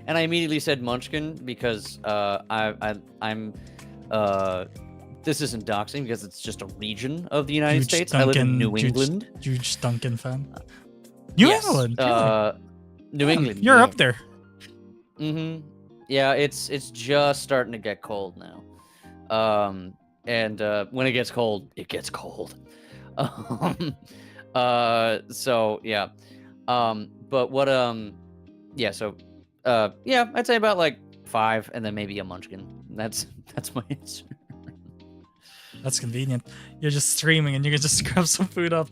Speaker 2: And I immediately said munchkin because I'm this isn't doxing because it's just a region of the United States. I live in New England.
Speaker 1: Huge Duncan fan. New England.
Speaker 2: New England.
Speaker 1: You're up there.
Speaker 2: Mm-hmm. Yeah, it's just starting to get cold now. And when it gets cold, it gets cold. So yeah. But what yeah, so yeah, I'd say about like 5 and then maybe a munchkin. That's my answer.
Speaker 1: That's convenient. You're just streaming and you can just grab some food up.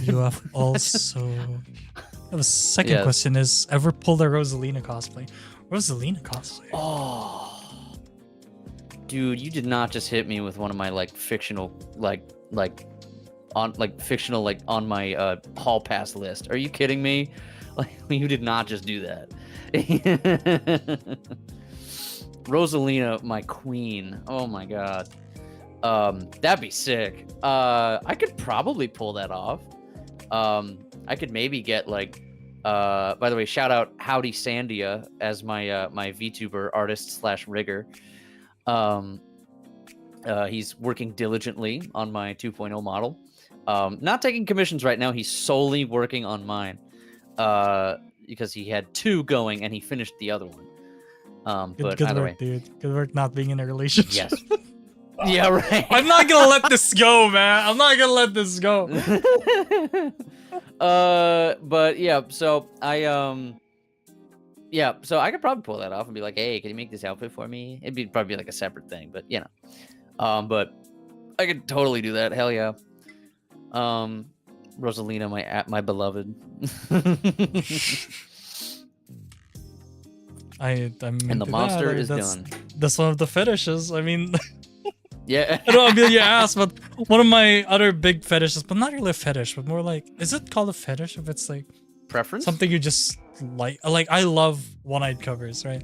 Speaker 1: You have also... The second question is, ever pulled a Rosalina cosplay? Rosalina cosplay?
Speaker 2: Oh. Dude, you did not just hit me with one of my like fictional on my hall pass list. Are you kidding me? Like you did not just do that. Rosalina, my queen. Oh my god. That'd be sick. I could probably pull that off. I could maybe get like by the way, shout out Howdy Sandia as my my VTuber artist / rigger. He's working diligently on my 2.0 model. Not taking commissions right now. He's solely working on mine because he had 2 going and he finished the other one. But
Speaker 1: good
Speaker 2: either
Speaker 1: work,
Speaker 2: way,
Speaker 1: dude. Good work not being in a relationship.
Speaker 2: Yes. Yeah, right.
Speaker 1: I'm not gonna let this go, man. I'm not gonna let this go.
Speaker 2: But yeah, so yeah, so I could probably pull that off and be like, hey, can you make this outfit for me? It'd be probably like a separate thing, but you know. But I could totally do that. Hell yeah. Rosalina, my beloved.
Speaker 1: And
Speaker 2: the monster is done.
Speaker 1: That's one of the fetishes. I mean,
Speaker 2: yeah.
Speaker 1: I know Amelia asked, but one of my other big fetishes, but not really a fetish, but more like, is it called a fetish if it's like
Speaker 2: preference?
Speaker 1: Something you just like I love one-eyed covers, right?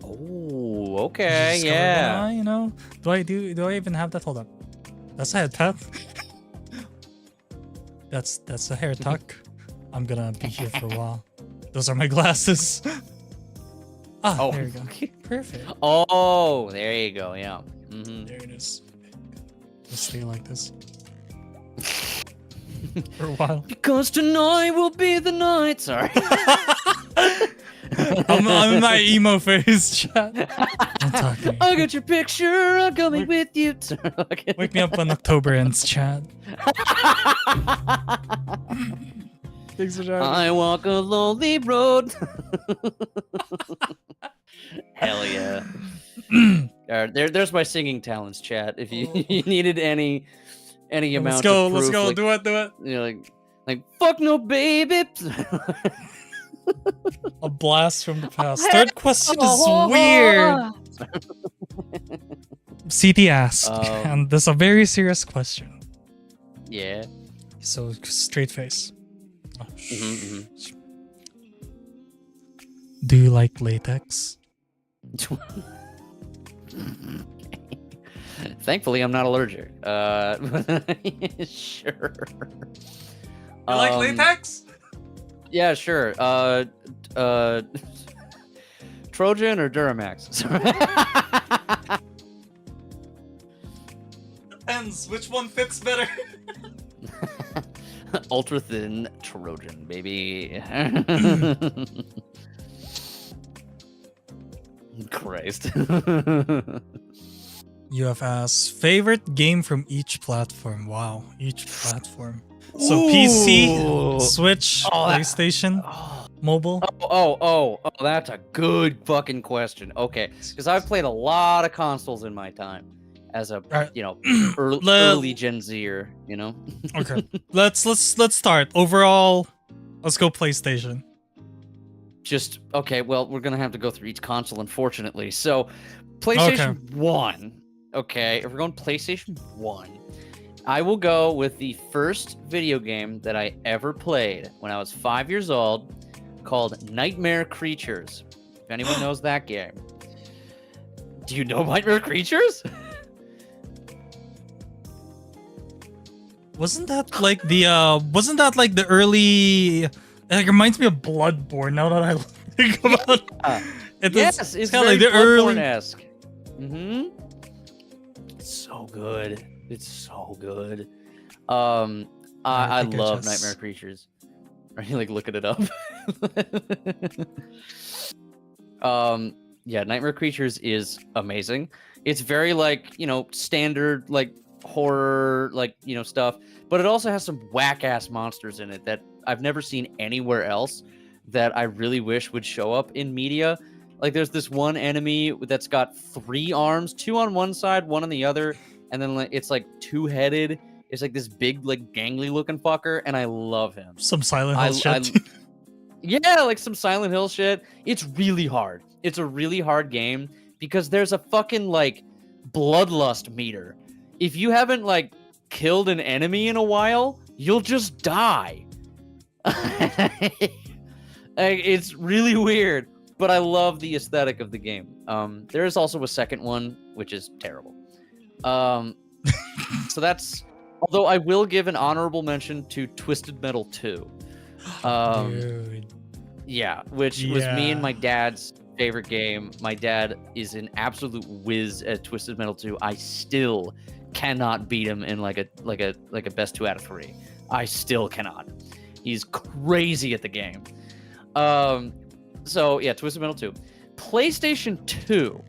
Speaker 2: Oh, okay, yeah.
Speaker 1: You know, do I even have that? Hold up, that's a head tap. That's a hair tuck. I'm gonna be here for a while. Those are my glasses.
Speaker 2: Oh,
Speaker 1: there you go. Perfect.
Speaker 2: Oh, there you go. Yeah. Mm-hmm.
Speaker 1: There it is. Just stay like this for a while.
Speaker 2: Because tonight will be the night. Sorry.
Speaker 1: I'm in my emo phase, chat.
Speaker 2: I got your picture. I'm coming with you.
Speaker 1: Wake me up when October ends, chat.
Speaker 2: I walk a lonely road. Hell yeah. There's my singing talents, chat. If you, you needed any amount of proof,
Speaker 1: let's go,
Speaker 2: like,
Speaker 1: do it.
Speaker 2: you know, like fuck no baby.
Speaker 1: A blast from the past. Third question is weird. CT asked, and this is a very serious question.
Speaker 2: Yeah.
Speaker 1: So straight face. Oh, Do you like latex?
Speaker 2: Thankfully, I'm not allergic. Sure.
Speaker 1: You like latex?
Speaker 2: Yeah, sure. Trojan or Duramax?
Speaker 1: Depends. Which one fits better?
Speaker 2: Ultra thin Trojan, baby. Christ.
Speaker 1: You have asked favorite game from each platform. Wow, each platform. So PC, Switch, PlayStation, mobile.
Speaker 2: Oh, that's a good fucking question. Okay, because I've played a lot of consoles in my time as a early Gen Zer, you know.
Speaker 1: Okay, let's start. Overall, let's go PlayStation.
Speaker 2: Just okay. Well, we're gonna have to go through each console, unfortunately. So, PlayStation 1. Okay, if we're going PlayStation 1, I will go with the first video game that I ever played when I was 5 years old, called Nightmare Creatures. If anyone knows that game. Do you know Nightmare Creatures?
Speaker 1: Wasn't that like the early? It reminds me of Bloodborne. Now that I think about it,
Speaker 2: yes, it's
Speaker 1: kind of
Speaker 2: very
Speaker 1: like the early.
Speaker 2: Bloodborne-esque. It's so good. It's so good. I love Nightmare Creatures. Are you like looking it up? Yeah, Nightmare Creatures is amazing. It's very like, standard like horror like, stuff, but it also has some whack-ass monsters in it that I've never seen anywhere else that I really wish would show up in media. Like there's this one enemy that's got 3 arms, 2 on one side, 1 on the other, and then like it's like 2-headed. It's like this big, like gangly looking fucker, and I love him.
Speaker 1: Some Silent Hill shit.
Speaker 2: Yeah, like some Silent Hill shit. It's really hard. It's a really hard game because there's a fucking like bloodlust meter. If you haven't like killed an enemy in a while, you'll just die. It's really weird, but I love the aesthetic of the game. There is also a second one, which is terrible. So that's... Although I will give an honorable mention to Twisted Metal 2.
Speaker 1: Dude.
Speaker 2: Yeah, which was me and my dad's favorite game. My dad is an absolute whiz at Twisted Metal 2. I still cannot beat him in like a best 2 out of 3. I still cannot. He's crazy at the game. So yeah, Twisted Metal 2. PlayStation 2.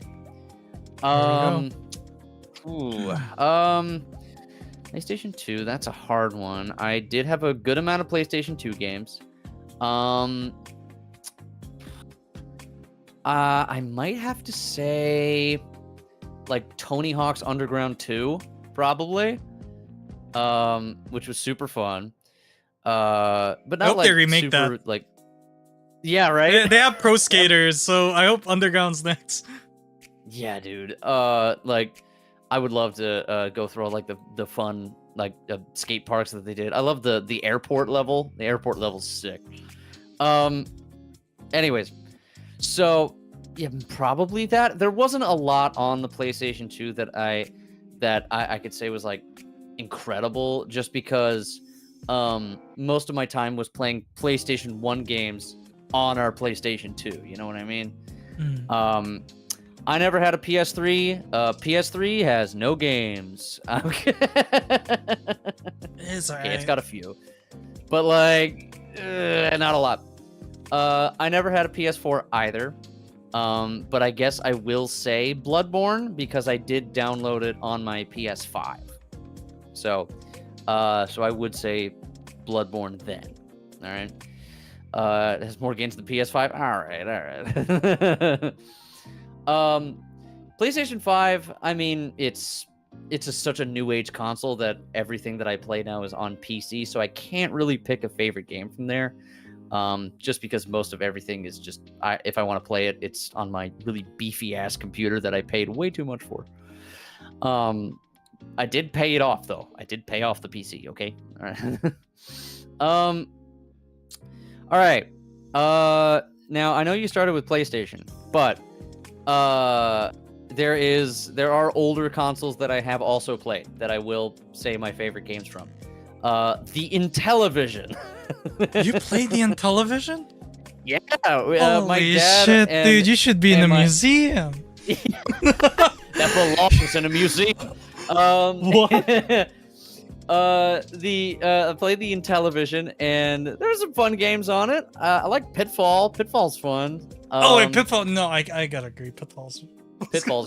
Speaker 2: PlayStation 2, that's a hard one. I did have a good amount of PlayStation 2 games. I might have to say like Tony Hawk's Underground 2, probably. Which was super fun. But not
Speaker 1: I hope
Speaker 2: like
Speaker 1: they remake
Speaker 2: super,
Speaker 1: that.
Speaker 2: like, yeah, right?
Speaker 1: They have Pro Skaters, so I hope Underground's next.
Speaker 2: Yeah, dude. Like I would love to go through all like the fun like skate parks that they did. I love the airport level. The airport level's sick. Anyways, so yeah, probably that. There wasn't a lot on the PlayStation 2 that I could say was like incredible, just because most of my time was playing PlayStation 1 games on our PlayStation 2. You know what I mean? I never had a PS3. PS3 has no games.
Speaker 1: It's alright.
Speaker 2: Okay, it's got a few, but like not a lot. I never had a PS4 either. But I guess I will say Bloodborne because I did download it on my PS5. So I would say Bloodborne then. All right. It has more games than the PS5. All right. PlayStation 5, I mean, it's such a new age console that everything that I play now is on PC, so I can't really pick a favorite game from there. Just because most of everything is just, if I want to play it, it's on my really beefy ass computer that I paid way too much for. I did pay it off though. I did pay off the PC. Okay. All right. All right. Now I know you started with PlayStation, but there are older consoles that I have also played that I will say my favorite games from. The Intellivision.
Speaker 1: You played the Intellivision?
Speaker 2: Yeah.
Speaker 1: Holy
Speaker 2: my dad
Speaker 1: shit, dude! You should be in a museum.
Speaker 2: That belongs in a museum.
Speaker 1: What?
Speaker 2: I played the Intellivision, and there's some fun games on it. I like Pitfall. Pitfall's fun.
Speaker 1: Oh wait, Pitfall. No, I gotta agree.
Speaker 2: Pitfall's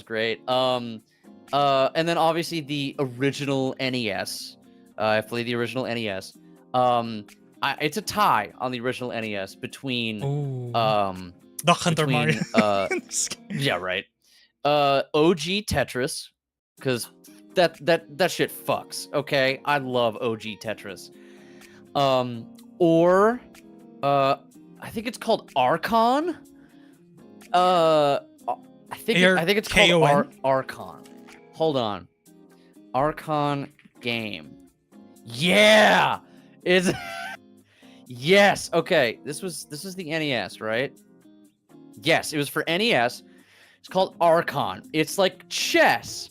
Speaker 2: great. And then obviously the original NES. I played the original NES. It's a tie on the original NES between
Speaker 1: Duck Hunter Mario.
Speaker 2: Yeah, right. OG Tetris, because that shit fucks. Okay, I love OG Tetris. Or I think it's called Archon. I think it's called Archon. Hold on, Archon game. Yeah, it's yes. Okay, this was the NES, right? Yes, it was for NES. It's called Archon. It's like chess,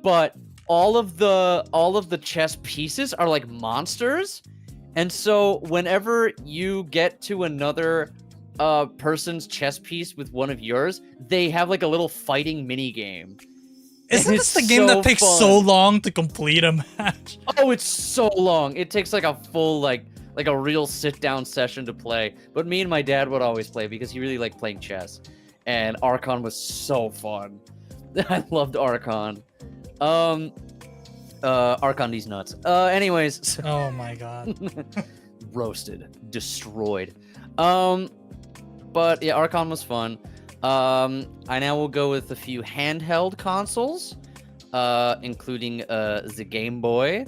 Speaker 2: but all of the chess pieces are like monsters, and so whenever you get to another person's chess piece with one of yours, they have like a little fighting mini game.
Speaker 1: Isn't this the game that takes so long to complete a match?
Speaker 2: Oh, it's so long. It takes like a full like a real sit down session to play. But me and my dad would always play because he really liked playing chess. And Archon was so fun. I loved Archon. Archon these nuts. Anyways.
Speaker 1: Oh my god.
Speaker 2: Roasted. Destroyed. But yeah, Archon was fun. I now will go with a few handheld consoles, including the Game Boy.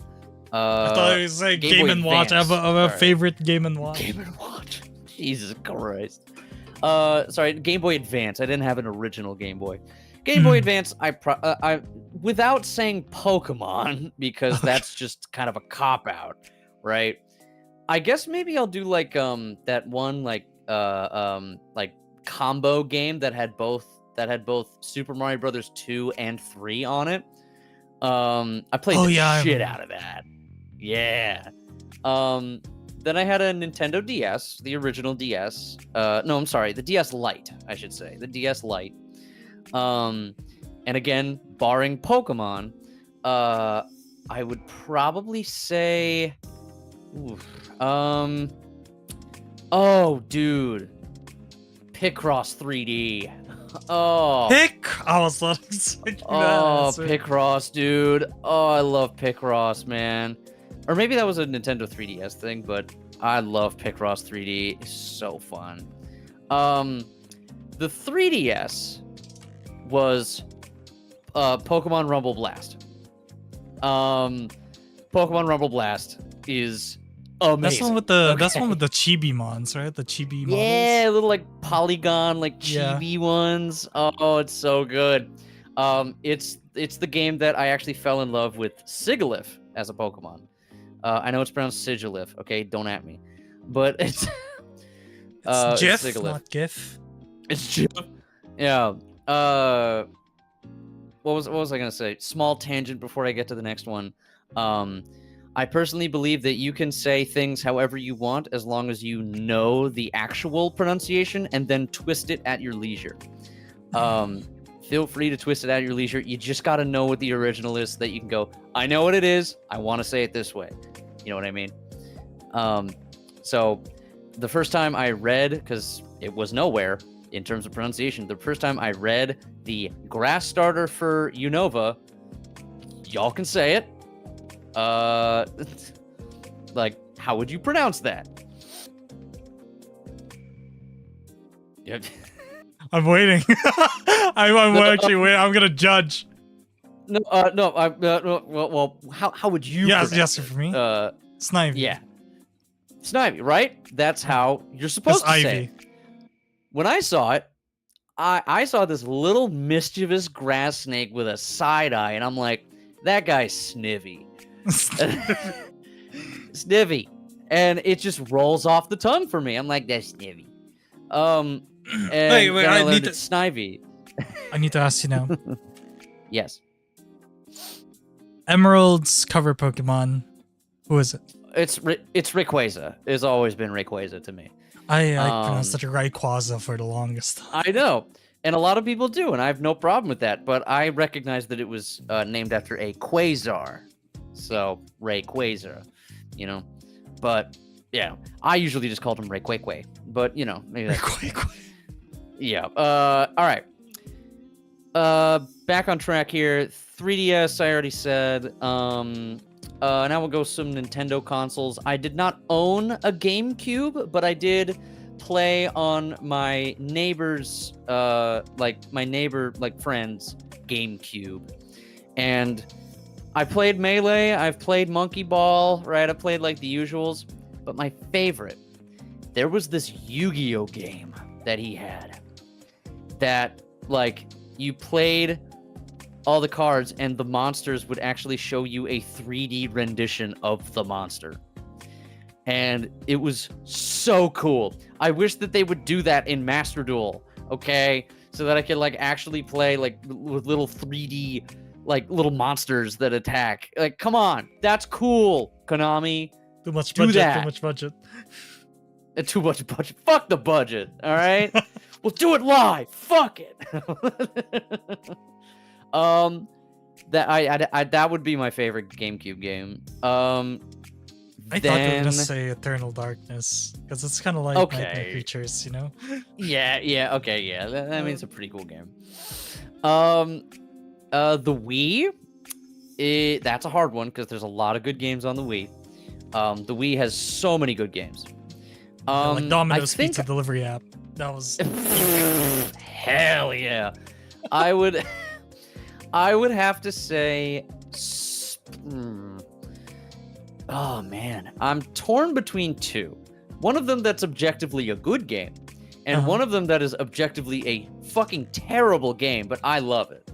Speaker 1: I thought you were saying Game & Watch. I have a favorite Game & Watch.
Speaker 2: Game & Watch. Jesus Christ. Sorry, Game Boy Advance. I didn't have an original Game Boy. Game Boy Advance, I without saying Pokemon, because that's just kind of a cop-out, right? I guess maybe I'll do like that one like combo game that had both Super Mario Brothers 2 and 3 on it. I played the shit out of that. Yeah. Then I had a Nintendo DS, the original DS. No, I'm sorry, the DS Lite, I should say. The DS Lite. And again, barring Pokemon, I would probably say oh dude. Picross 3D. Oh.
Speaker 1: I was not expecting that.
Speaker 2: Oh, Picross, dude. Oh, I love Picross, man. Or maybe that was a Nintendo 3DS thing, but I love Picross 3D. It's so fun. The 3DS was Pokemon Rumble Blast. Pokemon Rumble Blast is amazing.
Speaker 1: That's one with the chibi mons, right? The chibi models.
Speaker 2: Yeah, little like polygon, like chibi ones. Oh, it's so good. It's the game that I actually fell in love with Sigilyph as a Pokemon. I know it's pronounced Sigilyph. Okay, don't at me, but it's
Speaker 1: GIF,
Speaker 2: Sigilyph.
Speaker 1: not GIF.
Speaker 2: It's GIF. Yeah. What was I gonna say? Small tangent before I get to the next one. I personally believe that you can say things however you want as long as you know the actual pronunciation and then twist it at your leisure. Feel free to twist it at your leisure. You just got to know what the original is so that you can go, I know what it is. I want to say it this way. You know what I mean? So the first time I read, because it was nowhere in terms of pronunciation, the first time I read the grass starter for Unova, y'all can say it. Like, how would you pronounce that?
Speaker 1: I'm waiting. I'm actually waiting. I'm gonna judge.
Speaker 2: No, well, how would you?
Speaker 1: Yes, for me. Snivy.
Speaker 2: Yeah, Snivy, right? That's how you're supposed to say it. When I saw it, I saw this little mischievous grass snake with a side eye, and I'm like, that guy's Snivy. Snivy. And it just rolls off the tongue for me. I'm like, that's Snivy. And
Speaker 1: wait,
Speaker 2: I need it's Snivy.
Speaker 1: I need to ask you now.
Speaker 2: Yes.
Speaker 1: Emerald's cover Pokemon. Who is it?
Speaker 2: It's Rayquaza. It's always been Rayquaza to me.
Speaker 1: I pronounced it Rayquaza for the longest time.
Speaker 2: I know. And a lot of people do, and I have no problem with that. But I recognize that it was named after a quasar. So, Rayquaza, you know. But, yeah, I usually just called him Rayquaza. But, you know, maybe that's...
Speaker 1: Rayquaza.
Speaker 2: Yeah. All right. Back on track here. 3DS, I already said. Now we'll go some Nintendo consoles. I did not own a GameCube, but I did play on my neighbor's, friend's GameCube. And I played Melee, I've played Monkey Ball, right? I played like the usuals. But my favorite, there was this Yu-Gi-Oh game that he had. That, like, you played all the cards and the monsters would actually show you a 3D rendition of the monster. And it was so cool. I wish that they would do that in Master Duel, okay? So that I could, like, actually play, like, with little 3D, like, little monsters that attack. Like, come on. That's cool, Konami.
Speaker 1: Too much budget, too much budget.
Speaker 2: Too much budget. Fuck the budget, all right? We'll do it live. Fuck it. That would be my favorite GameCube game.
Speaker 1: I thought you were gonna say Eternal Darkness because it's kind of like Nightmare Creatures, you know?
Speaker 2: Yeah. That means a pretty cool game. The Wii, that's a hard one because there's a lot of good games on the Wii. The Wii has so many good games.
Speaker 1: Like Domino's Pizza Delivery app. That was
Speaker 2: hell yeah. I would have to say oh man, I'm torn between two. One of them that's objectively a good game, and one of them that is objectively a fucking terrible game, but I love it.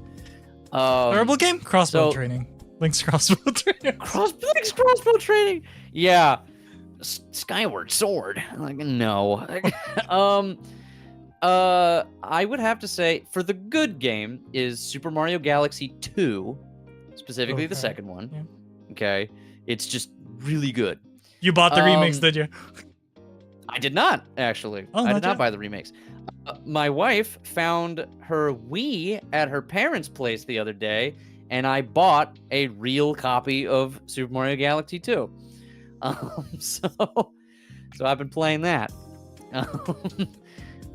Speaker 1: Terrible game? Crossbow training. Link's crossbow training.
Speaker 2: Link's crossbow training. Yeah. Skyward Sword. Like, no. I would have to say for the good game is Super Mario Galaxy 2, specifically the second one. Yeah. Okay. It's just really good.
Speaker 1: You bought the remakes, did you?
Speaker 2: I did not, actually. I did not buy the remakes. My wife found her Wii at her parents' place the other day, and I bought a real copy of Super Mario Galaxy 2. So I've been playing that.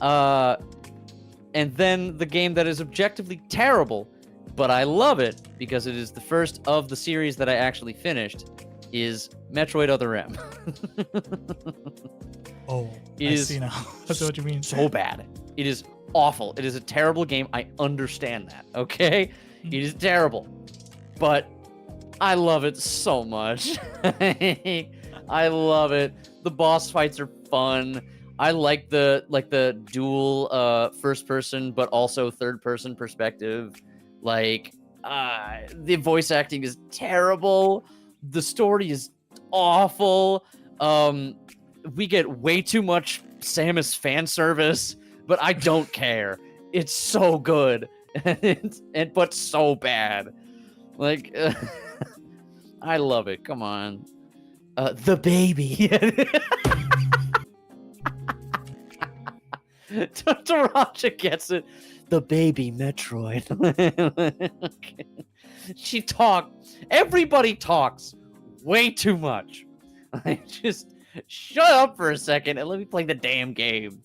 Speaker 2: And then the game that is objectively terrible, but I love it because it is the first of the series that I actually finished, is Metroid Other M.
Speaker 1: I see now. That's what you mean.
Speaker 2: So bad. It is awful. It is a terrible game. I understand that, okay? It is terrible. But I love it so much. I love it. The boss fights are fun. I like the dual first person but also third person perspective. Like the voice acting is terrible. The story is awful. We get way too much Samus fan service, but I don't care. It's so good. But so bad. Like I love it. Come on. The baby. Taraja gets it. The baby Metroid. Okay. She talked. Everybody talks way too much. Just shut up for a second and let me play the damn game.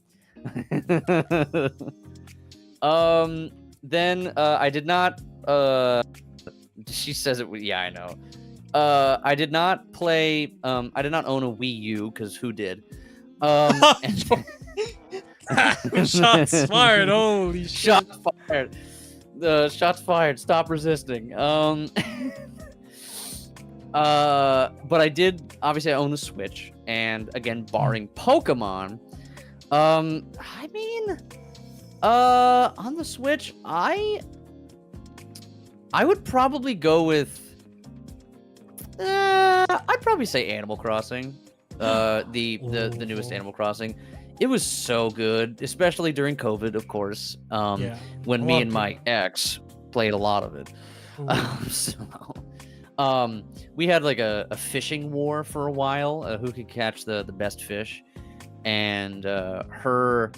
Speaker 2: Then I did not. She says it. Yeah, I know. I did not play. I did not own a Wii U because who did?
Speaker 1: Shots fired! Holy shit!
Speaker 2: Shots fired. Shots fired. Stop resisting. But I did obviously I own the Switch, and again, barring Pokemon, I mean, on the Switch, I would probably go with, I'd probably say Animal Crossing, the newest Animal Crossing. It was so good, especially during COVID, of course. When me and my ex played a lot of it. We had like a fishing war for a while, who could catch the best fish, and her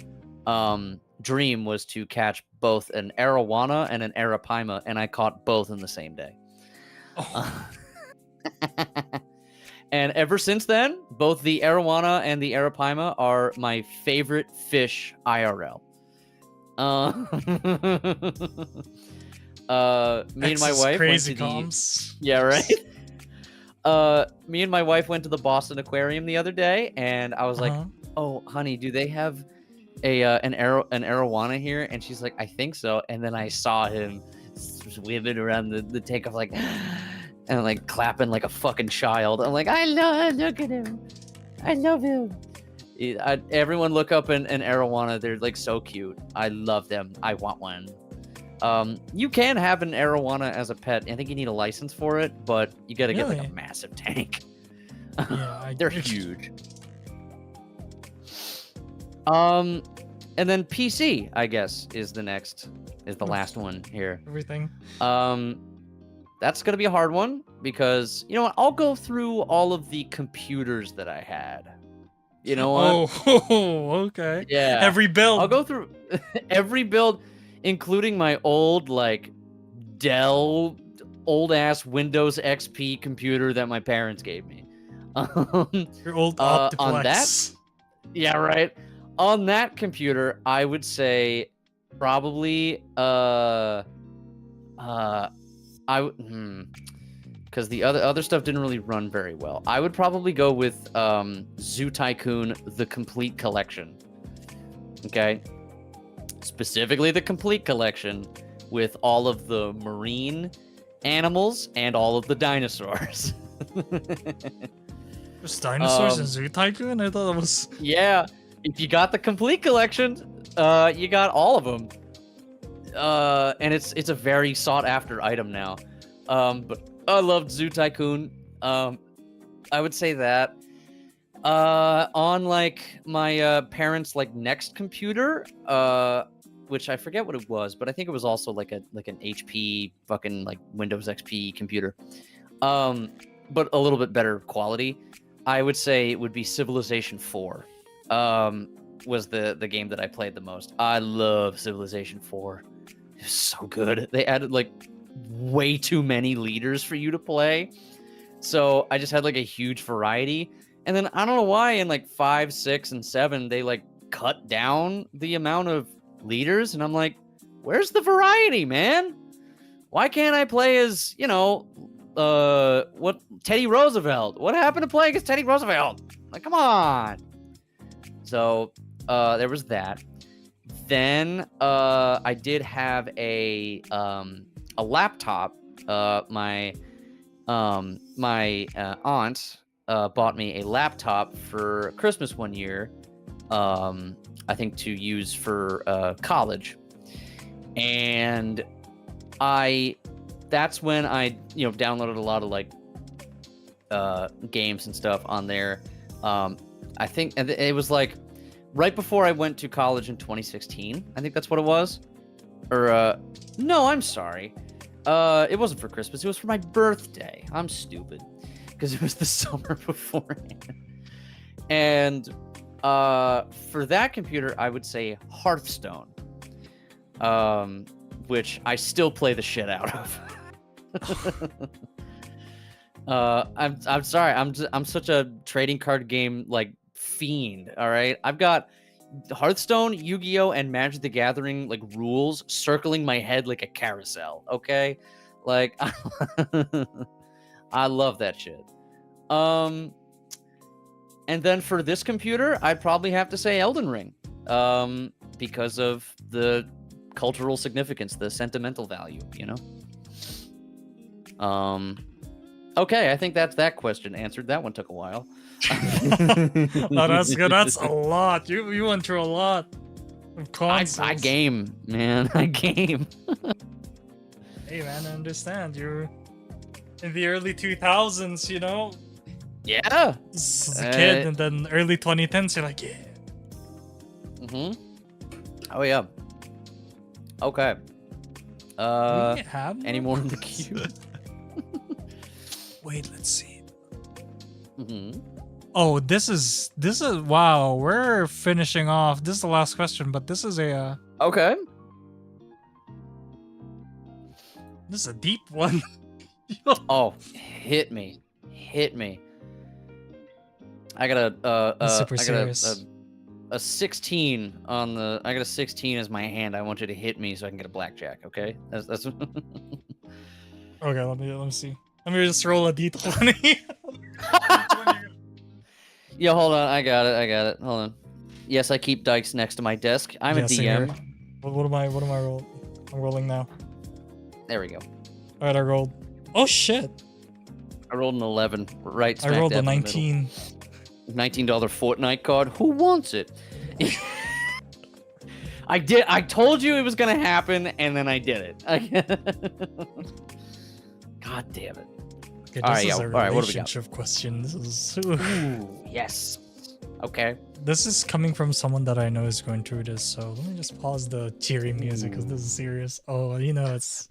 Speaker 2: dream was to catch both an arowana and an arapaima, and I caught both in the same day. And ever since then, both the arowana and the arapaima are my favorite fish IRL. Me and my wife
Speaker 1: crazy
Speaker 2: went to yeah, right. Me and my wife went to the Boston Aquarium the other day, and I was like, "Oh, honey, do they have an arowana here?" And she's like, "I think so." And then I saw him swimming around the tank of like, and like clapping like a fucking child. I'm like, look at him, I love him. Everyone look up an arowana. They're like so cute. I love them. I want one. You can have an arowana as a pet. I think you need a license for it, but you got to get like a massive tank.
Speaker 1: Yeah,
Speaker 2: they're huge. And then PC, I guess, is the last one here.
Speaker 1: Everything.
Speaker 2: That's gonna be a hard one because you know what? I'll go through all of the computers that I had. You know what?
Speaker 1: Oh, okay.
Speaker 2: Yeah.
Speaker 1: Every build.
Speaker 2: I'll go through every build, including my old like Dell old ass Windows XP computer that my parents gave me.
Speaker 1: Your old Optiplex.
Speaker 2: On that, yeah, right. On that computer, I would say probably because the other stuff didn't really run very well. I would probably go with Zoo Tycoon: The Complete Collection. Okay, specifically the Complete Collection with all of the marine animals and all of the dinosaurs.
Speaker 1: There's dinosaurs in Zoo Tycoon? I thought it was...
Speaker 2: Yeah, if you got the Complete Collection, you got all of them. And it's a very sought after item now. But I loved Zoo Tycoon. I would say that. On like my parents' like next computer, which I forget what it was, but I think it was also like an HP fucking like Windows XP computer. But a little bit better quality. I would say it would be Civilization 4. Was the game that I played the most. I love Civilization 4. It's so good. They added like way too many leaders for you to play. So I just had like a huge variety. And then I don't know why in like 5, 6, and 7, they like cut down the amount of leaders. And I'm like, where's the variety, man? Why can't I play as, you know, Teddy Roosevelt? What happened to playing as Teddy Roosevelt? Like, come on. So there was that. Then I did have a laptop. My aunt bought me a laptop for Christmas one year. I think to use for college, and that's when I downloaded a lot of like games and stuff on there. I think it was like right before I went to college in 2016. I think that's what it was. Or no, I'm sorry. It wasn't for Christmas. It was for my birthday. I'm stupid because it was the summer beforehand. And for that computer, I would say Hearthstone, which I still play the shit out of. I'm sorry. I'm such a trading card game like fiend. All right, I've got Hearthstone, Yu-Gi-Oh, and Magic the Gathering like rules circling my head like a carousel. Okay, like I love that shit. And then for this computer, I'd probably have to say Elden Ring. because of the cultural significance, the sentimental value, you know? Okay, I think that's that question answered. That one took a while.
Speaker 1: Oh, that's good. That's a lot. You went through a lot of consoles.
Speaker 2: I game, man. I game.
Speaker 1: Hey, man, I understand. You're in the early 2000s, you know?
Speaker 2: Yeah.
Speaker 1: As a kid, and then early 2010s, you're like, yeah.
Speaker 2: Oh, yeah. Okay.
Speaker 1: We have
Speaker 2: any more in the queue?
Speaker 1: Wait, let's see. Oh, this is wow. We're finishing off. This is the last question, but this is a
Speaker 2: okay.
Speaker 1: This is a deep one.
Speaker 2: Oh, hit me. I got a 16 on the. I got a 16 as my hand. I want you to hit me so I can get a blackjack. Okay, that's.
Speaker 1: Okay, let me see. Let me just roll a d20.
Speaker 2: Yeah, hold on. I got it. Hold on. Yes, I keep dice next to my desk. I'm a DM.
Speaker 1: What am I rolling? I'm rolling now.
Speaker 2: There we go.
Speaker 1: All right, I rolled. Oh shit!
Speaker 2: I rolled an 11. Right.
Speaker 1: I rolled a 19.
Speaker 2: $19 Fortnite card. Who wants it? I did. I told you it was gonna happen, and then I did it. God damn it!
Speaker 1: Okay, this is a relationship question. This is.
Speaker 2: Ooh, yes. Okay.
Speaker 1: This is coming from someone that I know is going through this, so let me just pause the cheery music because this is serious. Oh, you know it's.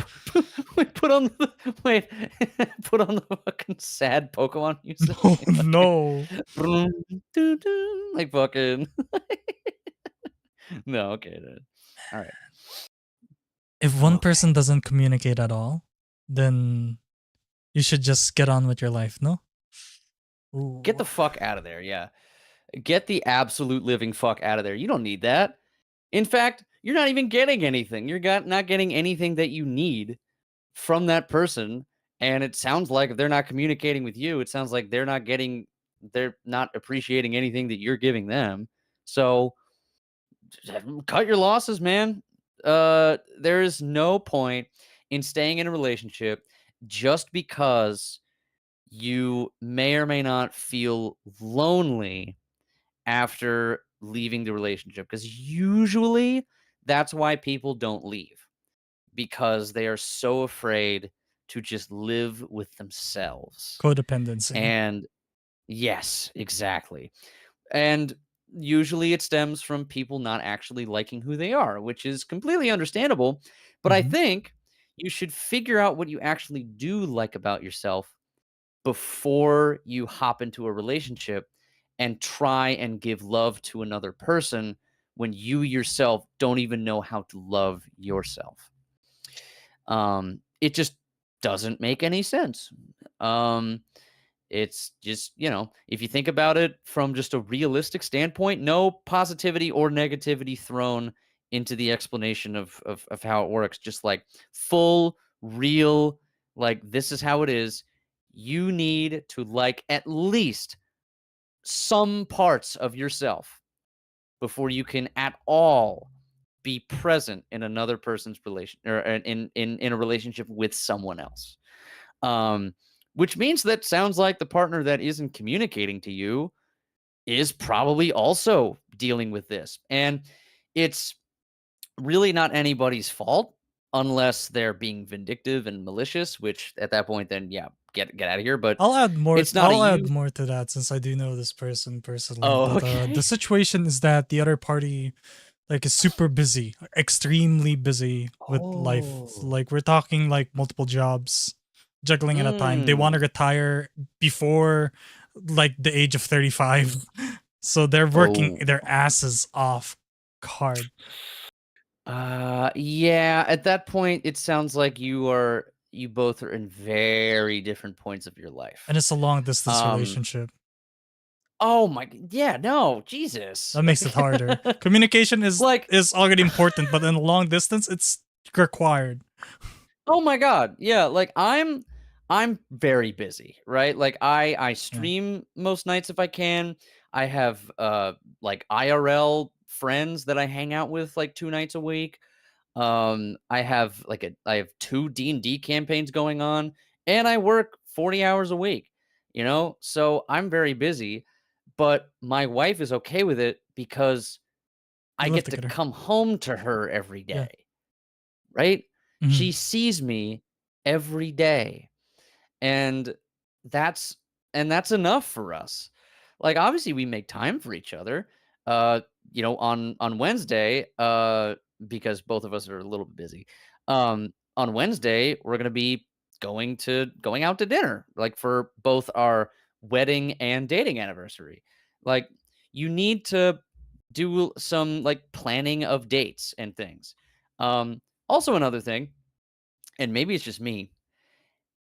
Speaker 2: Put on the fucking sad Pokemon music.
Speaker 1: Oh no!
Speaker 2: Like fucking. No, okay. All right.
Speaker 1: If one person doesn't communicate at all, then you should just get on with your life, no? Ooh.
Speaker 2: Get the fuck out of there, yeah. Get the absolute living fuck out of there. You don't need that. In fact, you're not even getting anything. You're not getting anything that you need from that person. And it sounds like if they're not communicating with you, it sounds like they're not appreciating anything that you're giving them. So cut your losses, man. There is no point in staying in a relationship just because you may or may not feel lonely after leaving the relationship, because usually that's why people don't leave, because they are so afraid to just live with themselves.
Speaker 1: Codependency.
Speaker 2: And yes, exactly. And usually it stems from people not actually liking who they are, which is completely understandable. But I think you should figure out what you actually do like about yourself before you hop into a relationship and try and give love to another person when you yourself don't even know how to love yourself. It just doesn't make any sense. It's just, if you think about it from just a realistic standpoint, no positivity or negativity thrown into the explanation of how it works. Just like full, real, like this is how it is. You need to like at least some parts of yourself before you can at all be present in another person's relation, or in a relationship with someone else. Which means that sounds like the partner that isn't communicating to you is probably also dealing with this. And it's really not anybody's fault unless they're being vindictive and malicious, which at that point, then yeah, get out of here. But
Speaker 1: I'll add more.
Speaker 2: It's not
Speaker 1: I'll add more to that since I do know this person personally.
Speaker 2: Oh,
Speaker 1: but,
Speaker 2: okay.
Speaker 1: The situation is that the other party, like, is super busy, extremely busy with life. Like, we're talking like multiple jobs, juggling at a time. They want to retire before like the age of 35, so they're working their asses off hard.
Speaker 2: Yeah, at that point it sounds like you both are in very different points of your life.
Speaker 1: And it's a long distance relationship.
Speaker 2: Oh my, yeah, no, Jesus.
Speaker 1: That makes it harder. Communication is already important, but in a long distance it's required.
Speaker 2: Oh my god. Yeah, like I'm very busy, right? Like I stream most nights if I can. I have like IRL friends that I hang out with like 2 nights a week. I have I have 2 D&D campaigns going on, and I work 40 hours a week, So I'm very busy, but my wife is okay with it because I
Speaker 1: You live
Speaker 2: get to
Speaker 1: together.
Speaker 2: come home to her every
Speaker 1: Yeah.
Speaker 2: day, right?
Speaker 1: Mhm.
Speaker 2: She sees me every day. And that's that's enough for us. Like, obviously we make time for each other. On Wednesday, because both of us are a little bit busy. On Wednesday, we're gonna be going out to dinner, like for both our wedding and dating anniversary. Like, you need to do some like planning of dates and things. Also another thing, and maybe it's just me,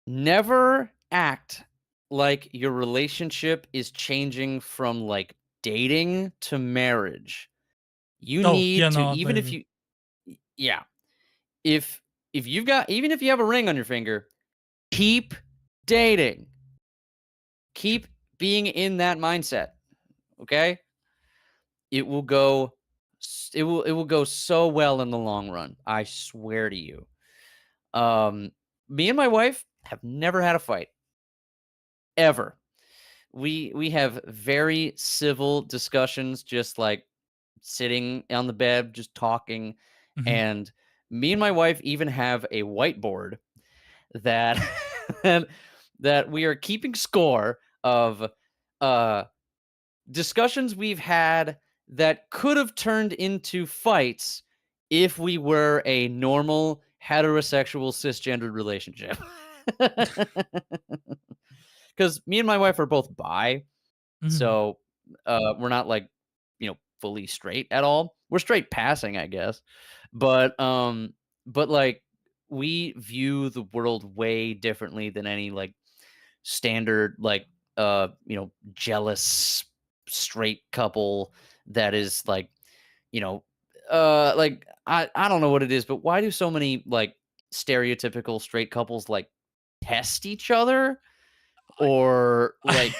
Speaker 2: never act like your relationship is changing from like dating to marriage. You
Speaker 1: Oh, yeah,
Speaker 2: need to,
Speaker 1: no,
Speaker 2: even if
Speaker 1: baby.
Speaker 2: you yeah, if you've got, even if you have a ring on your finger, keep dating. Keep being in that mindset, okay? It will go it will go so well in the long run. I swear to you. Um Me and my wife have never had a fight ever. We have very civil discussions, just like sitting on the bed, just talking.
Speaker 1: Mhm.
Speaker 2: And me and my wife even have a whiteboard that that that we are keeping score of uh discussions we've had that could have turned into fights if we were a normal heterosexual cisgendered relationship. Because me and my wife are both bi,
Speaker 1: Mhm.
Speaker 2: so, we're not, like, fully straight at all. We're straight passing, I guess. But, like, we view the world way differently than any, like, standard, like, jealous straight couple that is, like, you know, like, I don't know what it is, but why do so many, like, stereotypical straight couples, like, test each other? Or, like,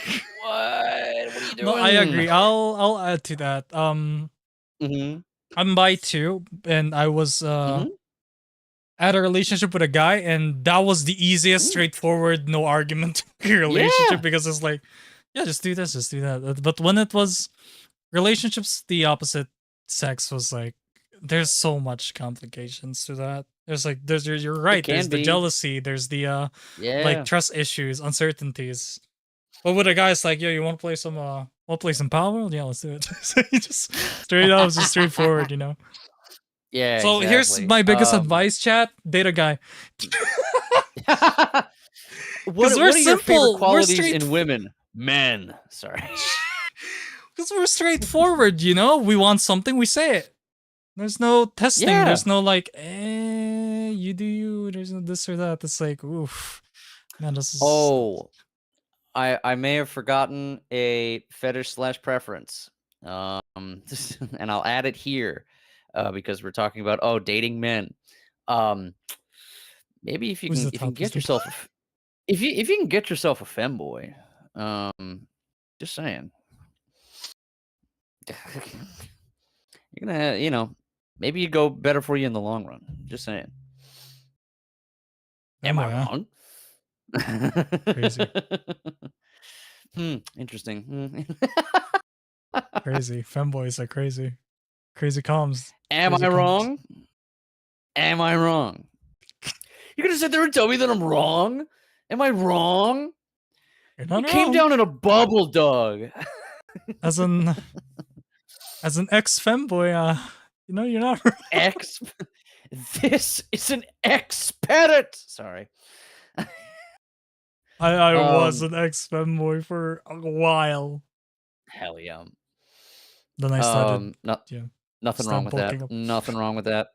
Speaker 2: "What? What are you
Speaker 1: No, I
Speaker 2: doing?"
Speaker 1: agree. I'll add to that.
Speaker 2: Mhm,
Speaker 1: I'm bi too, and I was
Speaker 2: mhm,
Speaker 1: at a relationship with a guy, and that was the easiest,
Speaker 2: mm.
Speaker 1: straightforward, no argument relationship
Speaker 2: Yeah,
Speaker 1: because it's like, yeah, just do this, just do that. But when it was relationships, the opposite sex was like, there's so much complications to that. There's like, you're
Speaker 2: it
Speaker 1: right. There's
Speaker 2: can
Speaker 1: the
Speaker 2: be.
Speaker 1: jealousy. There's the like
Speaker 2: Yeah.
Speaker 1: trust issues, uncertainties. But with a guy, it's like, yo, you want to play some Power World? Yeah, let's do it. So you just straight up, just straightforward, you know.
Speaker 2: Yeah,
Speaker 1: So here's
Speaker 2: exactly.
Speaker 1: my biggest advice, chat: date a guy, because we're
Speaker 2: What are your favorite
Speaker 1: simple, we're
Speaker 2: qualities
Speaker 1: straight,
Speaker 2: in women? Men. Sorry.
Speaker 1: because we're straightforward, you know. We want something, we say it. There's no testing.
Speaker 2: Yeah.
Speaker 1: There's no like, you do you. There's no this or that. It's like, oof, man, this is.
Speaker 2: Oh, I may have forgotten a fetish/preference. And I'll add it here, because we're talking about, dating men. Um, Maybe if you
Speaker 1: Who's
Speaker 2: can
Speaker 1: the top? Who's the top?
Speaker 2: if you can get yourself a femboy, just saying. You're gonna, maybe you go better for you in the long run. Just saying. Am I
Speaker 1: Fanboy, huh?
Speaker 2: wrong?
Speaker 1: Crazy,
Speaker 2: Interesting.
Speaker 1: crazy. Femboys are crazy. Crazy comms.
Speaker 2: Am
Speaker 1: Crazy
Speaker 2: I
Speaker 1: comms.
Speaker 2: wrong? Am I wrong? You're gonna sit there and tell me that I'm wrong? Am I wrong?
Speaker 1: You're
Speaker 2: You
Speaker 1: not
Speaker 2: came
Speaker 1: wrong.
Speaker 2: down in a bubble, dog.
Speaker 1: As an ex femboy, you're not wrong.
Speaker 2: Ex. This is an experiment. Sorry.
Speaker 1: I was
Speaker 2: Um.
Speaker 1: an ex femboy for a while.
Speaker 2: Hell yeah.
Speaker 1: Then I started,
Speaker 2: No,
Speaker 1: yeah,
Speaker 2: nothing wrong
Speaker 1: start
Speaker 2: with that.
Speaker 1: bulking up.
Speaker 2: Nothing wrong with that.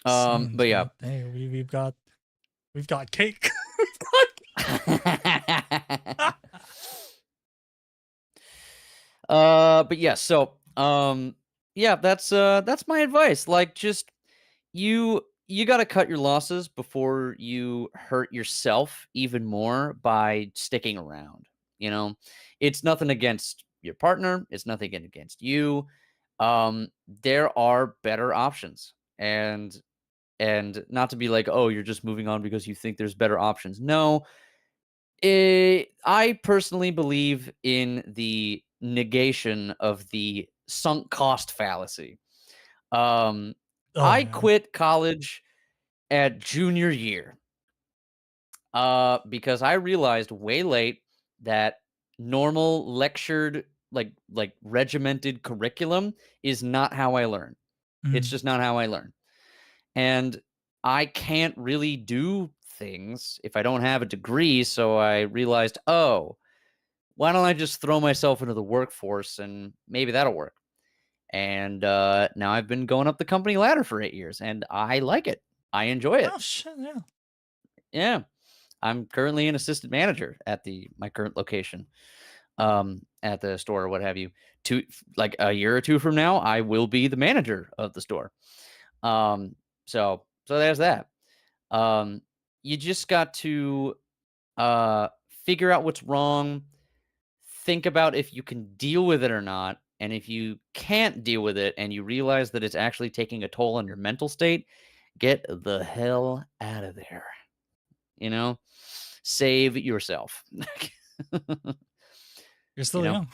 Speaker 1: Same,
Speaker 2: But yeah.
Speaker 1: chat. Hey, we've got cake.
Speaker 2: But yeah, so yeah, that's my advice. Like, just you got to cut your losses before you hurt yourself even more by sticking around, you know? It's nothing against your partner, it's nothing against you. There are better options, and not to be like, oh, you're just moving on because you think there's better options. No, I personally believe in the negation of the sunk cost fallacy.
Speaker 1: Oh
Speaker 2: I
Speaker 1: man.
Speaker 2: quit college at junior year because I realized way late that normal lectured, like regimented curriculum is not how I learn. It's
Speaker 1: Mm.
Speaker 2: just not how I learn. And I can't really do things if I don't have a degree. So I realized, oh, why don't I just throw myself into the workforce and maybe that'll work? And now I've been going up the company ladder for 8 years and I like it. I enjoy it.
Speaker 1: Oh shit, yeah.
Speaker 2: Yeah. I'm currently an assistant manager at my current location, at the store or what have you. Like a year or two from now, I will be the manager of the store. So there's that. You just got to figure out what's wrong, think about if you can deal with it or not, and if you can't deal with it and you realize that it's actually taking a toll on your mental state, get the hell out of there. You know, save yourself.
Speaker 1: You're
Speaker 2: You
Speaker 1: still
Speaker 2: know,
Speaker 1: young.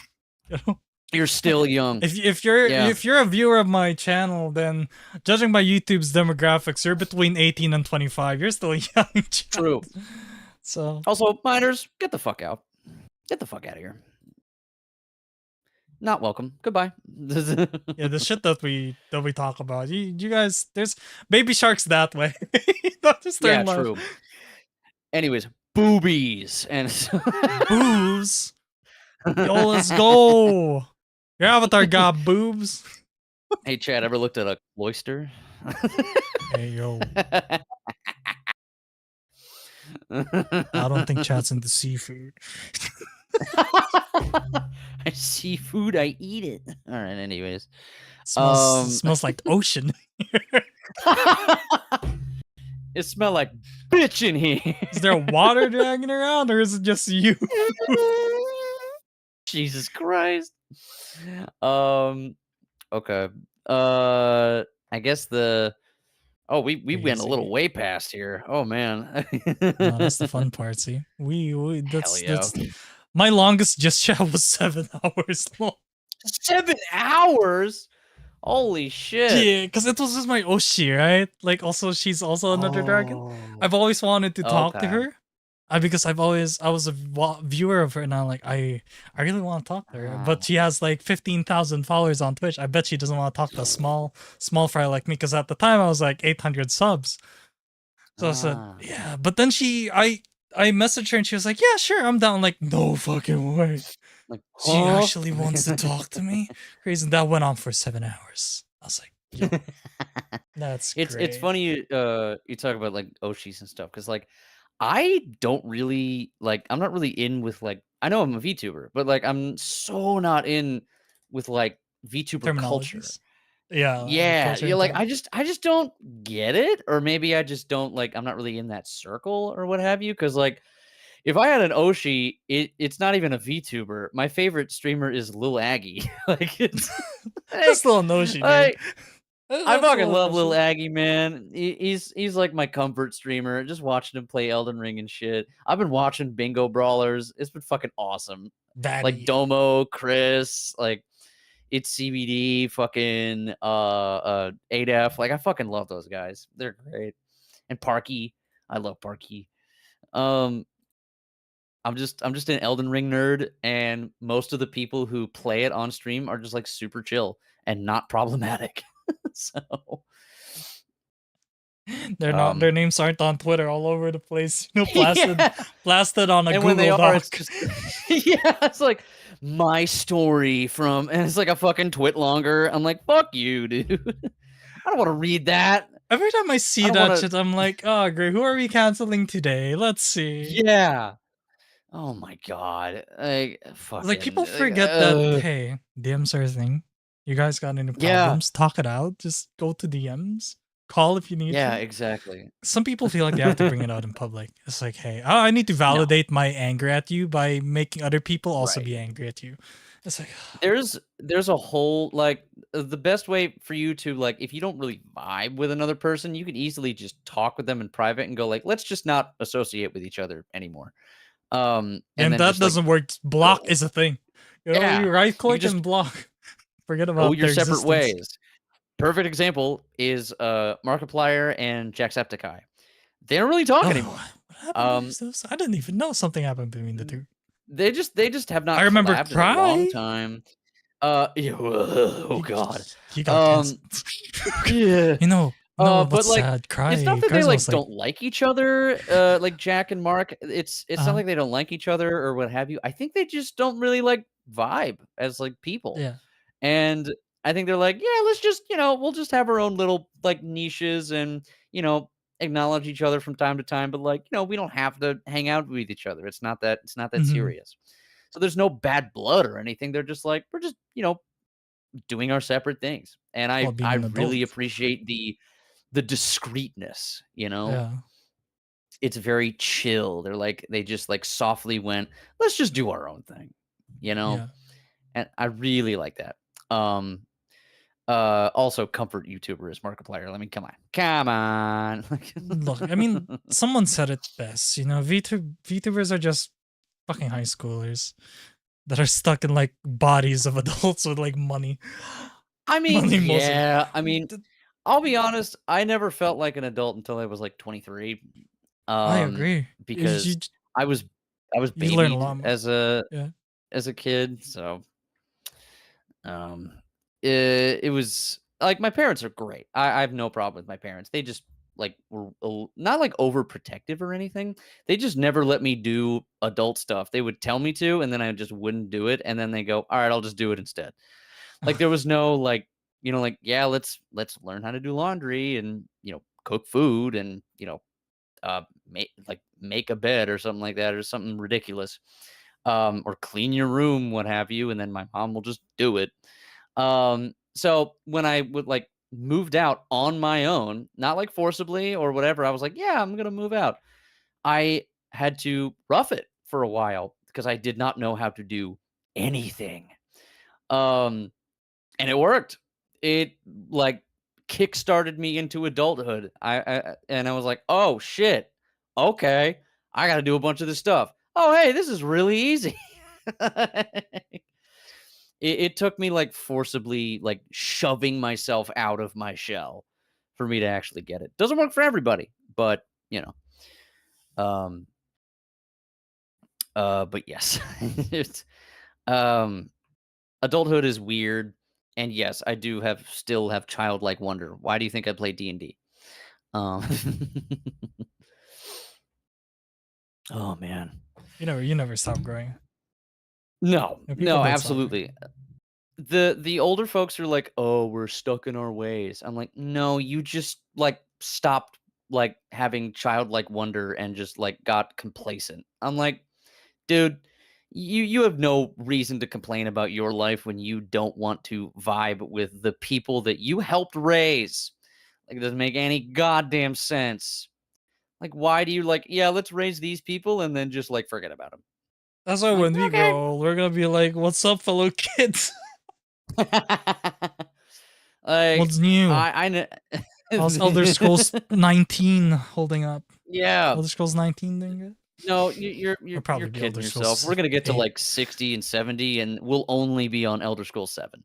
Speaker 1: You know?
Speaker 2: you're still young.
Speaker 1: If you're
Speaker 2: Yeah.
Speaker 1: if you're a viewer of my channel, then judging by YouTube's demographics, you're between 18 and 25. You're still young. Chat.
Speaker 2: True.
Speaker 1: So
Speaker 2: Also, minors, get the fuck out. Get the fuck out of here. Not welcome. Goodbye.
Speaker 1: yeah, the shit that we talk about, you guys, there's baby sharks that way. Not just
Speaker 2: Yeah,
Speaker 1: love.
Speaker 2: true. Anyways, boobies and
Speaker 1: Boobs. Yo, let's go. Your avatar got boobs.
Speaker 2: Hey, Chad, ever looked at a cloister?
Speaker 1: Hey yo, I don't think Chad's into seafood.
Speaker 2: I see food, I eat it. All right. Anyways,
Speaker 1: Smells like ocean.
Speaker 2: It smelled like bitch in here.
Speaker 1: Is there water dragging around, or is it just you?
Speaker 2: Jesus Christ. Okay. I guess we went a little way past here. Oh man.
Speaker 1: No, that's the fun part. See,
Speaker 2: Hell yeah.
Speaker 1: that's my longest just chat was 7 hours long.
Speaker 2: 7 hours? Holy shit.
Speaker 1: Yeah, because it was just my Oshi, right? Like, also she's also another dragon. I've always wanted to talk to her. Because I was a viewer of her, and I'm like, I really want to talk to her, but she has like 15,000 followers on Twitch. I bet she doesn't want to talk to a small fry like me, because at the time I was like 800 subs. So I said, yeah, but then I messaged her and she was like, yeah, sure, I'm down. Like, no fucking way.
Speaker 2: Like,
Speaker 1: She actually wants to talk to me. Crazy. And that went on for 7 hours. I was like, yo, that's great.
Speaker 2: It's funny you talk about like Oshis and stuff, because like I don't really I'm not really in with like, I know I'm a VTuber, but like I'm so not in with like VTuber culture. Yeah, you're like, I just don't get it, or maybe I just don't like, I'm not really in that circle or what have you, because like if I had an Oshi, it's not even a VTuber. My favorite streamer is Lil Aggie. Like it's
Speaker 1: that's Lil Oshi, man.
Speaker 2: I fucking love Lil Aggie, man. He's like my comfort streamer. Just watching him play Elden Ring and shit. I've been watching Bingo Brawlers. It's been fucking awesome. Like Domo, Chris, like it's CBD, fucking 8F. Like I fucking love those guys. They're great. And Parky, I love Parky. I'm just an Elden Ring nerd, and most of the people who play it on stream are just like super chill and not problematic. So
Speaker 1: they're not, their names aren't on Twitter all over the place, you know, blasted on a Google
Speaker 2: when they
Speaker 1: Doc.
Speaker 2: are, it's just, it's like my story from, and it's like a fucking twit longer. I'm like, fuck you, dude. I don't want to read that.
Speaker 1: Every time I see that shit, I'm like, oh great, who are we canceling today? Let's see.
Speaker 2: Yeah. Oh my god. Like
Speaker 1: people forget that, hey, DMs are a thing. You guys got any problems? Talk it out. Just go to DMs. Call if you need to.
Speaker 2: Yeah, exactly.
Speaker 1: Some people feel like they have to bring it out in public. It's like, hey, I need to validate my anger at you by making other people also be angry at you. It's like
Speaker 2: There's a whole like the best way for you to like if you don't really vibe with another person, you could easily just talk with them in private and go like, let's just not associate with each other anymore. And
Speaker 1: and
Speaker 2: then
Speaker 1: that
Speaker 2: just like
Speaker 1: doesn't work. Block is a thing. You know,
Speaker 2: yeah,
Speaker 1: you right
Speaker 2: you
Speaker 1: click
Speaker 2: just
Speaker 1: and block. Forget
Speaker 2: go
Speaker 1: about
Speaker 2: your
Speaker 1: their
Speaker 2: separate
Speaker 1: existence.
Speaker 2: ways. Perfect example is Markiplier and Jacksepticeye. They don't really talk anymore.
Speaker 1: What happened to
Speaker 2: Um,
Speaker 1: those? I didn't even know something happened between the two.
Speaker 2: they just have not
Speaker 1: I remember
Speaker 2: collabed in a long
Speaker 1: Cry.
Speaker 2: time. Oh god.
Speaker 1: He got
Speaker 2: Um,
Speaker 1: canceled.
Speaker 2: yeah.
Speaker 1: You know
Speaker 2: But
Speaker 1: what's
Speaker 2: like,
Speaker 1: sad?
Speaker 2: it's not that they
Speaker 1: Cry's
Speaker 2: like
Speaker 1: almost like
Speaker 2: don't like each other. Like Jack and Mark. It's not like they don't like each other or what have you. I think they just don't really like vibe as like people.
Speaker 1: yeah.
Speaker 2: And I think they're like, yeah, let's just, we'll just have our own little like niches and, acknowledge each other from time to time, but like, we don't have to hang out with each other. It's not that
Speaker 1: Mhm.
Speaker 2: serious. So there's no bad blood or anything. They're just like, we're just, doing our separate things. And
Speaker 1: Well,
Speaker 2: I
Speaker 1: being
Speaker 2: I
Speaker 1: an
Speaker 2: really
Speaker 1: adult.
Speaker 2: appreciate the discreetness,
Speaker 1: Yeah.
Speaker 2: It's very chill. They just like softly went, let's just do our own thing,
Speaker 1: Yeah.
Speaker 2: and I really like that. Um, also comfort YouTuber is Markiplier. I mean, come on.
Speaker 1: Look, I mean, someone said it best. VTubers are just fucking high schoolers that are stuck in like bodies of adults with like money.
Speaker 2: I mean,
Speaker 1: Money
Speaker 2: yeah. I mean, I'll be honest. I never felt like an adult until I was like 23.
Speaker 1: I agree.
Speaker 2: Because I was
Speaker 1: You learn a
Speaker 2: babied
Speaker 1: lot more.
Speaker 2: as a
Speaker 1: Yeah.
Speaker 2: kid, so it was like my parents are great. I have no problem with my parents. They just like were not like overprotective or anything. They just never let me do adult stuff. They would tell me to, and then I just wouldn't do it. And then they go, "All right, I'll just do it instead." Like there was no like like yeah, let's learn how to do laundry and cook food and make a bed or something like that or something ridiculous, or clean your room, what have you, and then my mom will just do it. So when I would like moved out on my own, not like forcibly or whatever, I was like, yeah, I'm gonna move out. I had to rough it for a while because I did not know how to do anything. Um, and it worked. It like kickstarted me into adulthood. And I was like, oh shit, okay, I got to do a bunch of this stuff. Oh hey, this is really easy. It took me like forcibly like shoving myself out of my shell for me to actually get it. Doesn't work for everybody, but but yes, it's, adulthood is weird, and yes, I do still have childlike wonder. Why do you think I play D&D? Um, oh man,
Speaker 1: You never stop growing.
Speaker 2: no,
Speaker 1: People don't stop
Speaker 2: absolutely. The older folks are like, oh, we're stuck in our ways. I'm like, no, you just like stopped like having childlike wonder and just like got complacent. I'm like, dude, you have no reason to complain about your life when you don't want to vibe with the people that you helped raise. Like, it doesn't make any goddamn sense. Like, why do you like, yeah, let's raise these people and then just like forget about them?
Speaker 1: That's why
Speaker 2: Like,
Speaker 1: when we
Speaker 2: okay.
Speaker 1: grow old, we're gonna be like, "What's up, fellow kids?
Speaker 2: Like,
Speaker 1: What's new?
Speaker 2: I know.
Speaker 1: How's Elder Scrolls 19 holding up?
Speaker 2: Yeah.
Speaker 1: Elder Scrolls 19 doing good?
Speaker 2: No,
Speaker 1: Or probably
Speaker 2: you're
Speaker 1: be
Speaker 2: kidding
Speaker 1: Elder
Speaker 2: yourself.
Speaker 1: Scrolls
Speaker 2: We're gonna get to
Speaker 1: 8.
Speaker 2: like 60 and 70, and we'll only be on Elder Scrolls 7.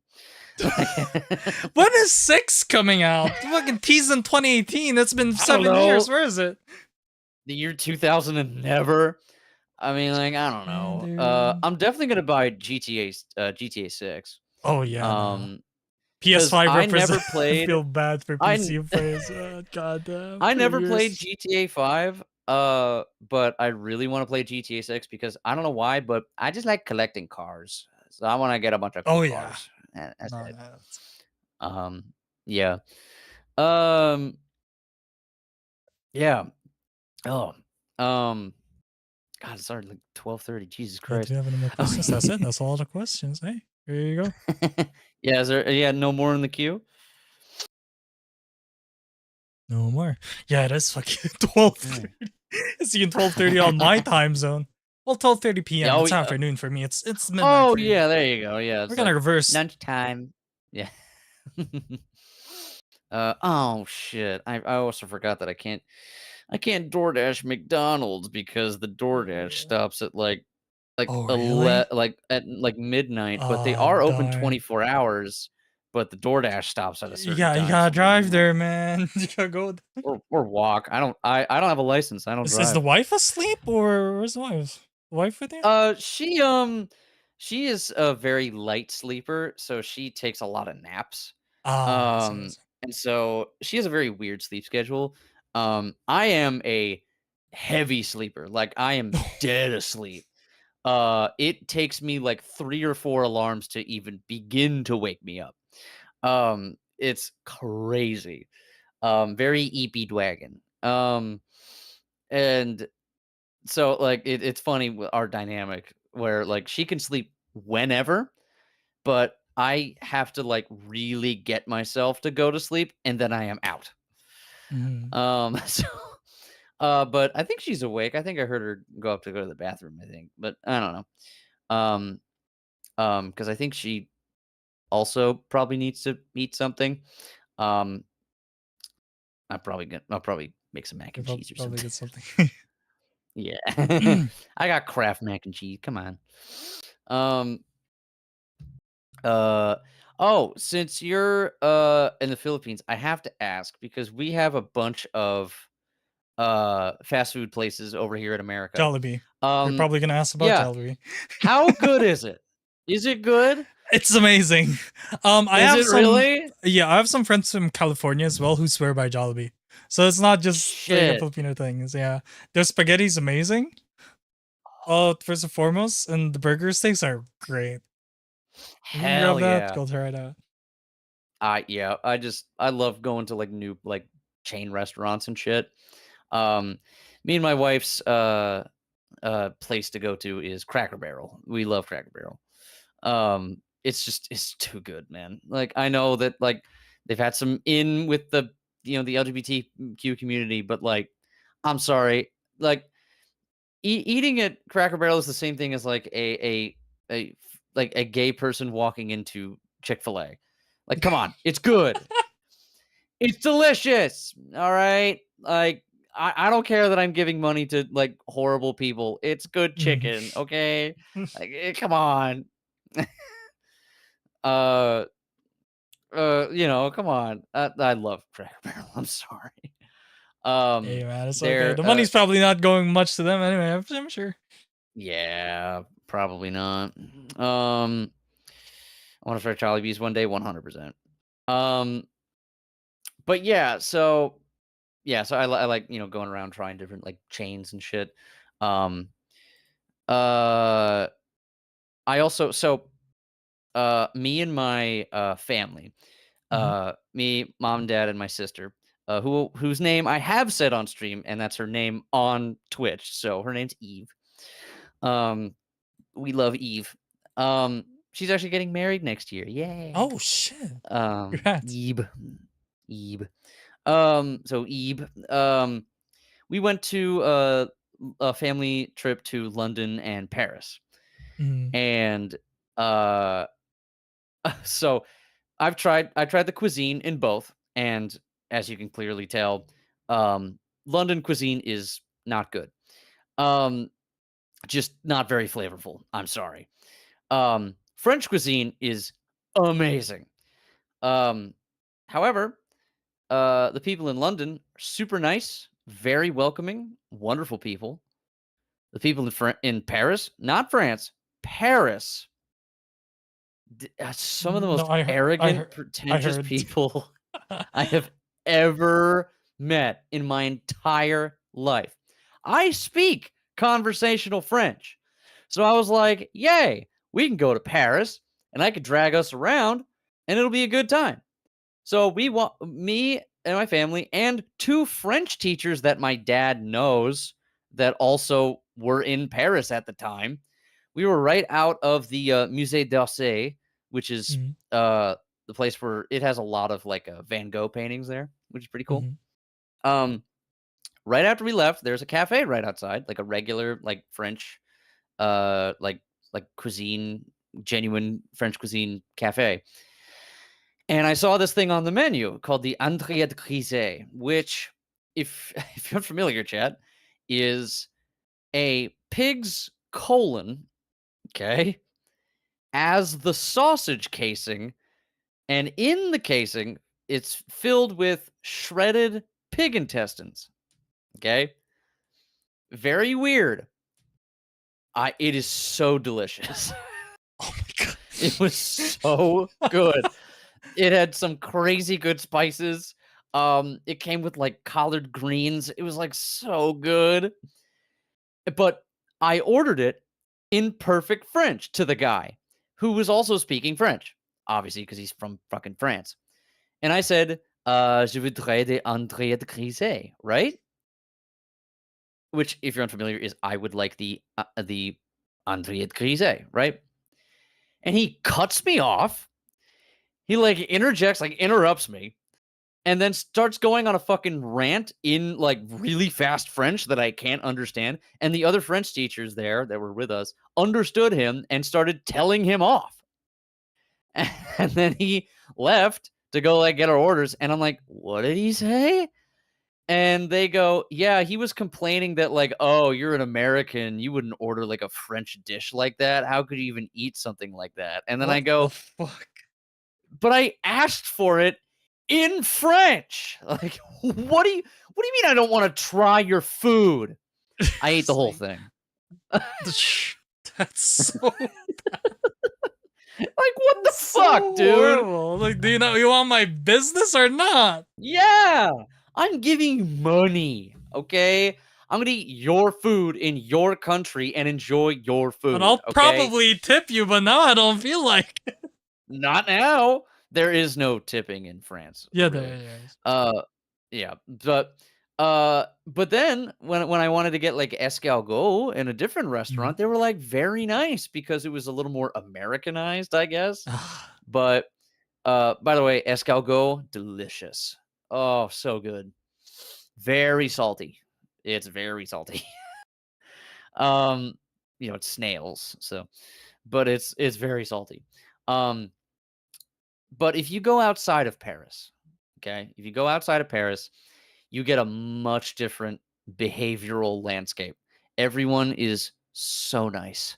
Speaker 1: When is 6 coming out? Fucking teased in 2018. It's been 7 years. Where is it?
Speaker 2: The year 2000 and never. I mean, like, I don't know. I'm definitely gonna buy GTA 6.
Speaker 1: Oh yeah.
Speaker 2: PS5
Speaker 1: PS5
Speaker 2: I never
Speaker 1: represent. I
Speaker 2: played.
Speaker 1: feel bad for
Speaker 2: I
Speaker 1: PC players. God damn.
Speaker 2: I
Speaker 1: 2
Speaker 2: never played
Speaker 1: years.
Speaker 2: GTA 5. But I really want to play GTA 6 because I don't know why, but I just like collecting cars. So I want to get a bunch of cool
Speaker 1: Oh yeah.
Speaker 2: cars. And that's
Speaker 1: No,
Speaker 2: it.
Speaker 1: that's-
Speaker 2: Yeah. Um, yeah. Oh. God, it's already like 12:30. Jesus
Speaker 1: Yeah, do
Speaker 2: Christ.
Speaker 1: you have any more questions? That's it. That's all the questions. Hey, here you go.
Speaker 2: Yeah, is there no more in the queue?
Speaker 1: No more. Yeah, it is fucking 12:30. It's even 12:30 on my time zone. Well, 12:30 p.m.
Speaker 2: Oh,
Speaker 1: It's
Speaker 2: yeah.
Speaker 1: afternoon for me. It's midnight.
Speaker 2: Oh
Speaker 1: for you.
Speaker 2: yeah, there you go. Yeah,
Speaker 1: We're
Speaker 2: it's
Speaker 1: gonna
Speaker 2: like
Speaker 1: reverse.
Speaker 2: lunchtime. Yeah. Oh shit. I also forgot that I can't DoorDash McDonald's because the DoorDash stops at like
Speaker 1: Oh, really?
Speaker 2: at like midnight, but they
Speaker 1: Oh,
Speaker 2: are open
Speaker 1: darn.
Speaker 2: 24 hours, but the DoorDash stops at a certain
Speaker 1: Yeah, you
Speaker 2: time.
Speaker 1: gotta
Speaker 2: So then,
Speaker 1: drive there, man. You gotta go.
Speaker 2: or walk. I don't have a license. I don't
Speaker 1: Is the
Speaker 2: drive.
Speaker 1: wife asleep or where's the wife? The wife with you?
Speaker 2: She is a very light sleeper, so she takes a lot of naps.
Speaker 1: Ah, I see, I see.
Speaker 2: And so she has a very weird sleep schedule. I am a heavy sleeper. Like I am dead asleep. It takes me like 3 or 4 alarms to even begin to wake me up. It's crazy. Very eepy dwagon. And so like it's funny with our dynamic where like she can sleep whenever, but I have to like really get myself to go to sleep and then I am out.
Speaker 1: Mhm.
Speaker 2: So but I think she's awake. I think I heard her go up to go to the bathroom, I think. But I don't know. Because I think she also probably needs to eat something. Um I'll probably make some mac
Speaker 1: You
Speaker 2: and cheese or
Speaker 1: probably
Speaker 2: something.
Speaker 1: get something.
Speaker 2: Yeah. I got Kraft mac and cheese. Come on. Um Uh oh, since you're in the Philippines, I have to ask because we have a bunch of fast food places over here in America.
Speaker 1: Jollibee. You're
Speaker 2: Um
Speaker 1: probably gonna ask about
Speaker 2: yeah,
Speaker 1: Jollibee.
Speaker 2: how good is it? Is it good?
Speaker 1: It's amazing. I
Speaker 2: Is
Speaker 1: have
Speaker 2: it
Speaker 1: some.
Speaker 2: really?
Speaker 1: Yeah, I have some friends from California as well who swear by Jollibee. So it's not just like a
Speaker 2: Shit.
Speaker 1: Filipino thing. Yeah, their spaghetti's amazing. First and foremost, and the burger steaks are great. If you can grab
Speaker 2: Hell
Speaker 1: that,
Speaker 2: yeah.
Speaker 1: go try it out.
Speaker 2: Yeah, I love going to like new like chain restaurants and shit. Um Me and my wife's place to go to is Cracker Barrel. We love Cracker Barrel. It's too good, man. Like I know that like they've had some in with the the LGBTQ community, but like I'm sorry, like eating at Cracker Barrel is the same thing as like a like a gay person walking into Chick-fil-A. Like come on, it's good. It's delicious. All right. Like I don't care that I'm giving money to like horrible people. It's good
Speaker 1: Mhm.
Speaker 2: chicken, okay? Like, come on. uh come on. I love Cracker Barrel. I'm sorry.
Speaker 1: Hey man, it's okay.
Speaker 2: They're
Speaker 1: The money's probably not going much to them anyway. I'm sure.
Speaker 2: yeah, probably not. I want to try Charlie B's one day, 100%. Um, but so I like going around trying different like chains and shit. Um, uh, I also me and my family,
Speaker 1: Mhm.
Speaker 2: me, mom, dad, and my sister, whose name I have said on stream, and that's her name on Twitch. So her name's Eve. Um, we love Eve. She's actually getting married next year. Yay.
Speaker 1: Oh shit! Congrats.
Speaker 2: Eve. Eve. So Eve. We went to a family trip to London and Paris.
Speaker 1: Mhm.
Speaker 2: And uh so I tried the cuisine in both, and as you can clearly tell, London cuisine is not good. Um just not very flavorful. I'm sorry. French cuisine is amazing. Um However, the people in London are super nice, very welcoming, wonderful people. The people in Paris, not France, Paris, some of the
Speaker 1: No,
Speaker 2: most arrogant,
Speaker 1: I
Speaker 2: pretentious
Speaker 1: heard.
Speaker 2: people I have ever met in my entire life. I speak conversational French. So I was like, yay, we can go to Paris and I could drag us around and it'll be a good time. So we want me and my family and 2 French teachers that my dad knows that also were in Paris at the time. We were right out of the Musée d'Orsay, which is
Speaker 1: Mhm.
Speaker 2: the place where it has a lot of like Van Gogh paintings there, which is pretty cool.
Speaker 1: Mhm.
Speaker 2: Um, right after we left, there's a cafe right outside, like a regular like French like cuisine, genuine French cuisine cafe. And I saw this thing on the menu called the Entrée de Grisée, which, if you're familiar, chat, is a pig's colon, okay, as the sausage casing, and in the casing, it's filled with shredded pig intestines. Okay, very weird. It is so delicious.
Speaker 1: Oh my god.
Speaker 2: It was so good. It had some crazy good spices. It came with like collard greens. It was like so good. But I ordered it in perfect French to the guy who was also speaking French, obviously, because he's from fucking France. And I said, je voudrais des entrées de grisée, right? Which, if you're unfamiliar, is I would like the entrée de grisée, right? And he cuts me off. He like interrupts me, and then starts going on a fucking rant in like really fast French that I can't understand. And the other French teachers there that were with us understood him and started telling him off. And then he left to go like get our orders. And I'm like, what did he say? And they go, yeah, he was complaining that like, oh, you're an American. You wouldn't order like a French dish like that. How could you even eat something like that? And then I go,
Speaker 1: fuck?
Speaker 2: but I asked for it in French. Like, what do you mean I don't want to try your food? I ate the whole thing.
Speaker 1: That's so
Speaker 2: like, what the fuck, dude?
Speaker 1: Horrible. Like, do you want my business or not?
Speaker 2: Yeah, I'm giving you money, okay? I'm gonna eat your food in your country and enjoy your food.
Speaker 1: And I'll
Speaker 2: okay?
Speaker 1: probably tip you, but now I don't feel like it.
Speaker 2: Not now. There is no tipping in France.
Speaker 1: Yeah,
Speaker 2: really.
Speaker 1: there is.
Speaker 2: Yeah, but then when I wanted to get like escargot in a different restaurant, they were like very nice because it was a little more Americanized, I guess. But by the way, escargot, delicious. Oh, so good. Very salty. It's very salty. It's snails, so but it's very salty. But if you go outside of Paris, okay? If you go outside of Paris, you get a much different behavioral landscape. Everyone is so nice.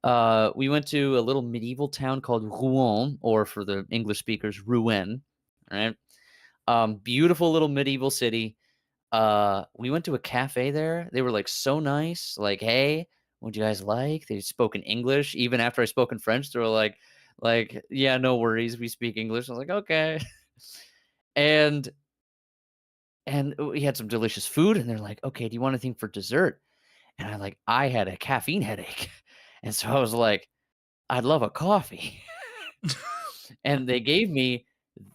Speaker 2: We went to a little medieval town called Rouen, or for the English speakers, Rouen, right? Beautiful little medieval city. We went to a cafe there. They were like so nice. Like, hey, what do you guys like? They spoke in English. Even after I spoke in French, they were like, yeah, no worries. We speak English. I was like, okay. And we had some delicious food, and they're like, okay, do you want anything for dessert? And I had a caffeine headache. And so I was like, I'd love a coffee. And they gave me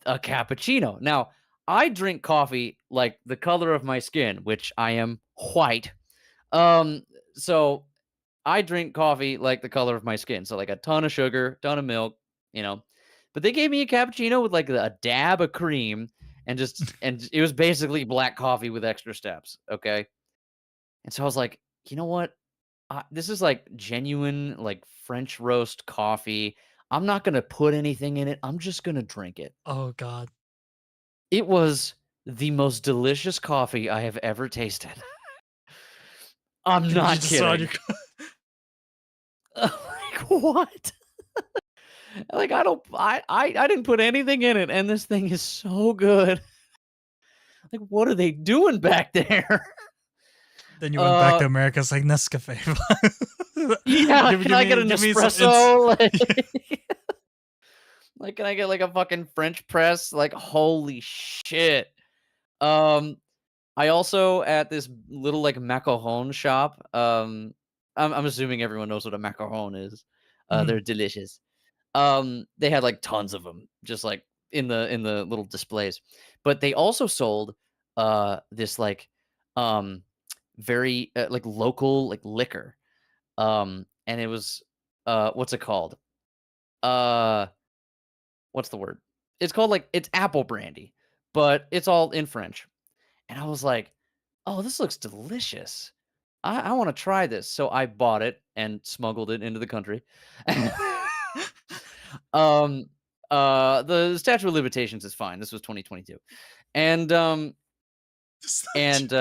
Speaker 2: a cappuccino. Now, I drink coffee like the color of my skin, which I am white. So I drink coffee like the color of my skin. So like a ton of sugar, ton of milk, But they gave me a cappuccino with like a dab of cream and it was basically black coffee with extra steps. Okay. And so I was like, you know what? This is like genuine, like French roast coffee. I'm not going to put anything in it. I'm just going to drink it.
Speaker 1: Oh, God.
Speaker 2: It was the most delicious coffee I have ever tasted. I'm not kidding. Like, what? Like, I didn't put anything in it, and this thing is so good. Like, what are they doing back there?
Speaker 1: Then you went back to America. It's like Nescafe.
Speaker 2: Yeah, can I get an espresso? Like, can I get like a fucking French press? Like, holy shit. I also at this little like macaron shop. I'm assuming everyone knows what a macaron is. They're delicious. They had like tons of them, just like in the little displays. But they also sold this like very like local like liquor. And it was what's it called? What's the word? It's called like it's apple brandy, but it's all in French. And I was like, "Oh, this looks delicious." I want to try this. So I bought it and smuggled it into the country. um, the statute of limitations is fine. This was 2022, and and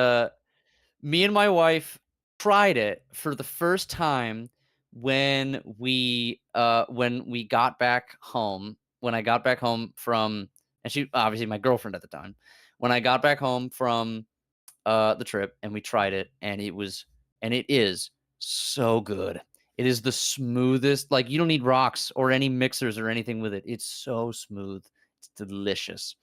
Speaker 2: me and my wife tried it for the first time when we got back home. When I got back home from, and she obviously my girlfriend at the time. When I got back home from the trip and we tried it, and it is so good. It is the smoothest. Like, you don't need rocks or any mixers or anything with it. It's so smooth. It's delicious.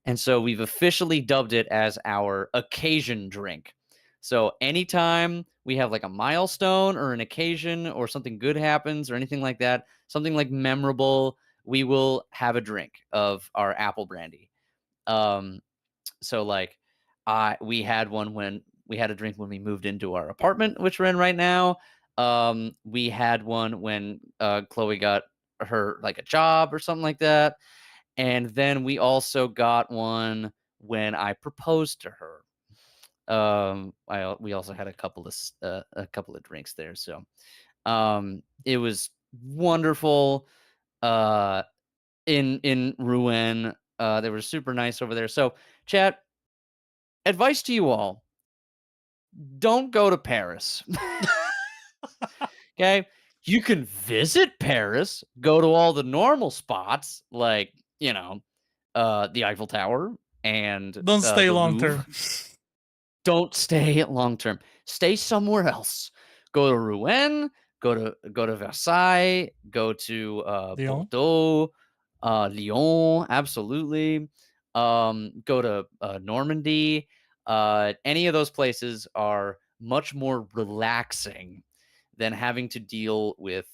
Speaker 2: And so we've officially dubbed it as our occasion drink. So anytime we have like a milestone or an occasion or something good happens or anything like that, something like memorable, we will have a drink of our apple brandy. So like we had a drink when we moved into our apartment, which we're in right now. We had one when Chloe got her like a job or something like that. And then we also got one when I proposed to her. We also had a couple of drinks there. So it was wonderful. In Rouen, they were super nice over there. So chat, advice to you all: don't go to Paris. Okay, you can visit Paris, go to all the normal spots like, the Eiffel Tower and
Speaker 1: Don't stay
Speaker 2: the
Speaker 1: long
Speaker 2: Louvre.
Speaker 1: term.
Speaker 2: Don't stay long term. Stay somewhere else. Go to Rouen. Go to Versailles. Go to
Speaker 1: Lyon?
Speaker 2: Bordeaux, Lyon. Absolutely. Go to Normandy. Any of those places are much more relaxing than having to deal with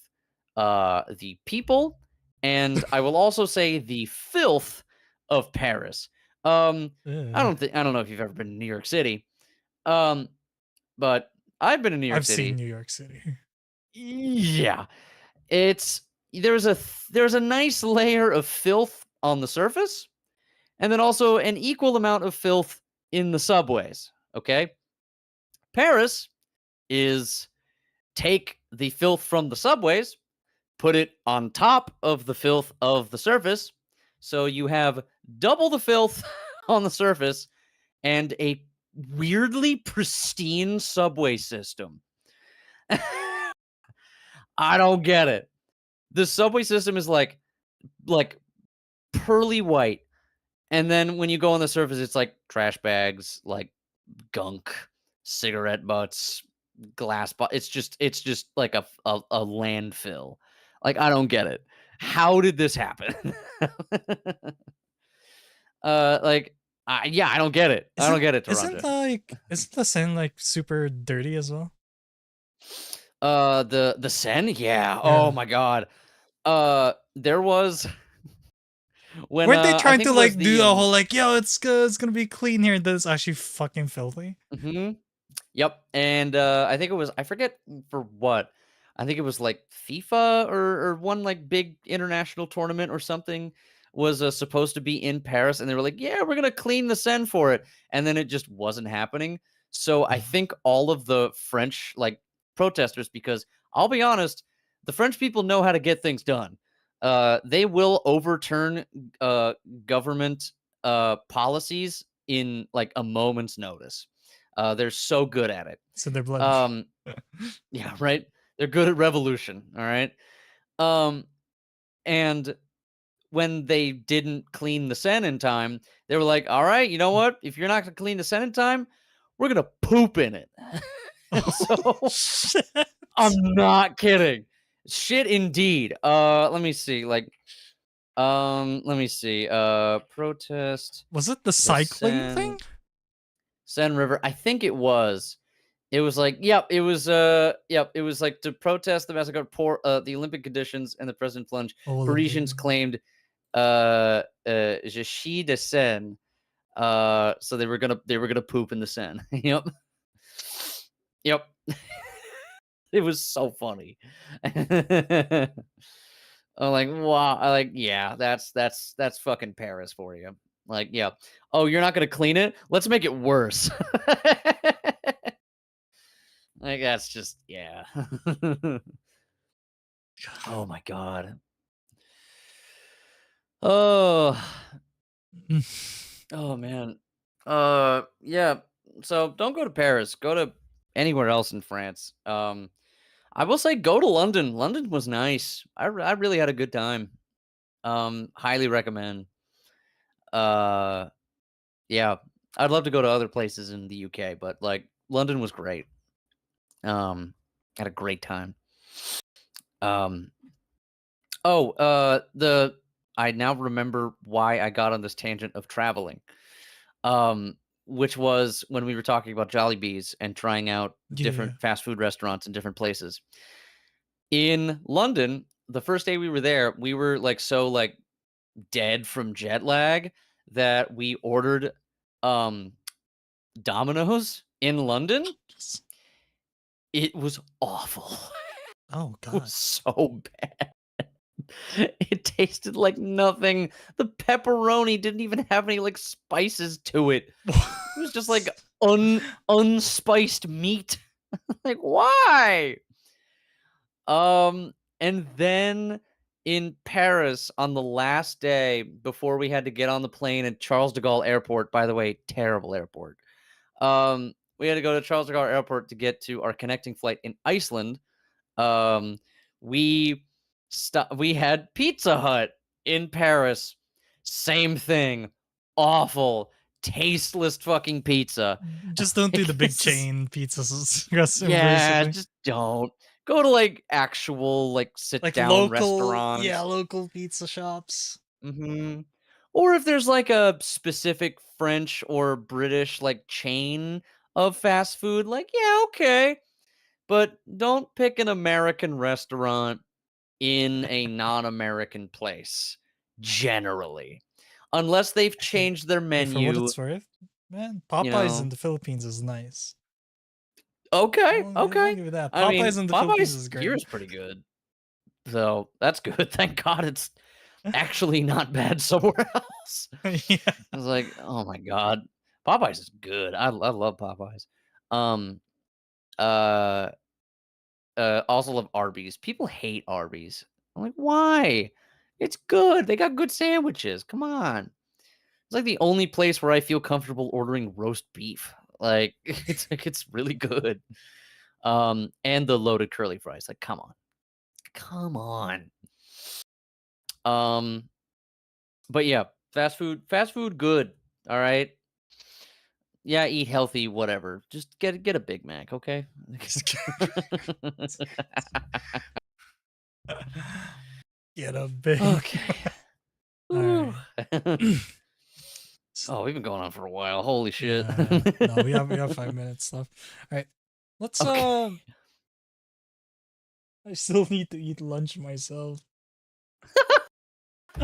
Speaker 2: the people, and I will also say the filth of Paris. I
Speaker 1: Ugh.
Speaker 2: don't know if you've ever been to New York City, but I've been in New York
Speaker 1: I've seen
Speaker 2: City.
Speaker 1: New York City.
Speaker 2: Yeah, it's there's a nice layer of filth on the surface, and then also an equal amount of filth in the subways. Okay, Paris is take the filth from the subways, put it on top of the filth of the surface, so you have double the filth on the surface and a weirdly pristine subway system. I don't get it. The subway system is like pearly white, and then when you go on the surface, it's like trash bags, like gunk, cigarette butts, glass but it's just like a landfill. Like, I don't get it. How did this happen? Like, yeah, I don't get it. I don't get it, Toronto.
Speaker 1: Isn't the Seine like super dirty as well?
Speaker 2: The Seine? Yeah. Oh
Speaker 1: Yeah.
Speaker 2: my god. There was when
Speaker 1: Weren't they
Speaker 2: I
Speaker 1: trying
Speaker 2: think
Speaker 1: to
Speaker 2: it was
Speaker 1: like do
Speaker 2: the
Speaker 1: the whole like, yo, it's good, it's gonna be clean here, and then it's actually fucking filthy?
Speaker 2: mhm. Yep, and I think it was, I forget for what. I think it was like FIFA or one like big international tournament or something was supposed to be in Paris, and they were like, "Yeah, we're gonna clean the Seine for it," and then it just wasn't happening. So I think all of the French like protesters, because I'll be honest, the French people know how to get things done. They will overturn uh, government policies in like a moment's notice. They're so good at it.
Speaker 1: It's in their blood.
Speaker 2: Um, yeah, right. They're good at revolution. All right. Um, and when they didn't clean the Seine in time, they were like, "All right, you know what? If you're not gonna clean the Seine in time, we're gonna poop in it." And
Speaker 1: Oh,
Speaker 2: so
Speaker 1: shit.
Speaker 2: I'm not kidding. Shit, indeed. Let me see. Let me see. Protest
Speaker 1: Was it the
Speaker 2: the
Speaker 1: cycling thing?
Speaker 2: Seine River. I think it was. It was like, it was like to protest the massacre, the Olympic conditions and the president plunge.
Speaker 1: Oh,
Speaker 2: Parisians claimed Je chie de Seine. So they were gonna poop in the Seine. Yep. Yep. It was so funny. I'm like, wow. I like, yeah, that's fucking Paris for you. Like, yeah. Oh, you're not gonna clean it? Let's make it worse. Like that's just yeah. Oh my god. Oh, oh man. Yeah. So don't go to Paris. Go to anywhere else in France. I will say go to London. London was nice. I really had a good time. Highly recommend. Uh, yeah. I'd love to go to other places in the UK, but like London was great. Had a great time. Um, the I now remember why I got on this tangent of traveling. Um, which was when we were talking about Jollibees and trying out
Speaker 1: Yeah.
Speaker 2: different fast food restaurants in different places. In London, the first day we were there, we were like so like dead from jet lag that we ordered um Domino's in London. It was awful.
Speaker 1: Oh
Speaker 2: It was
Speaker 1: god.
Speaker 2: so bad. It tasted like nothing. The pepperoni didn't even have any like spices to it. It was just like unspiced meat. Like why? And then in Paris on the last day before we had to get on the plane at Charles de Gaulle Airport, by the way, terrible airport. We had to go to Charles de Gaulle Airport to get to our connecting flight in Iceland. Um, we we had Pizza Hut in Paris. Same thing. Awful, tasteless fucking pizza.
Speaker 1: Just don't do the big
Speaker 2: This is-
Speaker 1: chain pizzas,
Speaker 2: Yeah,
Speaker 1: basically.
Speaker 2: just don't. Go to like actual like sit
Speaker 1: Like
Speaker 2: down
Speaker 1: local, yeah,
Speaker 2: restaurants.
Speaker 1: local pizza shops.
Speaker 2: Or if there's like a specific French or British like chain of fast food, like yeah, okay. But don't pick an American restaurant in a non-American place generally. Unless they've
Speaker 1: Hey,
Speaker 2: changed their
Speaker 1: hey, for what
Speaker 2: menu,
Speaker 1: it's worth, man,
Speaker 2: you
Speaker 1: Popeyes in
Speaker 2: know.
Speaker 1: the Philippines is nice.
Speaker 2: Okay,
Speaker 1: I'll
Speaker 2: okay.
Speaker 1: give you that.
Speaker 2: I mean,
Speaker 1: Popeyes in the Philippines
Speaker 2: Popeyes
Speaker 1: is
Speaker 2: here
Speaker 1: great.
Speaker 2: is pretty good. So that's good. Thank God it's actually not bad somewhere else.
Speaker 1: Yeah.
Speaker 2: I was like, oh my God. Popeyes is good. I love Popeyes. Um uh also love Arby's. People hate Arby's. I'm like, why? It's good. They got good sandwiches. Come on. It's like the only place where I feel comfortable ordering roast beef. Like it's really good. And the loaded curly fries. Like, come on. Come on. Um, but yeah, fast food, good. All right. Yeah, eat healthy, whatever. Just get a Big Mac, okay?
Speaker 1: Get a big.
Speaker 2: Okay.
Speaker 1: All
Speaker 2: Ooh.
Speaker 1: right.
Speaker 2: Oh, we've been going on for a while. Holy shit.
Speaker 1: Yeah. No, we have 5 minutes left. All right. Let's
Speaker 2: Okay.
Speaker 1: I still need to eat lunch myself.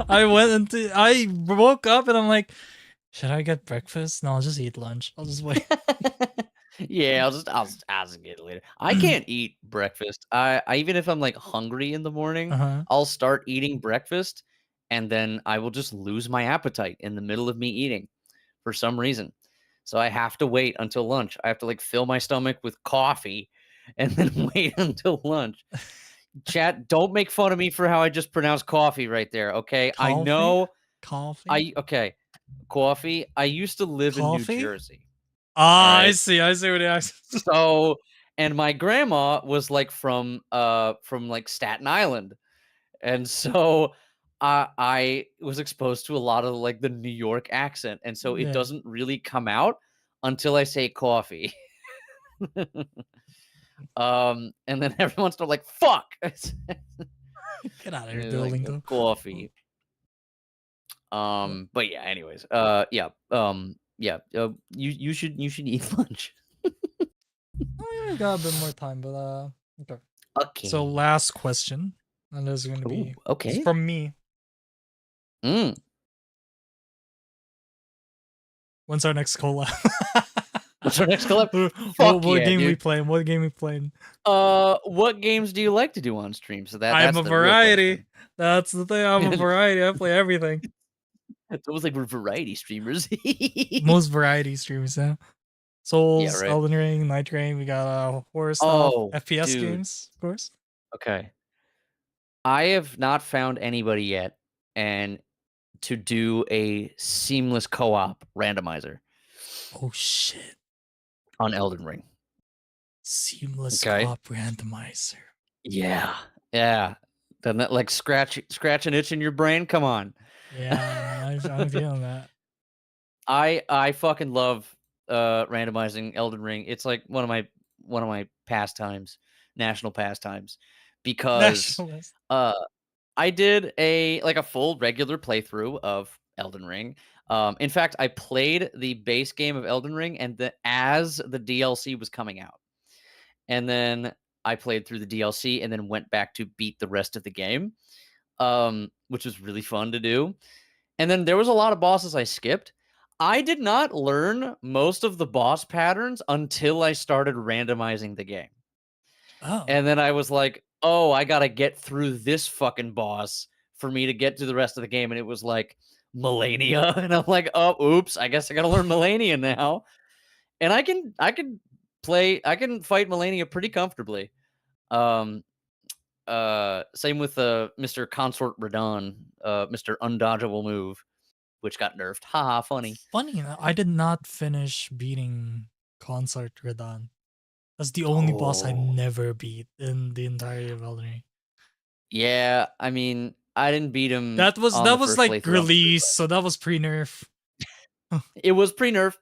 Speaker 1: I woke up and I'm like, should I get breakfast? No, I'll just eat lunch. I'll just wait.
Speaker 2: Yeah, I'll just get it later. I can't eat breakfast. I even if I'm like hungry in the morning,
Speaker 1: Uh-huh.
Speaker 2: I'll start eating breakfast and then I will just lose my appetite in the middle of me eating for some reason. So I have to wait until lunch. I have to like fill my stomach with coffee and then wait until lunch. Chat, don't make fun of me for how I just pronounced coffee right there, okay? I
Speaker 1: Coffee?
Speaker 2: know
Speaker 1: Coffee?
Speaker 2: coffee. I used to live in New
Speaker 1: Coffee?
Speaker 2: Jersey. All
Speaker 1: Ah, I
Speaker 2: right.
Speaker 1: see. I see what the accent.
Speaker 2: So, and my grandma was like from like Staten Island. And so I was exposed to a lot of like the New York accent. And so it
Speaker 1: Yeah.
Speaker 2: doesn't really come out until I say coffee. And then everyone's like, fuck.
Speaker 1: Get out of here,
Speaker 2: Like
Speaker 1: Duolingo.
Speaker 2: coffee. But yeah, anyways, you should eat lunch.
Speaker 1: Oh, we got a bit more time, but okay. So
Speaker 2: Okay.
Speaker 1: last question, and this is gonna
Speaker 2: Ooh,
Speaker 1: be it's
Speaker 2: okay.
Speaker 1: from me.
Speaker 2: Mm.
Speaker 1: When's our next collab?
Speaker 2: What's our next collab?
Speaker 1: what,
Speaker 2: Fuck
Speaker 1: what
Speaker 2: yeah,
Speaker 1: game we
Speaker 2: dude.
Speaker 1: playing? What game we playing?
Speaker 2: What games do you like to do on stream? So
Speaker 1: I'm
Speaker 2: that's
Speaker 1: a
Speaker 2: the real
Speaker 1: variety.
Speaker 2: question.
Speaker 1: That's the thing. I'm a variety. I play everything.
Speaker 2: It's almost like we're variety streamers.
Speaker 1: Most variety streamers, yeah. Souls,
Speaker 2: right.
Speaker 1: Elden Ring, Night Rain. We got horror stuff,
Speaker 2: Oh,
Speaker 1: FPS
Speaker 2: dude.
Speaker 1: games, of course.
Speaker 2: Okay. I have not found anybody yet and to do a seamless co-op randomizer
Speaker 1: Oh shit!
Speaker 2: on Elden Ring.
Speaker 1: Seamless
Speaker 2: Okay.
Speaker 1: co-op randomizer.
Speaker 2: Yeah. Yeah. Doesn't that like scratch an itch in your brain? Come on.
Speaker 1: Yeah, I'm feeling that.
Speaker 2: I fucking love randomizing Elden Ring. It's like one of my pastimes, national pastimes, because
Speaker 1: Nationalist.
Speaker 2: I did a full regular playthrough of Elden Ring. In fact, I played the base game of Elden Ring as the DLC was coming out. And then I played through the DLC and then went back to beat the rest of the game, which was really fun to do. And then there was a lot of bosses I skipped. I did not learn most of the boss patterns until I started randomizing the game.
Speaker 1: Oh.
Speaker 2: And then I was like, oh, I got to get through this fucking boss for me to get to the rest of the game. And it was like Melania. And I'm like, oh, oops, I guess I got to learn Melania now. And I can fight Melania pretty comfortably. Same with Mr. Consort Radon, Mr. Undodgeable Move, which got nerfed. Haha, funny.
Speaker 1: Funny, I did not finish beating Consort Redan. That's the only boss I never beat in the entirety of Elden Ring.
Speaker 2: Yeah, I mean, I didn't beat him.
Speaker 1: That was like release, so that was pre-nerf.
Speaker 2: It was pre-nerf.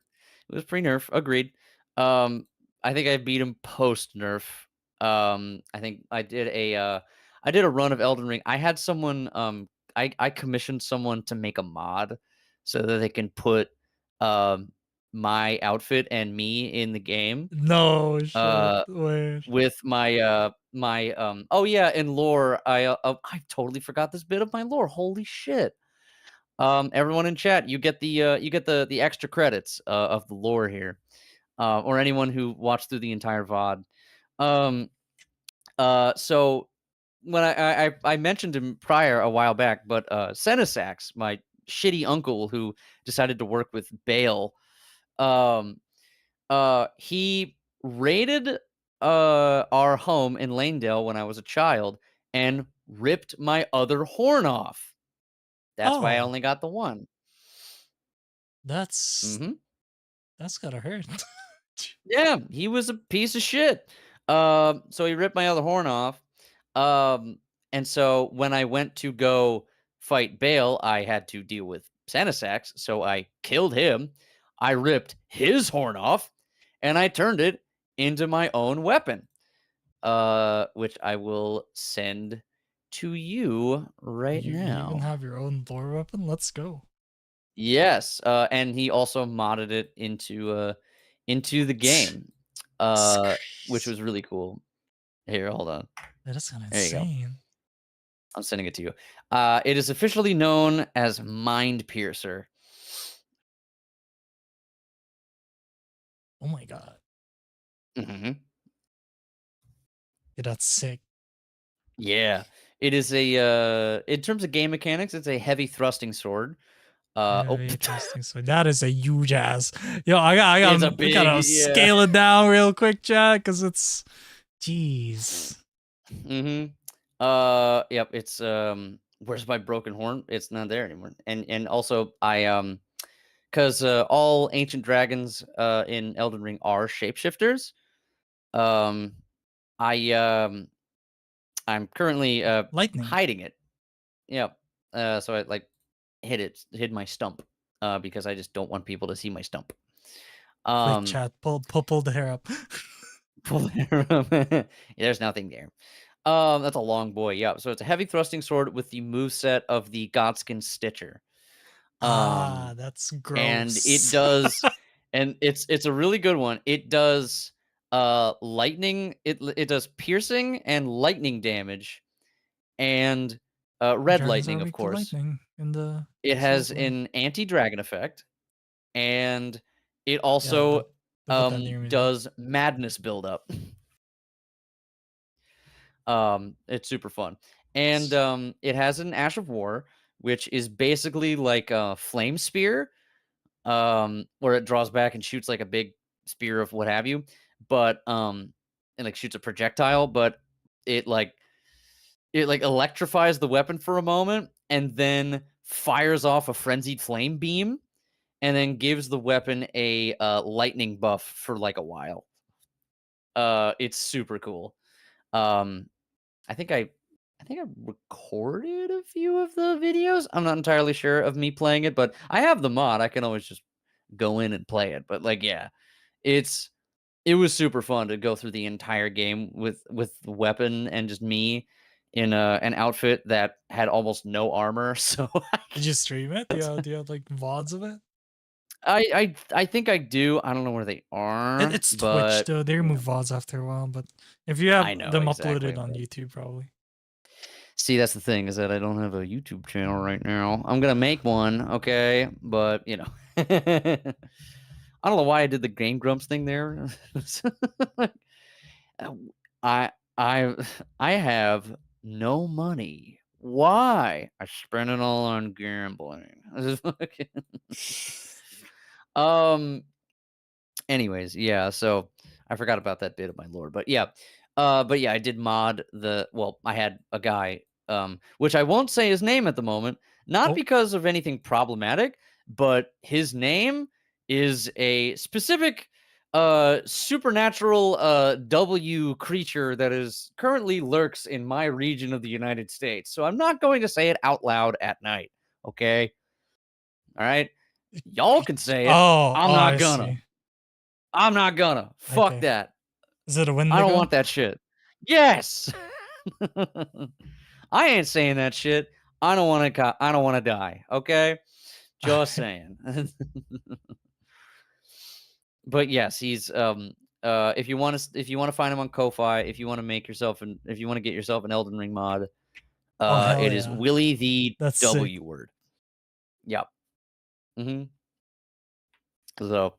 Speaker 2: It was pre-nerf. Agreed. I think I beat him post-nerf. I think I did a run of Elden Ring. I had someone I commissioned someone to make a mod so that they can put my outfit and me in the game.
Speaker 1: No shit. Wait.
Speaker 2: With my oh yeah, in lore, I totally forgot this bit of my lore. Holy shit. Everyone in chat, you get the extra credits of the lore here. Or anyone who watched through the entire VOD. So when I mentioned him prior a while back, but Vylassax, my shitty uncle who decided to work with Bale, he raided our home in Lanedale when I was a child and ripped my other horn off. That's why I only got the one.
Speaker 1: That's gotta hurt.
Speaker 2: Yeah, he was a piece of shit. So he ripped my other horn off. And so when I went to go fight Bale, I had to deal with Vylassax. So I killed him. I ripped his horn off, and I turned it into my own weapon, which I will send to you right now.
Speaker 1: You even have your own lore weapon? Let's go.
Speaker 2: Yes, and he also modded it into the game, which was really cool. Here, hold on.
Speaker 1: That is kind of
Speaker 2: There you go.
Speaker 1: insane.
Speaker 2: I'm sending it to you. It is officially known as Mind Piercer.
Speaker 1: Oh my god.
Speaker 2: Mm-hmm.
Speaker 1: Yeah, that's sick.
Speaker 2: Yeah, it is a in terms of game mechanics, it's a heavy thrusting sword.
Speaker 1: Interesting. So that is a huge ass. Yo, we gotta scale it down real quick, chat, because it's jeez.
Speaker 2: Yep, it's where's my broken horn? It's not there anymore. And also I because all ancient dragons in Elden Ring are shapeshifters. I'm currently
Speaker 1: lightning
Speaker 2: hiding it. Yep. So I hid my stump because I just don't want people to see my stump.
Speaker 1: Quick chat, pull the hair up.
Speaker 2: Pull the hair up. There's nothing there. That's a long boy. Yep. So it's a heavy thrusting sword with the moveset of the Godskin Stitcher.
Speaker 1: That's gross.
Speaker 2: And it does, and it's a really good one. It does lightning. It does piercing and lightning damage, and red lightning, of course.
Speaker 1: Lightning in the
Speaker 2: it has an anti-dragon effect, and it also does madness buildup. It's super fun, and it has an Ash of War, which is basically like a flame spear, where it draws back and shoots like a big spear of what have you, but and like shoots a projectile, but it like electrifies the weapon for a moment and then fires off a frenzied flame beam and then gives the weapon a lightning buff for like a while. It's super cool. I think I recorded a few of the videos. I'm not entirely sure of me playing it, but I have the mod. I can always just go in and play it. But like, yeah, it was super fun to go through the entire game with the weapon and just me in an outfit that had almost no armor. So
Speaker 1: Did you stream it? Do you have like VODs of it?
Speaker 2: I think I do. I don't know where they are,
Speaker 1: It's Twitch
Speaker 2: but
Speaker 1: though. They remove VODs after a while, but if you have
Speaker 2: I know
Speaker 1: them
Speaker 2: exactly.
Speaker 1: uploaded on YouTube, probably.
Speaker 2: See, that's the thing, is that I don't have a YouTube channel right now. I'm gonna make one, okay? But you know, I don't know why I did the Game Grumps thing there. I I I have no money. Why? I spent it all on gambling. um. Anyways, yeah. So I forgot about that bit of my lore, but yeah. But yeah, I did mod the. Well, I had a guy, which I won't say his name at the moment, not
Speaker 1: Oh.
Speaker 2: because of anything problematic, but his name is a specific supernatural W creature that is currently lurks in my region of the United States. So I'm not going to say it out loud at night. Okay. All right. Y'all can say it. I'm not
Speaker 1: I
Speaker 2: gonna.
Speaker 1: see.
Speaker 2: I'm not gonna. Fuck
Speaker 1: Okay.
Speaker 2: that.
Speaker 1: Is it a
Speaker 2: I
Speaker 1: Wendigo?
Speaker 2: don't want that shit. Yes. I ain't saying that shit. I don't want to. I don't want to die. Okay. Just saying. But yes, he's if you want to find him on Ko-fi, if you want to make yourself if you want to get yourself an Elden Ring mod,
Speaker 1: Oh, hell
Speaker 2: it is
Speaker 1: yeah.
Speaker 2: Willie the
Speaker 1: That's
Speaker 2: W
Speaker 1: sick.
Speaker 2: word. Yep. So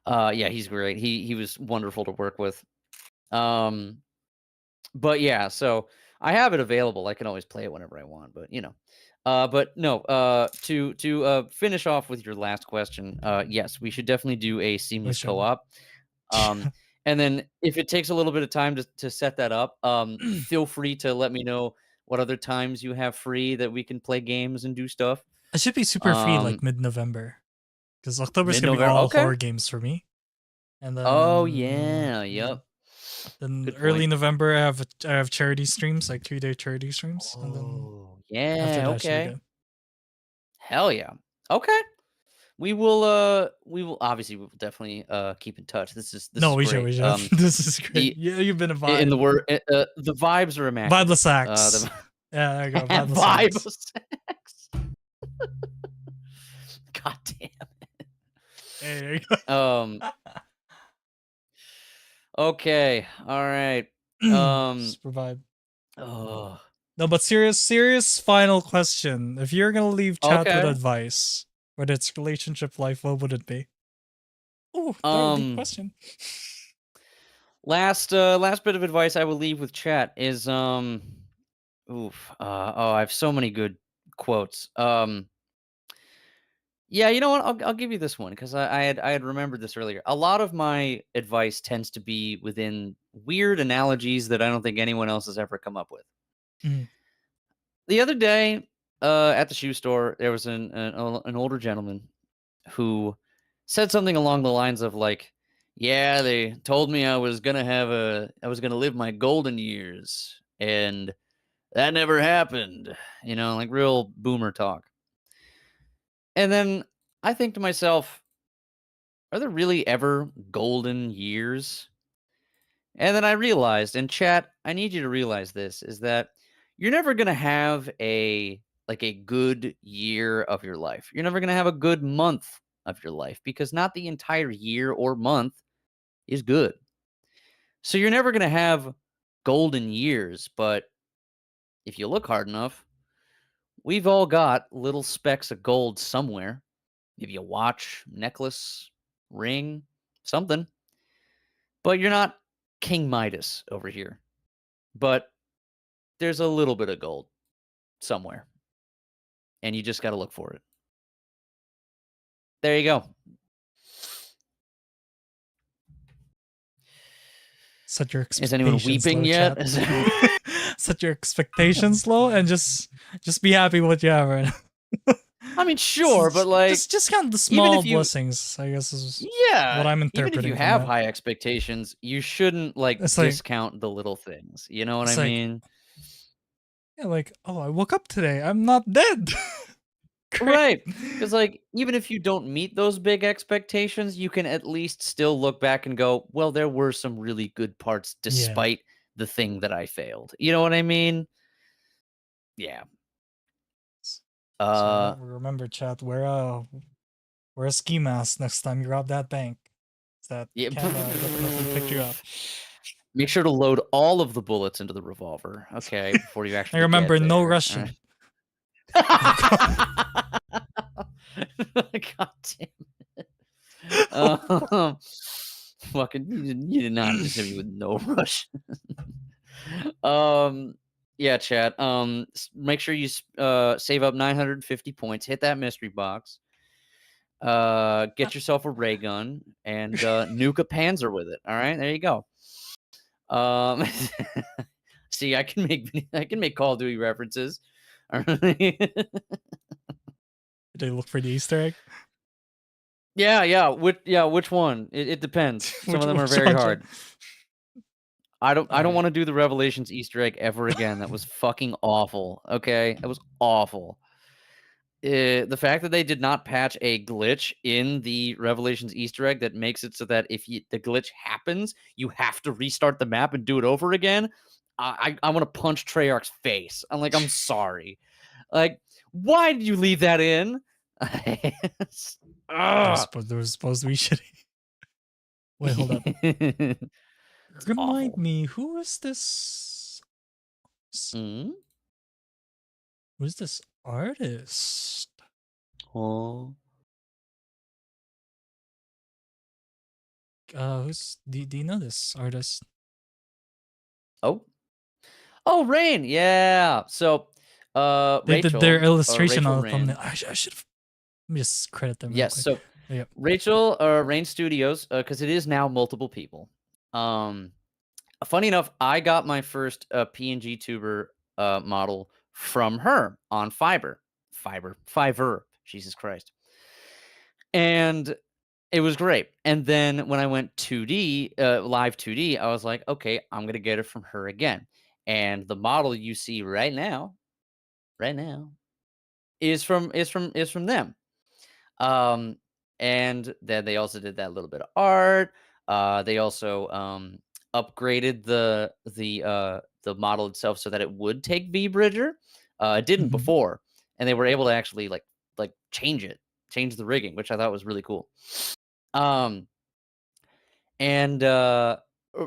Speaker 2: yeah, he's great. He was wonderful to work with. But yeah, so I have it available. I can always play it whenever I want, but you know. But no, to finish off with your last question, yes, we should definitely do a seamless
Speaker 1: should.
Speaker 2: co-op. And then if it takes a little bit of time to set that up, feel free to let me know what other times you have free that we can play games and do stuff.
Speaker 1: It should be super free like mid-November. Because October's gonna be
Speaker 2: Mid-November,
Speaker 1: all
Speaker 2: okay.
Speaker 1: horror games for me. And then
Speaker 2: Oh yeah, yep.
Speaker 1: Then
Speaker 2: Good
Speaker 1: early
Speaker 2: point.
Speaker 1: November I have charity streams, like 3-day charity streams. And then
Speaker 2: Oh yeah,
Speaker 1: after that should be
Speaker 2: okay.
Speaker 1: good.
Speaker 2: Hell yeah. Okay. We will obviously we will definitely keep in touch. This is
Speaker 1: we
Speaker 2: great.
Speaker 1: should. This is great. Yeah, you've been a vibe.
Speaker 2: In the word the vibes are immaculate.
Speaker 1: Vylassax. Yeah, there you go.
Speaker 2: Vylassax. God damn it.
Speaker 1: Hey, there you go.
Speaker 2: Okay. All right.
Speaker 1: Super vibe.
Speaker 2: Oh.
Speaker 1: No, but serious final question. If you're gonna leave chat with
Speaker 2: Okay.
Speaker 1: advice, whether it's relationship life, what would it be? Oh, that would be a question.
Speaker 2: Last bit of advice I will leave with chat is I have so many good quotes. Yeah, you know what? I'll give you this one because I had remembered this earlier. A lot of my advice tends to be within weird analogies that I don't think anyone else has ever come up with. The other day, at the shoe store, there was an older gentleman who said something along the lines of like, "Yeah, they told me I was gonna live my golden years, and that never happened." You know, like real boomer talk. And then I think to myself, are there really ever golden years? And then I realized, and chat, I need you to realize this, is that you're never going to have a good year of your life. You're never going to have a good month of your life because not the entire year or month is good. So you're never going to have golden years, but if you look hard enough, we've all got little specks of gold somewhere. Maybe a watch, necklace, ring, something. But you're not King Midas over here. But there's a little bit of gold somewhere. And you just got to look for it. There you go.
Speaker 1: Set your
Speaker 2: Is anyone
Speaker 1: expectations
Speaker 2: weeping
Speaker 1: low,
Speaker 2: yet?
Speaker 1: chat. Set your expectations low and just be happy with what you have right now.
Speaker 2: I mean, sure, but like,
Speaker 1: just count the
Speaker 2: even
Speaker 1: small
Speaker 2: if you,
Speaker 1: blessings, I guess is
Speaker 2: yeah,
Speaker 1: what I'm
Speaker 2: even if
Speaker 1: interpreting
Speaker 2: you
Speaker 1: from
Speaker 2: have
Speaker 1: that.
Speaker 2: high expectations, you shouldn't like
Speaker 1: It's like,
Speaker 2: discount the little things. You know what I
Speaker 1: it's like,
Speaker 2: mean?
Speaker 1: yeah, like, oh, I woke up today. I'm not dead. Great.
Speaker 2: Right. Because like, even if you don't meet those big expectations, you can at least still look back and go, well, there were some really good parts
Speaker 1: Yeah.
Speaker 2: despite the thing that I failed. You know what I mean? Yeah.
Speaker 1: So remember, chat, wear a ski mask next time you rob that bank. That
Speaker 2: Yeah.
Speaker 1: can definitely pick you up.
Speaker 2: Make sure to load all of the bullets into the revolver, okay, before you actually
Speaker 1: I remember,
Speaker 2: get
Speaker 1: no
Speaker 2: there.
Speaker 1: rushing.
Speaker 2: God damn it. Fucking, you did not just hit me with no rush. Yeah, chat. Make sure you save up 950 points. Hit that mystery box. Get yourself a ray gun and nuke a Panzer with it. All right, there you go. See, I can make Call of Duty references. All right.
Speaker 1: Did they look for the Easter egg?
Speaker 2: Yeah. Which one? It depends. Some of them are very hard. I don't want to do the Revelations Easter egg ever again. That was fucking awful. Okay, that was awful. The fact that they did not patch a glitch in the Revelations Easter egg that makes it so that if the glitch happens, you have to restart the map and do it over again. I want to punch Treyarch's face. I'm like, I'm sorry. Like, why did you leave that in?
Speaker 1: They were supposed to be shitty. Wait, hold up. Remind me, who is this?
Speaker 2: Mm?
Speaker 1: Who's this artist?
Speaker 2: Oh.
Speaker 1: Who's do you know this artist?
Speaker 2: Oh, Reyn. Yeah. So,
Speaker 1: They
Speaker 2: Rachel,
Speaker 1: did their illustration
Speaker 2: Rachel
Speaker 1: on the
Speaker 2: Reyn.
Speaker 1: thumbnail. I should. Let me just credit them.
Speaker 2: Yes. So,
Speaker 1: yep.
Speaker 2: Rachel, Reyn Studios, because it is now multiple people. Funny enough, I got my first PNG tuber model from her on Fiverr. Jesus Christ. And it was great. And then when I went 2D, live 2D, I was like, okay, I'm gonna get it from her again. And the model you see right now, is from them. And then they also did that little bit of art. They also upgraded the model itself so that it would take V-Bridger. It didn't before, and they were able to actually like change the rigging, which I thought was really cool. And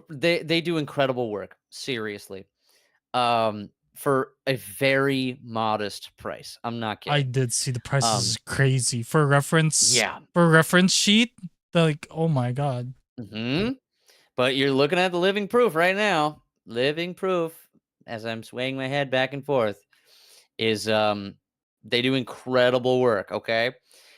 Speaker 2: they do incredible work, seriously. For a very modest price. I'm not kidding.
Speaker 1: I did see the prices is crazy. For reference,
Speaker 2: yeah.
Speaker 1: For a reference sheet, like, oh my god.
Speaker 2: But you're looking at the living proof right now. Living proof, as I'm swaying my head back and forth, is they do incredible work, okay?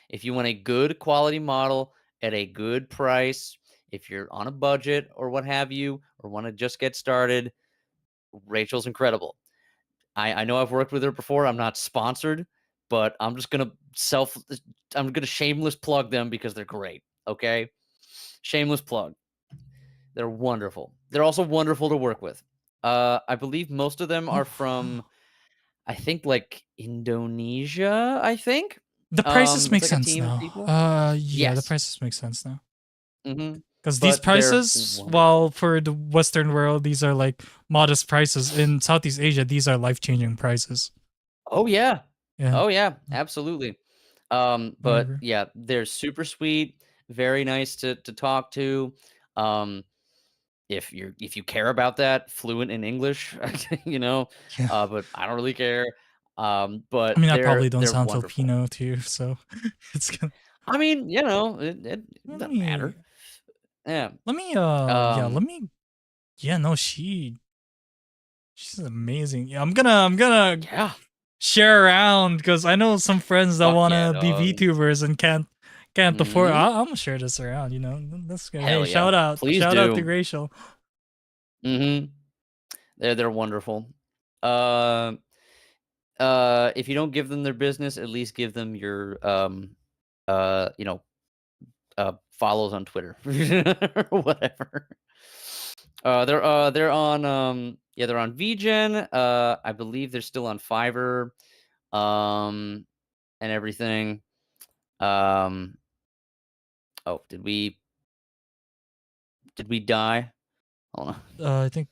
Speaker 2: If you want a good quality model at a good price, if you're on a budget or what have you, or want to just get started, Rachel's incredible. I know I've worked with her before. I'm not sponsored, but I'm just gonna shameless plug them because they're great. Okay, shameless plug. They're wonderful. They're also wonderful to work with. I believe most of them are from, I think, like Indonesia. I think
Speaker 1: the prices make
Speaker 2: like
Speaker 1: sense now. Yeah, yes. The prices make sense now. Because these prices, while for the Western world, these are like modest prices. In Southeast Asia, these are life-changing prices.
Speaker 2: Oh yeah. Oh yeah, absolutely. But yeah, they're super sweet, very nice to talk to. If you care about that, fluent in English, you know. But I don't really care. But
Speaker 1: I mean, I probably don't sound Filipino to you, so it's gonna.
Speaker 2: I mean, you know, it doesn't matter. Yeah.
Speaker 1: Let me. Yeah. No, she's amazing. Yeah, I'm gonna. Share around because I know some friends that wanna be VTubers and can't afford. I'm gonna share this around. You know, that's good. Hey, shout out to Rachel.
Speaker 2: Mm-hmm. They're wonderful. If you don't give them their business, at least give them your you know, follows on Twitter or whatever. They're on yeah, they're on VGen. I believe they're still on Fiverr, and everything. Oh, did we die? Hold on.
Speaker 1: I think.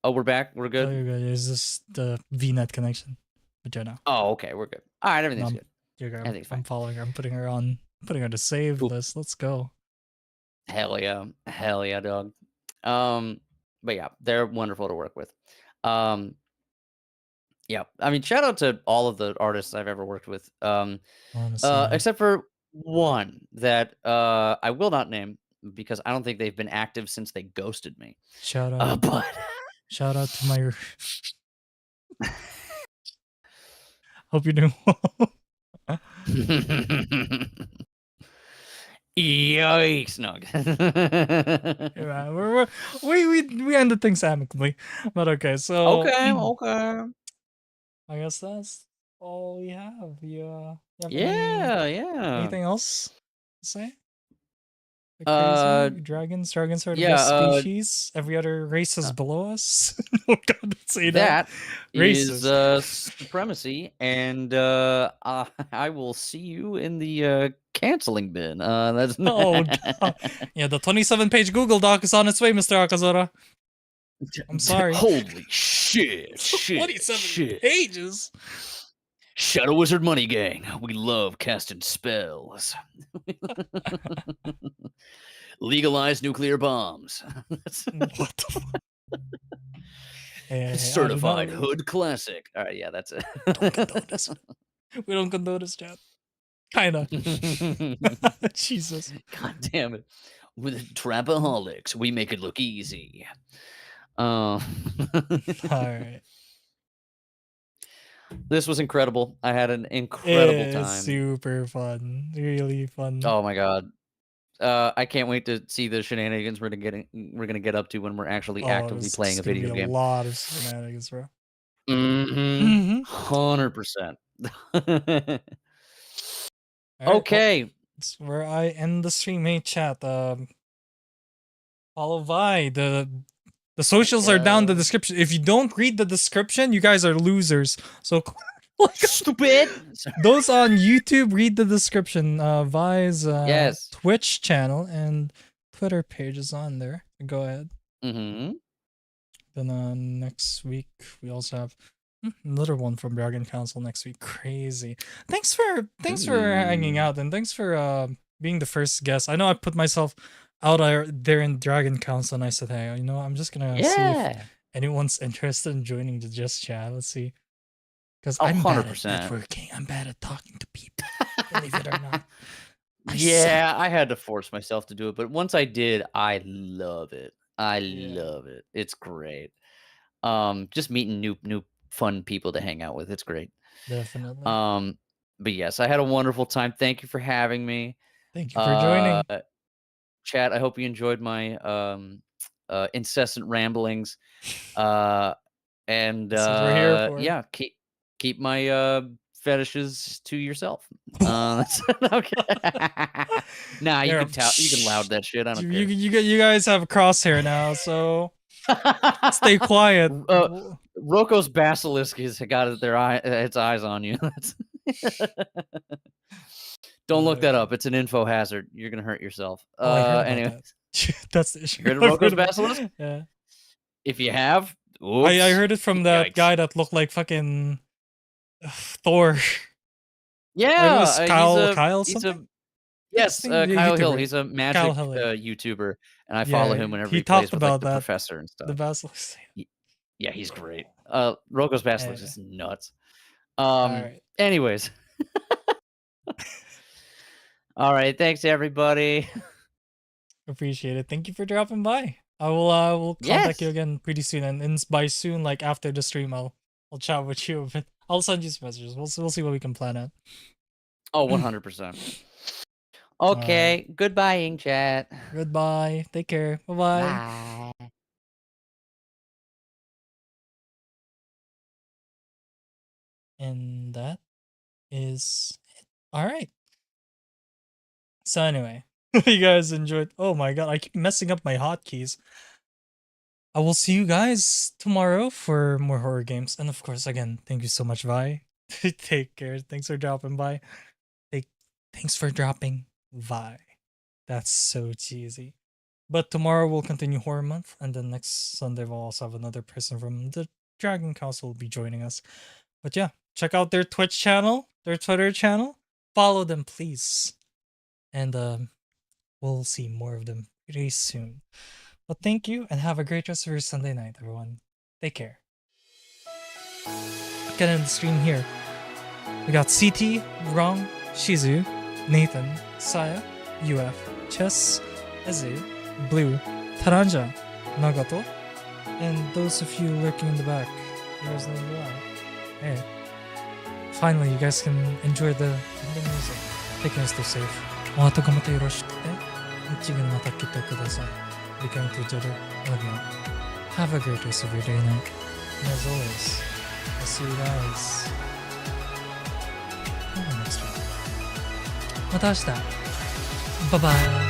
Speaker 2: Oh, we're back. We're
Speaker 1: Oh,
Speaker 2: good.
Speaker 1: you're good. It's just the VNet connection. But you're now.
Speaker 2: Oh, okay, we're good. All right, everything's good.
Speaker 1: You're good.
Speaker 2: Everything's
Speaker 1: I'm
Speaker 2: fine.
Speaker 1: following her. I'm putting her on the save
Speaker 2: Cool.
Speaker 1: list. Let's go.
Speaker 2: Hell yeah, dog. But yeah, they're wonderful to work with. Yeah, I mean, shout out to all of the artists I've ever worked with.
Speaker 1: Honestly,
Speaker 2: Except for one that I will not name because I don't think they've been active since they ghosted me.
Speaker 1: shout out.
Speaker 2: But
Speaker 1: Shout out to my. Hope you're doing well.
Speaker 2: Yikes! No.
Speaker 1: Yeah, we ended things amicably, but okay. So
Speaker 2: Okay.
Speaker 1: I guess that's all we have. You have
Speaker 2: Yeah.
Speaker 1: anything else to say? The
Speaker 2: Uh,
Speaker 1: crazy dragons are the
Speaker 2: yeah,
Speaker 1: best species. Every other race is below us. Oh God, don't say that.
Speaker 2: That is
Speaker 1: Racist.
Speaker 2: supremacy, and I will see you in the canceling bin. That's
Speaker 1: Oh God. Yeah, the 27-page Google Doc is on its way, Mr. Akazora. I'm sorry.
Speaker 2: Holy shit!
Speaker 1: 27 pages.
Speaker 2: Shadow Wizard Money Gang. We love casting spells. Legalize nuclear bombs.
Speaker 1: What the fuck? Hey,
Speaker 2: Certified hood classic. All right, yeah, that's it.
Speaker 1: Don't condone this. We don't condone this, chat. Kinda. Jesus.
Speaker 2: God damn it. With Trapaholics, we make it look easy.
Speaker 1: All right.
Speaker 2: This was incredible. I had an incredible time.
Speaker 1: Super fun. Really fun.
Speaker 2: Oh my god. I can't wait to see the shenanigans we're gonna get up to when we're actually actively playing a video game.
Speaker 1: A lot of shenanigans, bro.
Speaker 2: 100%.
Speaker 1: Okay. Well, that's where I end the stream. Hey, chat. Follow Vi. The socials are down in the description. If you don't read the description, you guys are losers. So
Speaker 2: stupid.
Speaker 1: Those on YouTube, read the description. Vi's
Speaker 2: yes.
Speaker 1: Twitch channel and Twitter page is on there. Go ahead. Then next week we also have another one from Dragon Council next week. Crazy. Thanks for hanging out, and thanks for being the first guest. I know I put myself out there in Dragon Council, and I said, hey, you know, I'm just gonna see if anyone's interested in joining the Just Chat. Let's see. Because I'm 100%. Bad at networking. I'm bad at talking to people. Believe it or not.
Speaker 2: I had to force myself to do it, but once I did, I love it. Love it. It's great. Just meeting new fun people to hang out with. It's great.
Speaker 1: Definitely.
Speaker 2: But yes, I had a wonderful time. Thank you for having me.
Speaker 1: Thank you for joining.
Speaker 2: Chat, I hope you enjoyed my incessant ramblings. And
Speaker 1: we're here for.
Speaker 2: Yeah, keep my fetishes to yourself. That's okay. Nah, you can loud that shit. I don't care.
Speaker 1: You guys have a crosshair now, so stay quiet.
Speaker 2: Roko's basilisk has got its eyes on you. Don't look that up. It's an info hazard. You're gonna hurt yourself. Anyway,
Speaker 1: that's the issue.
Speaker 2: Heard of Roko's basilisk?
Speaker 1: Yeah.
Speaker 2: If you have,
Speaker 1: I heard it from that guy that looked like fucking Thor.
Speaker 2: Yeah,
Speaker 1: Kyle something.
Speaker 2: Yes, Kyle Hill. He's a magic YouTuber, and I follow him whenever he plays with like, the professor and stuff.
Speaker 1: The basilisk.
Speaker 2: Yeah, he's great. Roko's basilisk is nuts.
Speaker 1: Right.
Speaker 2: Anyways. All right, thanks everybody.
Speaker 1: Appreciate it. Thank you for dropping by. I will contact you again pretty soon, and by soon, like after the stream, I'll chat with you. But I'll send you some messages. We'll see what we can plan out.
Speaker 2: Oh, 100%. Okay, goodbye, Ing Chat.
Speaker 1: Goodbye. Take care. Bye-bye.
Speaker 2: Bye.
Speaker 1: And that is it. All right. So anyway, you guys enjoyed. Oh my god, I keep messing up my hotkeys. I will see you guys tomorrow for more horror games. And of course, again, thank you so much, Vi. Take care. Thanks for dropping by. Thanks for dropping Vi. That's so cheesy. But tomorrow we'll continue Horror Month, and then next Sunday we'll also have another person from the Dragon Council will be joining us. But yeah, check out their Twitch channel, their Twitter channel. Follow them, please. And we'll see more of them pretty soon. But thank you, and have a great rest of your Sunday night, everyone. Take care. Get in the stream here. We got CT, Rong, Shizu, Nathan, Saya, UF, Chess, Ezu, Blue, Taranja, Nagato, and those of you lurking in the back. There's no UI. Hey. Finally, you guys can enjoy the ending music. Take care, stay safe. お後がまたよろしくて、一軍また来てください。Be kind to each other. Love you. Have a great rest of your day night. And as always, I'll see you guys in the next one. また明日。Bye bye.